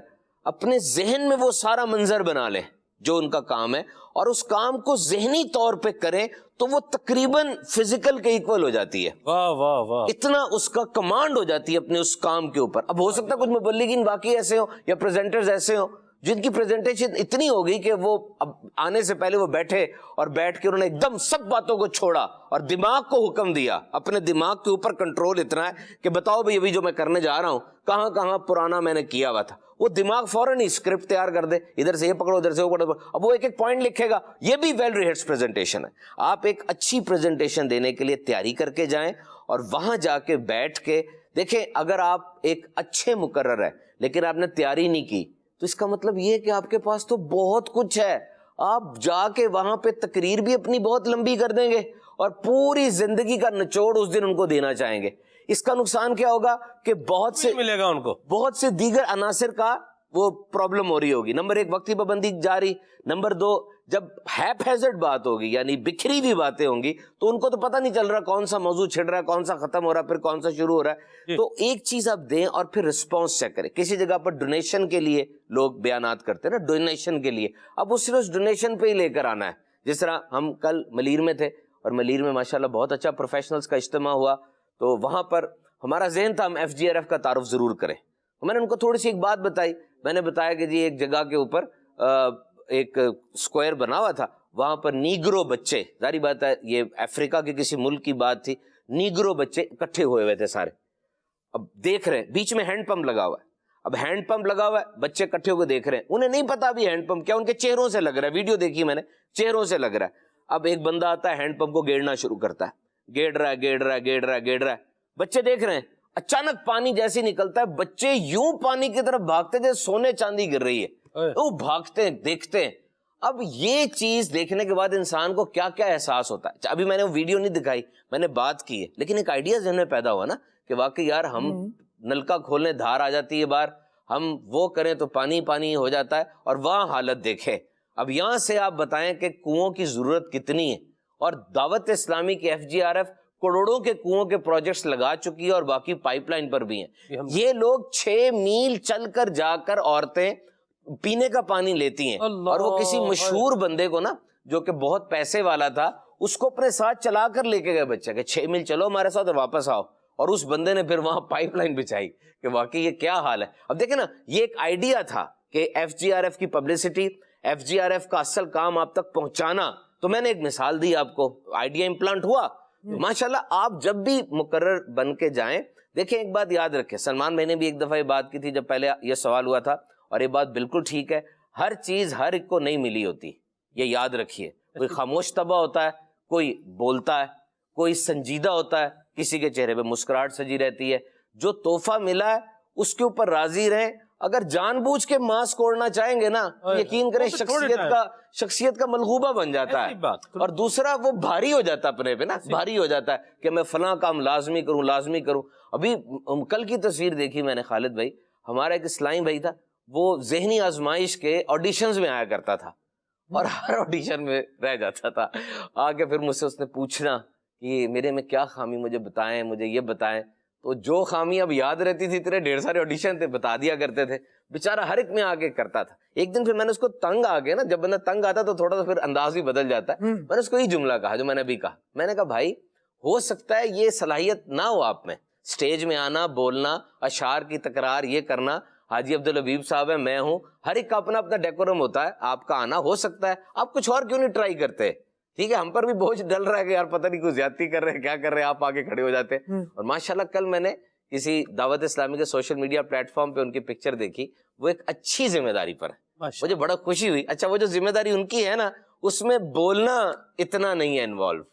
اپنے ذہن میں وہ سارا منظر بنا لیں جو ان کا کام ہے اور اس کام کو ذہنی طور پہ کریں تو وہ تقریباً فزیکل کے ایکول ہو جاتی ہے. واہ واہ واہ. اتنا اس کا کمانڈ ہو جاتی ہے اپنے اس کام کے اوپر. اب ہو سکتا ہے کچھ مبلغین باقی ایسے ہوں یا پریزنٹرز ایسے ہوں جن کی پریزنٹیشن اتنی ہو گئی کہ وہ اب آنے سے پہلے وہ بیٹھے اور بیٹھ کے انہوں نے ایک دم سب باتوں کو چھوڑا اور دماغ کو حکم دیا. اپنے دماغ کے اوپر کنٹرول اتنا ہے کہ بتاؤ بھائی ابھی جو میں کرنے جا رہا ہوں کہاں کہاں پرانا میں نے کیا ہوا تھا. وہ دماغ فوراً ہی اسکرپٹ تیار کر دے, ادھر سے یہ پکڑو ادھر سے وہ پکڑو, اب وہ ایک ایک پوائنٹ لکھے گا. یہ بھی ویل ریہرس پریزنٹیشن ہے. آپ ایک اچھی پریزنٹیشن دینے کے لیے تیاری کر کے جائیں اور وہاں جا کے بیٹھ کے دیکھیں. اگر آپ ایک اچھے مقرر ہے لیکن آپ نے تیاری نہیں کی تو اس کا مطلب یہ ہے کہ آپ کے پاس تو بہت کچھ ہے. آپ جا کے وہاں پہ تقریر بھی اپنی بہت لمبی کر دیں گے اور پوری زندگی کا نچوڑ اس دن ان کو دینا چاہیں گے. اس کا نقصان کیا ہوگا کہ بہت سے ملے گا ان کو, بہت سے دیگر عناصر کا وہ پرابلم ہو رہی ہوگی. نمبر ایک وقتی پابندی جاری. نمبر دو جب ہیپ ہیزرڈ بات ہوگی یعنی بکھری ہوئی باتیں ہوں گی تو ان کو تو پتہ نہیں چل رہا کون سا موضوع چھڑ رہا ہے, کون سا ختم ہو رہا ہے, پھر کون سا شروع ہو رہا ہے. تو ایک چیز آپ دیں اور پھر رسپانس چیک کریں. کسی جگہ پر ڈونیشن کے لیے لوگ بیانات کرتے ہیں نا, ڈونیشن کے لیے, اب وہ صرف ڈونیشن پہ ہی لے کر آنا ہے. جس طرح ہم کل ملیر میں تھے اور ملیر میں ماشاءاللہ بہت اچھا پروفیشنلز کا اجتماع ہوا, تو وہاں پر ہمارا ذہن تھا ہم FGRF کا تعارف ضرور کریں. میں نے ان کو تھوڑی سی ایک بات بتائی. میں نے بتایا کہ جی ایک جگہ کے اوپر ایک اسکوائر بنا ہوا تھا, وہاں پر نیگرو بچے, ظاہری بات ہے یہ افریقہ کے کسی ملک کی بات تھی, نیگرو بچے اکٹھے ہوئے ہوئے تھے سارے. اب دیکھ رہے ہیں بیچ میں ہینڈ پمپ لگا ہوا ہے. اب ہینڈ پمپ لگا ہوا ہے, بچے اکٹھے ہو کے دیکھ رہے ہیں, انہیں نہیں پتا ابھی ہینڈ پمپ کیا, ان کے چہروں سے لگ رہا ہے. ویڈیو دیکھی میں نے, چہروں سے لگ رہا ہے. اب ایک بندہ آتا ہے ہینڈ پمپ کو گیڑنا شروع کرتا ہے, گیڑ رہا ہے. بچے دیکھ رہے ہیں, اچانک پانی جیسے نکلتا ہے, بچے یوں پانی کی طرف بھاگتے جیسے سونے چاندی گر رہی ہے, وہ بھاگتے ہیں دیکھتے ہیں. اب یہ چیز دیکھنے کے بعد انسان کو کیا کیا احساس ہوتا ہے. ابھی میں نے وہ ویڈیو نہیں دکھائی, میں نے بات کی ہے, لیکن ایک آئیڈیا ذہن میں پیدا ہوا نا کہ واقعی یار ہم نلکا کھولنے دھار آ جاتی ہے باہر, ہم وہ کریں تو پانی پانی ہو جاتا ہے, اور وہاں حالت دیکھیں. اب یہاں سے آپ بتائیں کہ کنوؤں کی ضرورت کتنی ہے, اور دعوت اسلامی کی FGRF کروڑوں کے کنوؤں کے پروجیکٹس لگا چکی ہے اور باقی پائپ لائن پر بھی ہیں. یہ لوگ 6 میل چل کر جا کر عورتیں پینے کا پانی لیتی ہیں, اور وہ کسی مشہور بندے کو نا جو کہ بہت پیسے والا تھا اس کو اپنے ساتھ چلا کر لے کے گئے بچے کہ 6 میل چلو ہمارے ساتھ اور واپس آؤ, اور اس بندے نے پھر وہاں پائپ لائن بچھائی کہ واقعی یہ کیا حال ہے. اب دیکھیں نا, یہ ایک آئیڈیا تھا کہ FGRF کی پبلسٹی, FGRF کا اصل کام آپ تک پہنچانا. تو میں نے ایک مثال دی آپ کو, آئیڈیا امپلانٹ ہوا. ماشاءاللہ آپ جب بھی مقرر بن کے جائیں, دیکھیں ایک بات یاد رکھیں, سلمان بھائی نے بھی ایک دفعہ یہ بات کی تھی جب پہلے یہ سوال ہوا تھا, اور یہ بات بالکل ٹھیک ہے, ہر چیز ہر ایک کو نہیں ملی ہوتی, یہ یاد رکھیے. کوئی خاموش طبع ہوتا ہے, کوئی بولتا ہے, کوئی سنجیدہ ہوتا ہے, کسی کے چہرے پہ مسکراہٹ سجی رہتی ہے. جو تحفہ ملا ہے اس کے اوپر راضی رہیں. اگر جان بوجھ کے ماسک اوڑھنا چاہیں گے نا, یقین کریں شخصیت کا ملغوبہ بن جاتا ہے, اور دوسرا وہ بھاری ہو جاتا ہے اپنے پہ نا, بھاری ہو جاتا ہے کہ میں فلاں کام لازمی کروں. ابھی کل کی تصویر دیکھی میں نے خالد بھائی, ہمارا ایک اسلام بھائی تھا, وہ ذہنی آزمائش کے آڈیشنز میں آیا کرتا تھا اور ہر آڈیشن میں رہ جاتا تھا. آگے پھر مجھ سے اس نے پوچھنا کہ میرے میں کیا خامی, مجھے بتائیں, مجھے یہ بتائیں. تو جو خامی اب یاد رہتی تھی, اتنے ڈھیر سارے آڈیشن تھے, بتا دیا کرتے تھے. بیچارہ ہر ایک میں آگے کرتا تھا. ایک دن پھر میں نے اس کو تنگ آ گیا نا, جب بندہ تنگ آتا تو تھوڑا سا پھر انداز بھی بدل جاتا ہے. میں نے اس کو یہ جملہ کہا جو میں نے ابھی کہا, میں نے کہا بھائی ہو سکتا ہے یہ صلاحیت نہ ہو آپ میں, سٹیج میں آنا, بولنا, اشعار کی تکرار, یہ کرنا. حاجی عبدالحبیب صاحب ہے, میں ہوں, ہر ایک کا اپنا اپنا ڈیکورم ہوتا ہے. آپ کا آنا ہو سکتا ہے, آپ کچھ اور کیوں نہیں ٹرائی کرتے. ٹھیک ہے, ہم پر بھی بوجھ ڈل رہا ہے کہ یار پتہ نہیں کچھ زیادتی کر رہے ہیں, کیا کر رہے ہیں, آپ آگے کھڑے ہو جاتے ہیں. اور ماشاءاللہ کل میں نے کسی دعوت اسلامی کے سوشل میڈیا پلیٹ فارم پہ ان کی پکچر دیکھی, وہ ایک اچھی ذمہ داری پر ہے, مجھے بڑا خوشی ہوئی. اچھا وہ جو ذمہ داری ان کی ہے نا, اس میں بولنا اتنا نہیں ہے انوالو,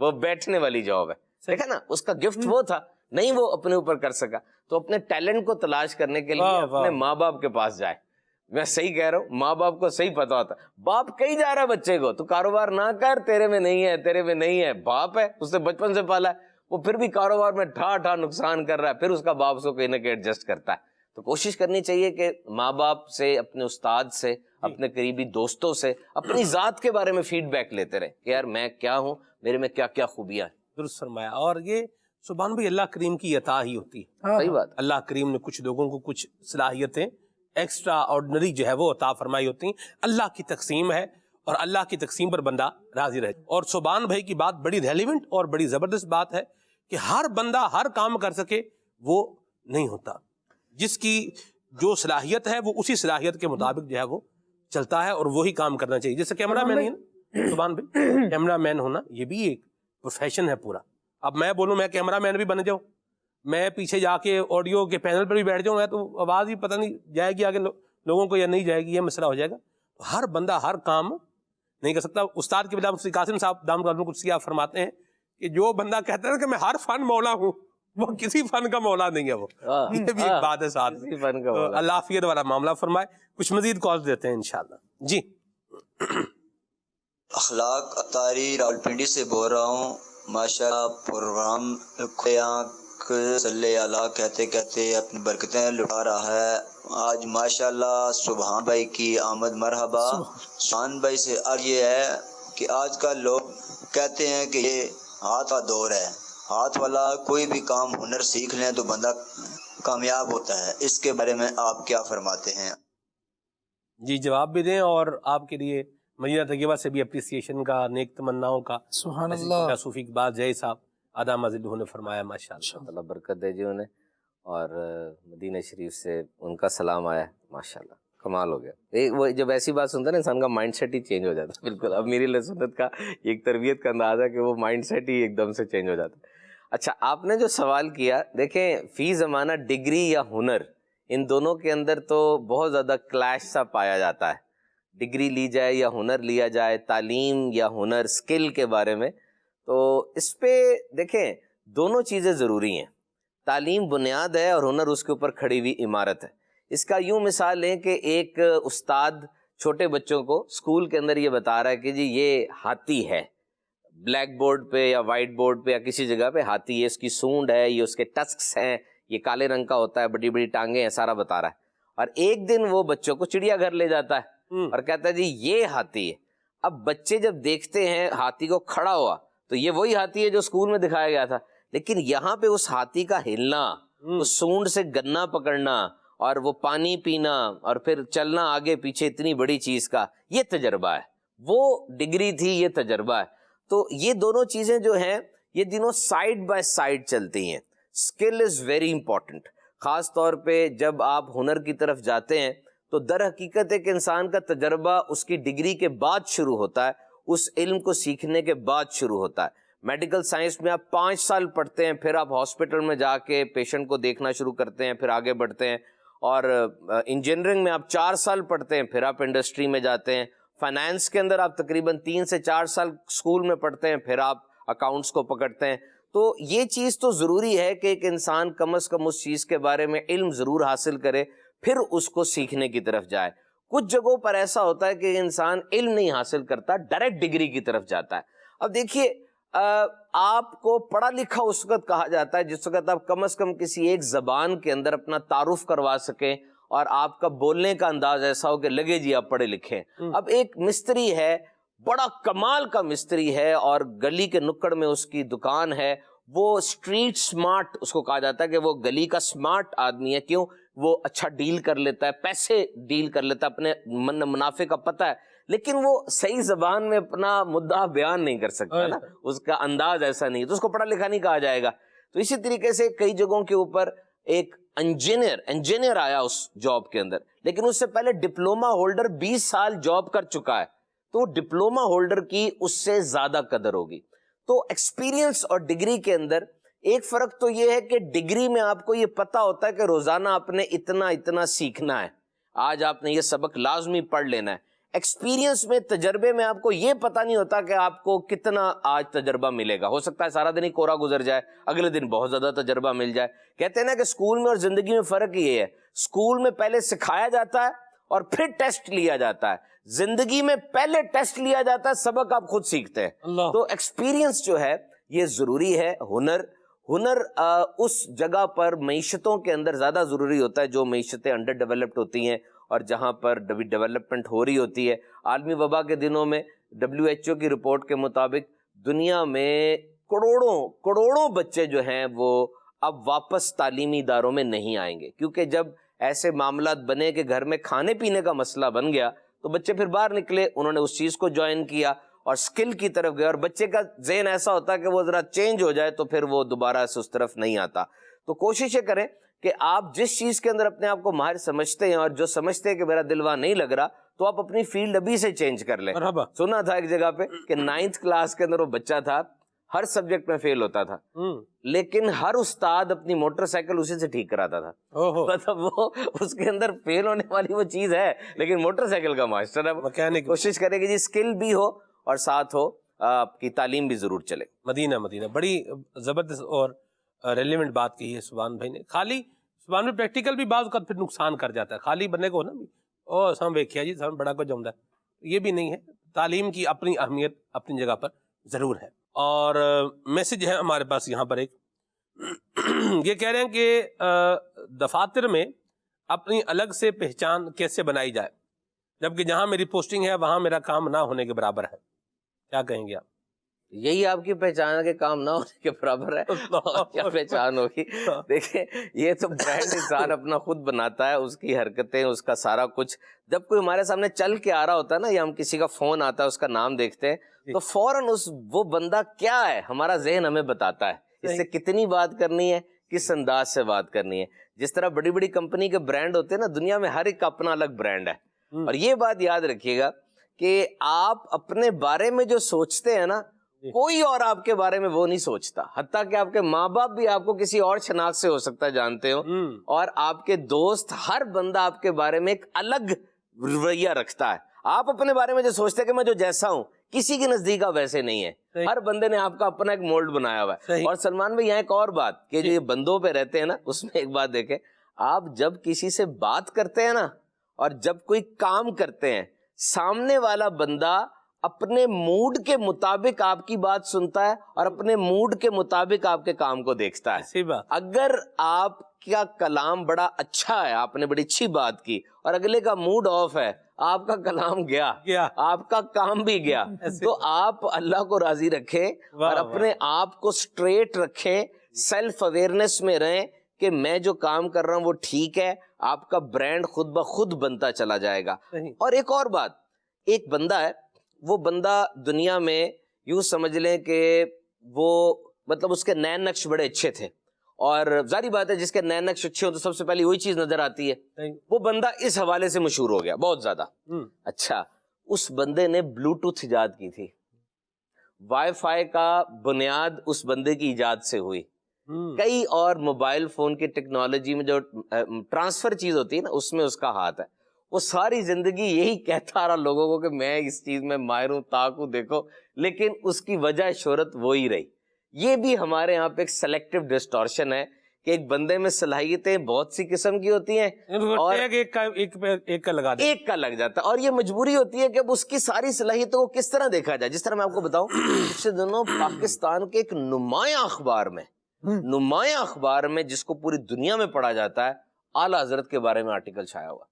وہ بیٹھنے والی جاب ہے. دیکھا نا, اس کا گفٹ وہ تھا, نہیں وہ اپنے اوپر کر سکا, تو اپنے ٹیلنٹ کو تلاش کرنے کے لیے اپنے ماں باپ کے پاس جائے. میں صحیح کہہ رہا ہوں, ماں باپ کو صحیح پتا ہوتا ہے. باپ کہیں جا رہا ہے بچے کو, تو کاروبار نہ کر, تیرے میں نہیں ہے, تیرے میں نہیں ہے. باپ ہے, اس نے بچپن سے پالا ہے, وہ پھر بھی کاروبار میں ٹھا نقصان کر رہا ہے, پھر اس کا باپ اس کو کہیں نہ کہیں ایڈجسٹ کرتا ہے. تو کوشش کرنی چاہیے کہ ماں باپ سے, اپنے استاد سے, اپنے قریبی دوستوں سے اپنی ذات کے بارے میں فیڈ بیک لیتے رہے کہ یار میں کیا ہوں, میرے میں کیا کیا خوبیاں ہیں. درست فرمایا. اور یہ سبحان بھی اللہ کریم کی عطا ہی ہوتی ہے. صحیح بات. اللہ کریم نے کچھ لوگوں کو کچھ صلاحیتیں ایکسٹرا آرڈنری جو ہے وہ عطا فرمائی ہوتی ہیں. اللہ کی تقسیم ہے اور اللہ کی تقسیم پر بندہ راضی رہے. اور صوبان بھائی کی بات بڑی ریلیونٹ اور بڑی زبردست بات ہے کہ ہر بندہ ہر کام کر سکے وہ نہیں ہوتا. جس کی جو صلاحیت ہے وہ اسی صلاحیت کے مطابق جو ہے وہ چلتا ہے اور وہی کام کرنا چاہیے. جیسے کیمرہ مین ہی نا صوبان بھائی, کیمرہ مین ہونا یہ بھی ایک پروفیشن ہے پورا. اب میں بولوں میں کیمرہ مین بھی بن جاؤں, میں پیچھے جا کے آڈیو کے پینل پر بھی بیٹھ جاؤں میں, تو آواز ہی پتہ نہیں جائے گی آگے لوگوں کو یا نہیں جائے گی, یہ مسئلہ ہو جائے گا. ہر بندہ ہر کام نہیں کر سکتا. استاد کے بجائے مفتی قاسم صاحب دامت برکاتہ القدسیہ آپ فرماتے ہیں کہ جو بندہ کہتا ہے کہ میں ہر فن مولا ہوں, وہ کسی فن کا مولا نہیں ہے. وہ یہ بھی ایک بات ہے ساتھ. اللہ عافیت والا معاملہ فرمائے. کچھ مزید کالز دیتے ہیں انشاءاللہ. جی اخلاق اطاری راولپنڈی سے بول رہا ہوں. ماشاءاللہ پروگرام صلی اللہ کہتے کہتے اپنی برکتیں لٹا رہا ہے. آج ماشاءاللہ سبحان بھائی کی آمد مرحبا. سبحان بھائی سے عرض یہ ہے کہ آج کل لوگ کہتے ہیں کہ یہ ہاتھ کا دور ہے, ہاتھ والا کوئی بھی کام ہنر سیکھ لیں تو بندہ کامیاب ہوتا ہے. اس کے بارے میں آپ کیا فرماتے ہیں؟ جی جواب بھی دیں, اور آپ کے لیے مدینہ طیبہ سے بھی اپریسیشن کا, نیک تمناؤں کا. سبحان اللہ. صوفی اقبال جے صاحب آدم ذلہ نے فرمایا ماشاءاللہ. اللہ برکت دے جی انہیں, اور مدینہ شریف سے ان کا سلام آیا ماشاءاللہ, کمال ہو گیا. وہ جب ایسی بات سنتا ہے نا انسان کا مائنڈ سیٹ ہی چینج ہو جاتا ہے. بالکل اب میری سنت کا ایک تربیت کا انداز ہے کہ وہ مائنڈ سیٹ ہی ایک دم سے چینج ہو جاتا ہے. اچھا آپ نے جو سوال کیا, دیکھیں فی زمانہ ڈگری یا ہنر ان دونوں کے اندر تو بہت زیادہ کلیش سا پایا جاتا ہے. ڈگری لی جائے یا ہنر لیا جائے, تعلیم یا ہنر, اسکل کے بارے میں, تو اس پہ دیکھیں دونوں چیزیں ضروری ہیں. تعلیم بنیاد ہے اور ہنر اس کے اوپر کھڑی ہوئی عمارت ہے. اس کا یوں مثال لیں کہ ایک استاد چھوٹے بچوں کو اسکول کے اندر یہ بتا رہا ہے کہ جی یہ ہاتھی ہے, بلیک بورڈ پہ یا وائٹ بورڈ پہ یا کسی جگہ پہ ہاتھی ہے, اس کی سونڈ ہے, یہ اس کے ٹسکس ہیں, یہ کالے رنگ کا ہوتا ہے, بڑی بڑی ٹانگیں ہیں, سارا بتا رہا ہے. اور ایک دن وہ بچوں کو چڑیا گھر لے جاتا ہے اور کہتا ہے جی یہ ہاتھی ہے. اب بچے جب دیکھتے ہیں ہاتھی کو کھڑا ہوا تو یہ وہی ہاتھی ہے جو اسکول میں دکھایا گیا تھا, لیکن یہاں پہ اس ہاتھی کا ہلنا, اس سونڈ سے گنا پکڑنا اور وہ پانی پینا اور پھر چلنا آگے پیچھے اتنی بڑی چیز کا, یہ تجربہ ہے. وہ ڈگری تھی, یہ تجربہ ہے. تو یہ دونوں چیزیں جو ہیں یہ دونوں سائیڈ بائی سائیڈ چلتی ہیں. اسکل از ویری امپورٹنٹ, خاص طور پہ جب آپ ہنر کی طرف جاتے ہیں تو در حقیقت ایک انسان کا تجربہ اس کی ڈگری کے بعد شروع ہوتا ہے, اس علم کو سیکھنے کے بعد شروع ہوتا ہے. میڈیکل سائنس میں آپ 5 سال پڑھتے ہیں, پھر آپ ہاسپٹل میں جا کے پیشنٹ کو دیکھنا شروع کرتے ہیں, پھر آگے بڑھتے ہیں. اور انجینئرنگ میں آپ 4 سال پڑھتے ہیں, پھر آپ انڈسٹری میں جاتے ہیں. فائنانس کے اندر آپ تقریباً 3 سے 4 سال اسکول میں پڑھتے ہیں, پھر آپ اکاؤنٹس کو پکڑتے ہیں. تو یہ چیز تو ضروری ہے کہ ایک انسان کم از کم اس چیز کے بارے میں علم ضرور حاصل کرے, پھر اس کو سیکھنے کی طرف جائے. کچھ جگہوں پر ایسا ہوتا ہے کہ انسان علم نہیں حاصل کرتا, ڈائریکٹ ڈگری کی طرف جاتا ہے. اب دیکھیے آپ کو پڑھا لکھا اس وقت کہا جاتا ہے جس وقت آپ کم از کم کسی ایک زبان کے اندر اپنا تعارف کروا سکیں اور آپ کا بولنے کا انداز ایسا ہو کہ لگے جی آپ پڑھے لکھے. اب ایک مستری ہے, بڑا کمال کا مستری ہے, اور گلی کے نکڑ میں اس کی دکان ہے, وہ اسٹریٹ سمارٹ اس کو کہا جاتا ہے کہ وہ گلی کا سمارٹ آدمی ہے. کیوں؟ وہ اچھا ڈیل کر لیتا ہے, پیسے ڈیل کر لیتا ہے, اپنے منافع کا پتہ ہے, لیکن وہ صحیح زبان میں اپنا مدعا بیان نہیں کر سکتا نا, اس کا انداز ایسا نہیں, تو اس کو پڑھا لکھا نہیں کہا جائے گا. تو اسی طریقے سے کئی جگہوں کے اوپر ایک انجینئر آیا اس جاب کے اندر, لیکن اس سے پہلے ڈپلوما ہولڈر 20 سال جاب کر چکا ہے, تو ڈپلوما ہولڈر کی اس سے زیادہ قدر ہوگی. تو ایکسپیرینس اور ڈگری کے اندر ایک فرق تو یہ ہے کہ ڈگری میں آپ کو یہ پتا ہوتا ہے کہ روزانہ آپ نے اتنا سیکھنا ہے, آج آپ نے یہ سبق لازمی پڑھ لینا ہے. ایکسپیرینس میں, تجربے میں آپ کو یہ پتا نہیں ہوتا کہ آپ کو کتنا آج تجربہ ملے گا. ہو سکتا ہے سارا دن ہی کورا گزر جائے, اگلے دن بہت زیادہ تجربہ مل جائے. کہتے ہیں نا کہ اسکول میں اور زندگی میں فرق یہ ہے, اسکول میں پہلے سکھایا جاتا ہے اور پھر ٹیسٹ لیا جاتا ہے, زندگی میں پہلے ٹیسٹ لیا جاتا ہے, سبق آپ خود سیکھتے ہیں. تو ایکسپیرینس جو ہے یہ ضروری ہے. ہنر اس جگہ پر معیشتوں کے اندر زیادہ ضروری ہوتا ہے جو معیشتیں انڈر ڈیولپڈ ہوتی ہیں اور جہاں پر ڈیولپمنٹ ہو رہی ہوتی ہے. عالمی وبا کے دنوں میں WHO کی رپورٹ کے مطابق دنیا میں کروڑوں بچے جو ہیں وہ اب واپس تعلیمی اداروں میں نہیں آئیں گے, کیونکہ جب ایسے معاملات بنے کہ گھر میں کھانے پینے کا مسئلہ بن گیا تو بچے پھر باہر نکلے, انہوں نے اس چیز کو جوائن کیا اور سکل کی طرف گئے, اور بچے کا ذہن ایسا ہوتا ہے کہ وہ ذرا چینج ہو جائے تو پھر وہ دوبارہ سے اس طرف نہیں آتا. تو کوشش کریں کہ آپ جس چیز کے اندر اپنے آپ کو ماہر سمجھتے ہیں اور جو سمجھتے ہیں کہ میرا دل وہاں نہیں لگ رہا, تو آپ اپنی فیلڈ ابھی سے چینج کر لیں. سنا تھا ایک جگہ پہ کہ 9th کلاس کے اندر وہ بچہ تھا, ہر سبجیکٹ میں فیل ہوتا تھا, لیکن ہر استاد اپنی موٹر سائیکل اسی سے ٹھیک کراتا تھا. مطلب وہ اس کے اندر فیل ہونے والی وہ چیز ہے, لیکن موٹر سائیکل کا ماسٹر ہے. کوشش کرے کہ جی اسکل بھی ہو اور ساتھ ہو آپ کی تعلیم بھی ضرور چلے. مدینہ بڑی زبردست اور ریلیونٹ بات کہی ہے سبحان بھائی نے. خالی سبحان بھائی پریکٹیکل بھی بعض اوقات پھر نقصان کر جاتا ہے, خالی بننے کو نا او سام ویکھیا جی سام بڑا کچھ جمدا ہے, یہ بھی نہیں ہے. تعلیم کی اپنی اہمیت اپنی جگہ پر ضرور ہے. اور میسج ہے ہمارے پاس یہاں پر ایک, یہ کہہ رہے ہیں کہ دفاتر میں اپنی الگ سے پہچان کیسے بنائی جائے, جبکہ جہاں میری پوسٹنگ ہے وہاں میرا کام نہ ہونے کے برابر ہے. کیا کہیں گے آپ؟ یہی آپ کی پہچان ہے کہ کام نہ ہونے کے برابر ہے, کیا پہچان ہوگی؟ دیکھیں یہ تو برانڈ انسان اپنا خود بناتا ہے, اس کی حرکتیں, اس کا سارا کچھ. جب کوئی ہمارے سامنے چل کے آ رہا ہوتا ہے نا, یا ہم کسی کا فون آتا ہے اس کا نام دیکھتے ہیں, تو فوراً وہ بندہ کیا ہے ہمارا ذہن ہمیں بتاتا ہے, اس سے کتنی بات کرنی ہے, کس انداز سے بات کرنی ہے. جس طرح بڑی بڑی کمپنی کے برانڈ ہوتے ہیں نا, دنیا میں ہر ایک کا اپنا الگ برانڈ ہے. اور یہ بات یاد رکھیے گا کہ آپ اپنے بارے میں جو سوچتے ہیں نا, کوئی اور آپ کے بارے میں وہ نہیں سوچتا. حتیٰ کہ آپ کے ماں باپ بھی آپ کو کسی اور شناخت سے ہو سکتا ہے جانتے ہو, اور آپ کے دوست, ہر بندہ آپ کے بارے میں ایک الگ رویہ رکھتا ہے. آپ اپنے بارے میں جو سوچتے ہیں کہ میں جو جیسا ہوں, کسی کے نزدیک آپ ویسے نہیں ہے. ہر بندے نے آپ کا اپنا ایک مولڈ بنایا ہوا ہے. اور سلمان بھائی یہاں ایک اور بات کہ جو یہ بندوں پہ رہتے ہیں نا, اس میں ایک بات دیکھیں, آپ جب کسی سے بات کرتے ہیں نا اور جب کوئی کام کرتے ہیں, سامنے والا بندہ اپنے موڈ کے مطابق آپ کی بات سنتا ہے اور اپنے موڈ کے مطابق آپ کے کام کو دیکھتا ہے. اگر آپ کا کلام بڑا اچھا ہے, آپ نے بڑی اچھی بات کی, اور اگلے کا موڈ آف ہے, آپ کا کلام گیا, آپ کا کام بھی گیا. تو آپ اللہ کو راضی رکھیں اور اپنے آپ کو سٹریٹ رکھیں, سیلف اویئرنیس میں رہیں کہ میں جو کام کر رہا ہوں وہ ٹھیک ہے. آپ کا برانڈ خود بخود بنتا چلا جائے گا. اور ایک اور بات, ایک بندہ ہے, وہ بندہ دنیا میں یوں سمجھ لیں کہ وہ مطلب اس کے نئے نقش بڑے اچھے تھے, اور ظاہری بات ہے جس کے نئے نقش اچھے ہو تو سب سے پہلے وہی چیز نظر آتی ہے. وہ بندہ اس حوالے سے مشہور ہو گیا بہت زیادہ. اچھا, اس بندے نے بلوٹوتھ ایجاد کی تھی. وائی فائی کا بنیاد اس بندے کی ایجاد سے ہوئی. کئی اور موبائل فون کی ٹیکنالوجی میں جو ٹرانسفر چیز ہوتی ہے نا, اس میں اس کا ہاتھ ہے. وہ ساری زندگی یہی کہتا رہا لوگوں کو کہ میں اس چیز میں ماہر ہوں, تاک ہوں, دیکھو, لیکن اس کی وجہ شہرت وہی رہی. یہ بھی ہمارے یہاں پہ ایک سلیکٹیو ڈسٹورشن ہے کہ ایک بندے میں صلاحیتیں بہت سی قسم کی ہوتی ہیں اور ایک کا لگ جاتا ہے, اور یہ مجبوری ہوتی ہے کہ اب اس کی ساری صلاحیتوں کو کس طرح دیکھا جائے. جس طرح میں آپ کو بتاؤں, پچھلے دنوں پاکستان کے ایک نمایاں اخبار میں جس کو پوری دنیا میں پڑھا جاتا ہے, اعلیٰ حضرت کے بارے میں آرٹیکل چھایا ہوا,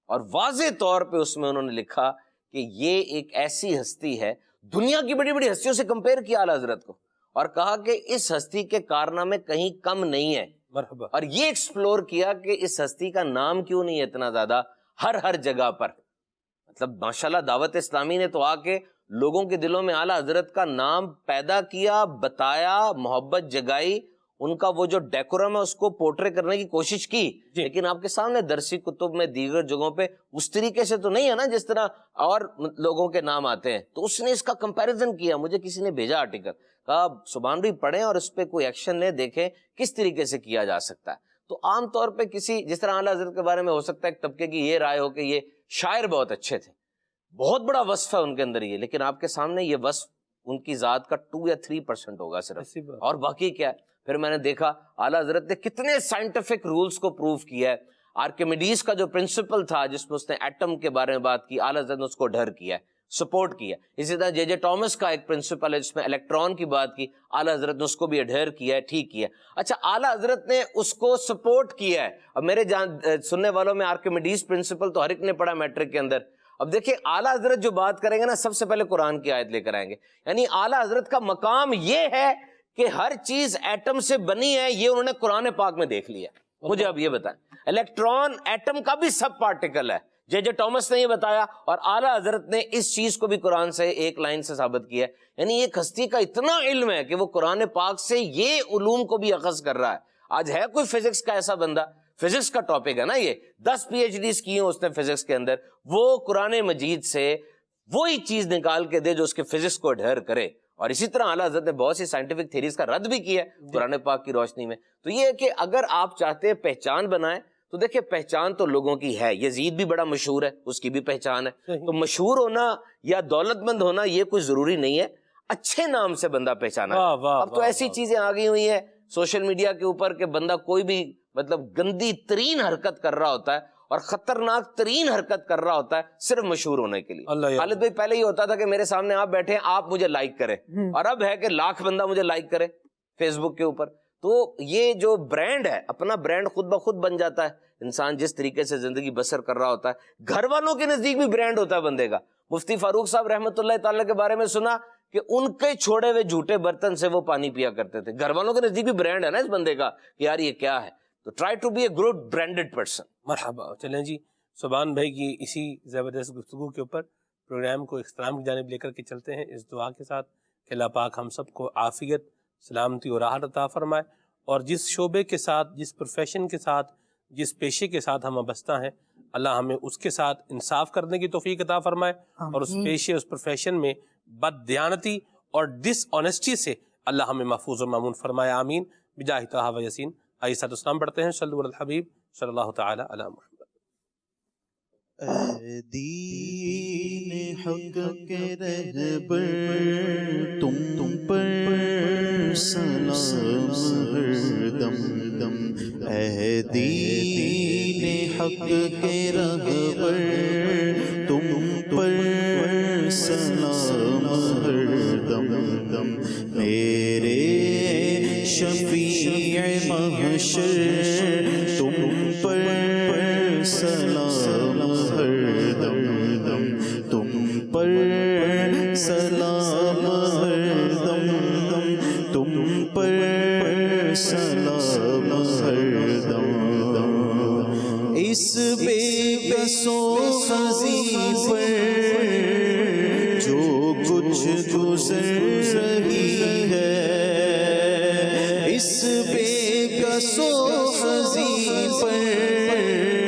اور واضح طور پہ اس میں انہوں نے لکھا کہ یہ ایک ایسی ہستی ہے, دنیا کی بڑی بڑی ہستیوں سے کمپیئر کیا اعلیٰ حضرت کو, اور کہا کہ اس ہستی کے کارنامے کہیں کم نہیں ہے. اور یہ ایکسپلور کیا کہ اس ہستی کا نام کیوں نہیں ہے اتنا زیادہ ہر جگہ پر. مطلب ماشاءاللہ دعوت اسلامی نے تو آ کے لوگوں کے دلوں میں اعلیٰ حضرت کا نام پیدا کیا, بتایا, محبت جگائی, ان کا وہ جو ڈیکورم ہے اس کو پورٹرے کرنے کی کوشش کی. لیکن آپ کے سامنے درسی کتب میں دیگر جگہوں پہ اس طریقے سے تو نہیں ہے نا جس طرح اور لوگوں کے نام آتے ہیں. تو اس نے اس کا کمپیریزن کیا, مجھے کسی نے بھیجا آرٹیکل, کہا سبحان بھی پڑھیں اور اس پہ کوئی ایکشن لیں, دیکھیں کس طریقے سے کیا جا سکتا ہے. تو عام طور پہ کسی جس طرح اعلیٰ حضرت کے بارے میں ہو سکتا ہے ایک طبقے کی یہ رائے ہو کہ یہ شاعر بہت اچھے تھے, بہت بڑا وصف ہے ان کے اندر یہ, لیکن آپ کے سامنے یہ وصف ان کی ذات کا 2 یا 3% ہوگا صرف, اور باقی کیا ہے. پھر میں نے دیکھا اعلیٰ حضرت نے کتنے سائنٹیفک رولز کو پروو کیا ہے. آرکیمیڈیز کا جو پرنسپل تھا جس میں اس نے ایٹم کے بارے میں بات کی, اعلیٰ حضرت نے اس کو ڈھر کیا, سپورٹ کیا. اسی طرح جے ٹامس کا ایک پرنسپل ہے جس میں الیکٹران کی بات کی, اعلیٰ حضرت نے اس کو بھی اڈھیر کیا ہے, ٹھیک کیا. اچھا, اعلیٰ حضرت نے اس کو سپورٹ کیا ہے. اب میرے سننے والوں میں آرکیمیڈیز پرنسپل تو ہر ایک نے پڑھا میٹرک کے اندر. اب دیکھیں اعلیٰ حضرت جو بات کریں گے نا, سب سے پہلے قرآن کی آیت لے کر آئیں گے. یعنی اعلیٰ حضرت کا مقام یہ ہے کہ ہر چیز ایٹم سے بنی ہے, یہ انہوں نے قرآن پاک میں دیکھ لیا. مجھے اب یہ بتائیں، الیکٹران ایٹم کا بھی سب پارٹیکل ہے، جے ٹامس نے یہ بتایا، اور اعلیٰ حضرت نے اس چیز کو بھی قرآن سے ایک لائن سے ثابت کیا ہے. یعنی ایک ہستی کا اتنا علم ہے کہ وہ قرآن پاک سے یہ علوم کو بھی اخذ کر رہا ہے. آج ہے کوئی فزکس کا ایسا بندہ، فزکس کا ٹاپک ہے نا یہ، 10 PhDs کی ہیں اس نے فزکس کے اندر، وہ قرآن مجید سے وہی چیز نکال کے دے جو اس کے فزکس کو اڈہر کرے. اور اسی طرح اعلیٰ حضرت نے بہت سی سائنٹیفک تھیریز کا رد بھی کیا ہے قرآن پاک کی روشنی میں. تو یہ ہے کہ اگر آپ چاہتے ہیں پہچان بنائیں تو دیکھیں پہچان تو لوگوں کی ہے. یزید بھی بڑا مشہور ہے، اس کی بھی پہچان ہے. تو مشہور ہونا یا دولت مند ہونا یہ کوئی ضروری نہیں ہے، اچھے نام سے بندہ پہچانا ہے. اب تو ایسی چیزیں آ گئی ہوئی ہیں سوشل میڈیا کے اوپر کہ بندہ کوئی بھی مطلب گندی ترین حرکت کر رہا ہوتا ہے اور خطرناک ترین حرکت کر رہا ہوتا ہے صرف مشہور ہونے کے لیے. خالد بھائی پہلے یہ ہوتا تھا کہ میرے سامنے آپ بیٹھے ہیں، آپ مجھے لائک کریں، اور اب ہے کہ لاکھ بندہ مجھے لائک کرے فیس بک کے اوپر. تو یہ جو برانڈ ہے، اپنا برانڈ خود بخود بن جاتا ہے. انسان جس طریقے سے زندگی بسر کر رہا ہوتا ہے، گھر والوں کے نزدیک بھی برانڈ ہوتا ہے بندے کا. مفتی فاروق صاحب رحمۃ اللہ تعالی کے بارے میں سنا کہ ان کے چھوڑے ہوئے جھوٹے برتن سے وہ پانی پیا کرتے تھے. گھر والوں کے نزدیک بھی برانڈ ہے نا اس بندے کا کہ یار یہ کیا ہے. تو try to be a good branded person. مرحبا. چلیں جی، سبحان بھائی کی اسی زبردست گفتگو کے اوپر پروگرام کو اختتام کی جانب لے کر کے چلتے ہیں، اس دعا کے ساتھ کہ اللہ پاک ہم سب کو عافیت، سلامتی اور راحت عطا فرمائے، اور جس شعبے کے ساتھ، جس پروفیشن کے ساتھ، جس پیشے کے ساتھ ہم وابستہ ہیں، اللہ ہمیں اس کے ساتھ انصاف کرنے کی توفیق عطا فرمائے، اور اس پیشے، اس پروفیشن میں بد دیانتی اور ڈس آنیسٹی سے اللہ ہمیں محفوظ و مامون فرمائے. آمین بجاہ طہ و یاسین. آئیے ساتھ اسلام پڑھتے ہیں. صلو علی الحبیب صلی اللہ تعالی علی محمد. اے دین حق کے رہبر تم پر سلام ہر دم دم. اے دین حق کے رہبر تم پر سلام ہر دم دم. میرے شفیع محشر تم پر سلام ہر دم دم. تم پر سلام ہر دم دم. تم پر سلام ہر دم دم. اس بے بسو خزی پر جو کچھ گزر رہی ہے، اس بے بسو خزی پر